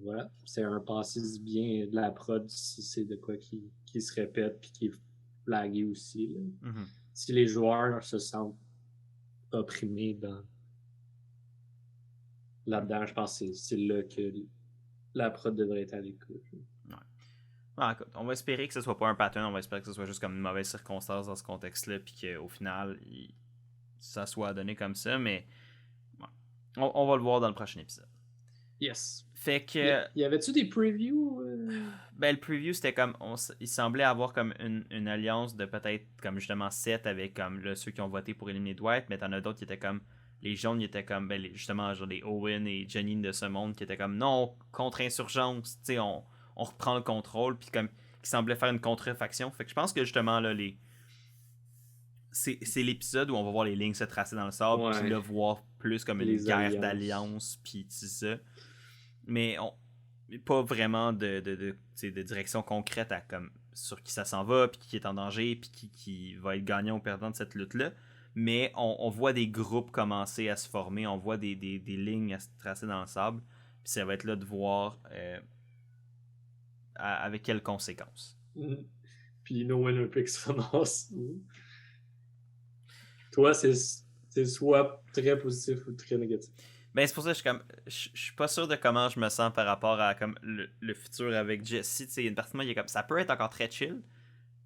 Voilà, c'est un passé bien de la prod si c'est de quoi qui se répète puis qui est flagué aussi. Là. Mhm. Si les joueurs se sentent opprimés là-dedans, je pense que c'est là que la prod devrait être à l'écoute. Ouais. Ah, écoute, on va espérer que ce soit pas un pattern, on va espérer que ce soit juste comme une mauvaise circonstance dans ce contexte-là, puis qu'au final, ça soit donné comme ça, mais ouais. On va le voir dans le prochain épisode. Yes. Fait que, Y avait-tu des previews? ben, le preview, c'était comme, il semblait avoir comme une alliance de peut-être comme justement 7 avec comme là, ceux qui ont voté pour éliminer Dwight, mais t'en as d'autres qui étaient comme, les jaunes, ils étaient comme, ben, justement, genre les Owen et Janine de ce monde qui étaient comme, non, contre-insurgence, tu sais, on reprend le contrôle, puis comme, qui semblait faire une contrefaction. Fait que je pense que justement, là, c'est l'épisode où on va voir les lignes se tracer dans le sable, puis Ouais, là, voir plus comme une les guerre alliances. d'alliance, puis tout ça. Mais pas vraiment de direction concrète à comme sur qui ça s'en va, puis qui est en danger, puis qui va être gagnant ou perdant de cette lutte-là. Mais on voit des groupes commencer à se former, on voit des lignes à se tracer dans le sable, puis ça va être là de voir avec quelles conséquences. Puis No Winner Picks ramasse. Toi, c'est soit très positif ou très négatif. Ben c'est pour ça que je suis pas sûr de comment je me sens par rapport à comme le futur avec Jesse. Tu sais, une partie de moi, il est comme ça peut être encore très chill.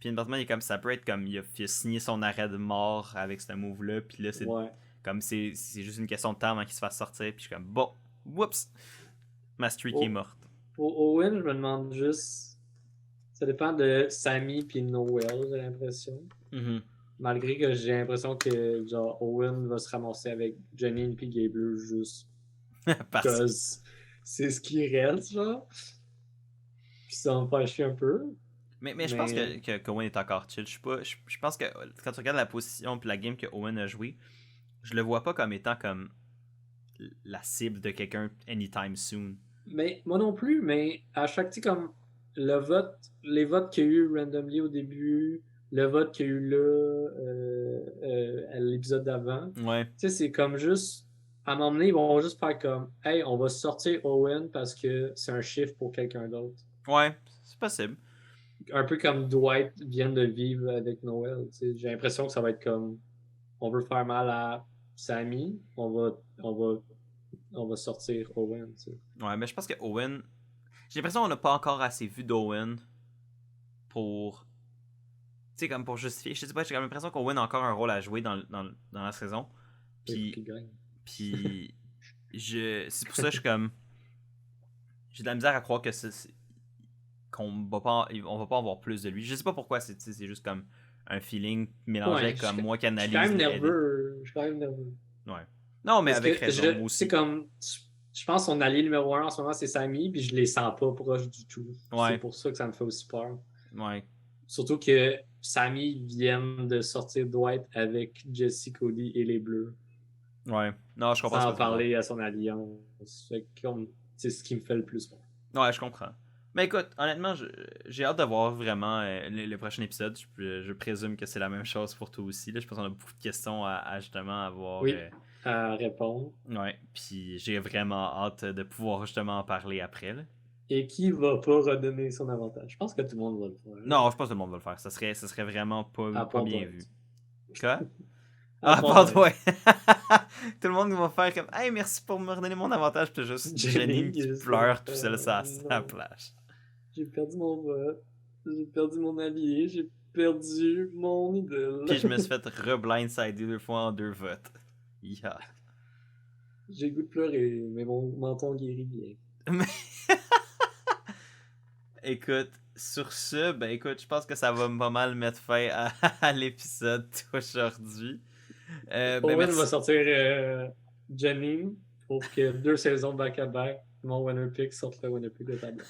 Puis une partie de moi, il est comme ça peut être comme il a signé son arrêt de mort avec ce move-là. Puis là, c'est Ouais. comme c'est juste une question de temps avant qu'il se fasse sortir. Puis je suis comme bon, whoops, ma streak est Oh, morte. pour Owen, je me demande juste. Ça dépend de Sammy puis Noel, j'ai l'impression. Mhm. Malgré que j'ai l'impression que genre Owen va se ramasser avec Janine puis Gable juste Parce cause c'est ce qui reste, genre. Puis ça me fait chier un peu. mais je pense Mais que Owen est encore chill. Je pense que quand tu regardes la position puis la game que Owen a joué, je le vois pas comme étant comme la cible de quelqu'un anytime soon. mais moi non plus, mais à chaque, tu sais, comme les votes qu'il y a eu randomly au début, le vote qu'il y a eu là, à l'épisode d'avant, Ouais. tu sais, c'est comme juste, à un moment donné, ils vont juste faire comme, hey, on va sortir Owen parce que c'est un chiffre pour quelqu'un d'autre. Ouais, c'est possible. Un peu comme Dwight vient de vivre avec Noël. J'ai l'impression que ça va être comme, on veut faire mal à Sammy, on va sortir Owen. T'sais. Ouais, mais je pense que Owen. J'ai l'impression qu'on n'a pas encore assez vu d'Owen pour. Tu sais, comme pour justifier. Je sais pas, j'ai l'impression qu'Owen a encore un rôle à jouer dans la saison. Puis. Puis. C'est pour ça que je suis comme. J'ai de la misère à croire que qu'on va pas, on va pas avoir plus de lui. Je sais pas pourquoi, c'est juste comme un feeling mélangé comme moi qui analyse. Je suis quand même nerveux. Ouais. Non, mais parce avec raison, moi aussi. C'est comme. Je pense que son allié numéro 1 en ce moment, c'est Sammy, puis je les sens pas proches du tout. Ouais. C'est pour ça que ça me fait aussi peur. Ouais. Surtout que Sammy vient de sortir Dwight avec Jesse, Cody et les Bleus. Ouais. Non, je comprends. Sans parler à son alliance. C'est ce qui me fait le plus peur. Ouais, je comprends. Mais écoute, honnêtement, j'ai hâte de voir vraiment le prochain épisode. Je présume que c'est la même chose pour toi aussi. Là. Je pense qu'on a beaucoup de questions à justement avoir. Oui, à répondre. Ouais, puis j'ai vraiment hâte de pouvoir justement en parler après. Là. Et qui va pas redonner son avantage? Je pense que tout le monde va le faire. Non, je pense que tout le monde va le faire. Ça serait vraiment pas bien vu. Quoi? Ah, pardon, ouais. Tout le monde va faire comme hey, merci pour me redonner mon avantage. Puis juste Jenny qui pleure tout seul à sa plage. J'ai perdu mon vote. J'ai perdu mon allié. J'ai perdu mon idole. Puis je me suis fait re-blindsider 2 fois en 2 votes. Yeah. J'ai le goût de pleurer, mais mon menton guérit bien. Écoute, sur ce, ben écoute, je pense que ça va pas mal mettre fin à l'épisode d'aujourd'hui. Owen va sortir Jenny pour que 2 saisons back-à-back, mon winner pick sorte le winner pick de table.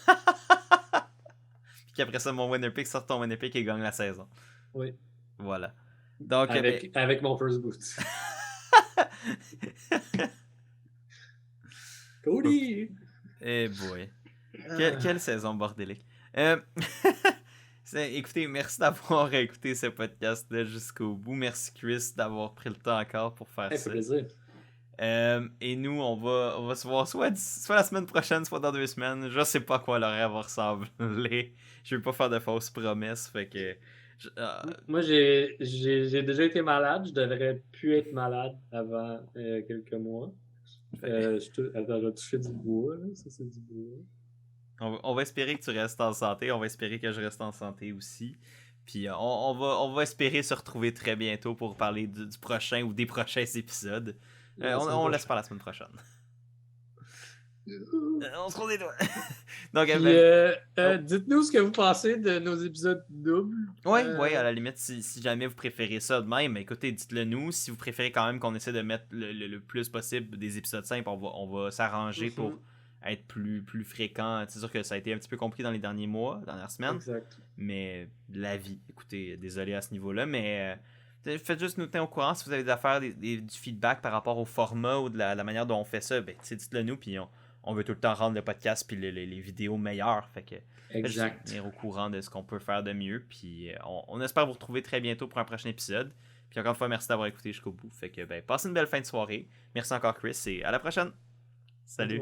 Puis qu'après ça, mon winner pick sort ton winner pick et gagne la saison. Oui. Voilà. Donc, avec mon first boot. Cody! Eh boy. Quelle saison bordélique. Écoutez, merci d'avoir écouté ce podcast jusqu'au bout. Merci Chris d'avoir pris le temps encore pour faire ça. Ça fait plaisir. Et nous, on va se voir soit la semaine prochaine, soit dans 2 semaines. Je sais pas à quoi l'horaire va ressembler. Je veux pas faire de fausses promesses. Fait que. Moi, j'ai déjà été malade. Je devrais plus être malade avant quelques mois. Attends, je vais toucher du bois. Là. Ça, c'est du bois. On va espérer que tu restes en santé. On va espérer que je reste en santé aussi. Puis on va espérer se retrouver très bientôt pour parler du prochain ou des prochains épisodes. On laisse pas la semaine prochaine. On se croise les doigts. Donc, dites-nous ce que vous pensez de nos épisodes doubles. Oui, à la limite, si jamais vous préférez ça de même, écoutez, dites-le nous. Si vous préférez quand même qu'on essaie de mettre le plus possible des épisodes simples, on va s'arranger pour être plus fréquent. C'est sûr que ça a été un petit peu compliqué dans les derniers mois, dernières semaines. Exact. Mais la vie, écoutez, désolé à ce niveau-là, mais faites juste nous tenir au courant si vous avez des affaires, du feedback par rapport au format ou de la manière dont on fait ça, dites-le nous, puis on veut tout le temps rendre le podcast puis les vidéos meilleures. Fait que exact. Tenir au courant de ce qu'on peut faire de mieux. Puis on espère vous retrouver très bientôt pour un prochain épisode. Puis encore une fois, merci d'avoir écouté jusqu'au bout. Fait que passez une belle fin de soirée. Merci encore Chris et à la prochaine. Salut.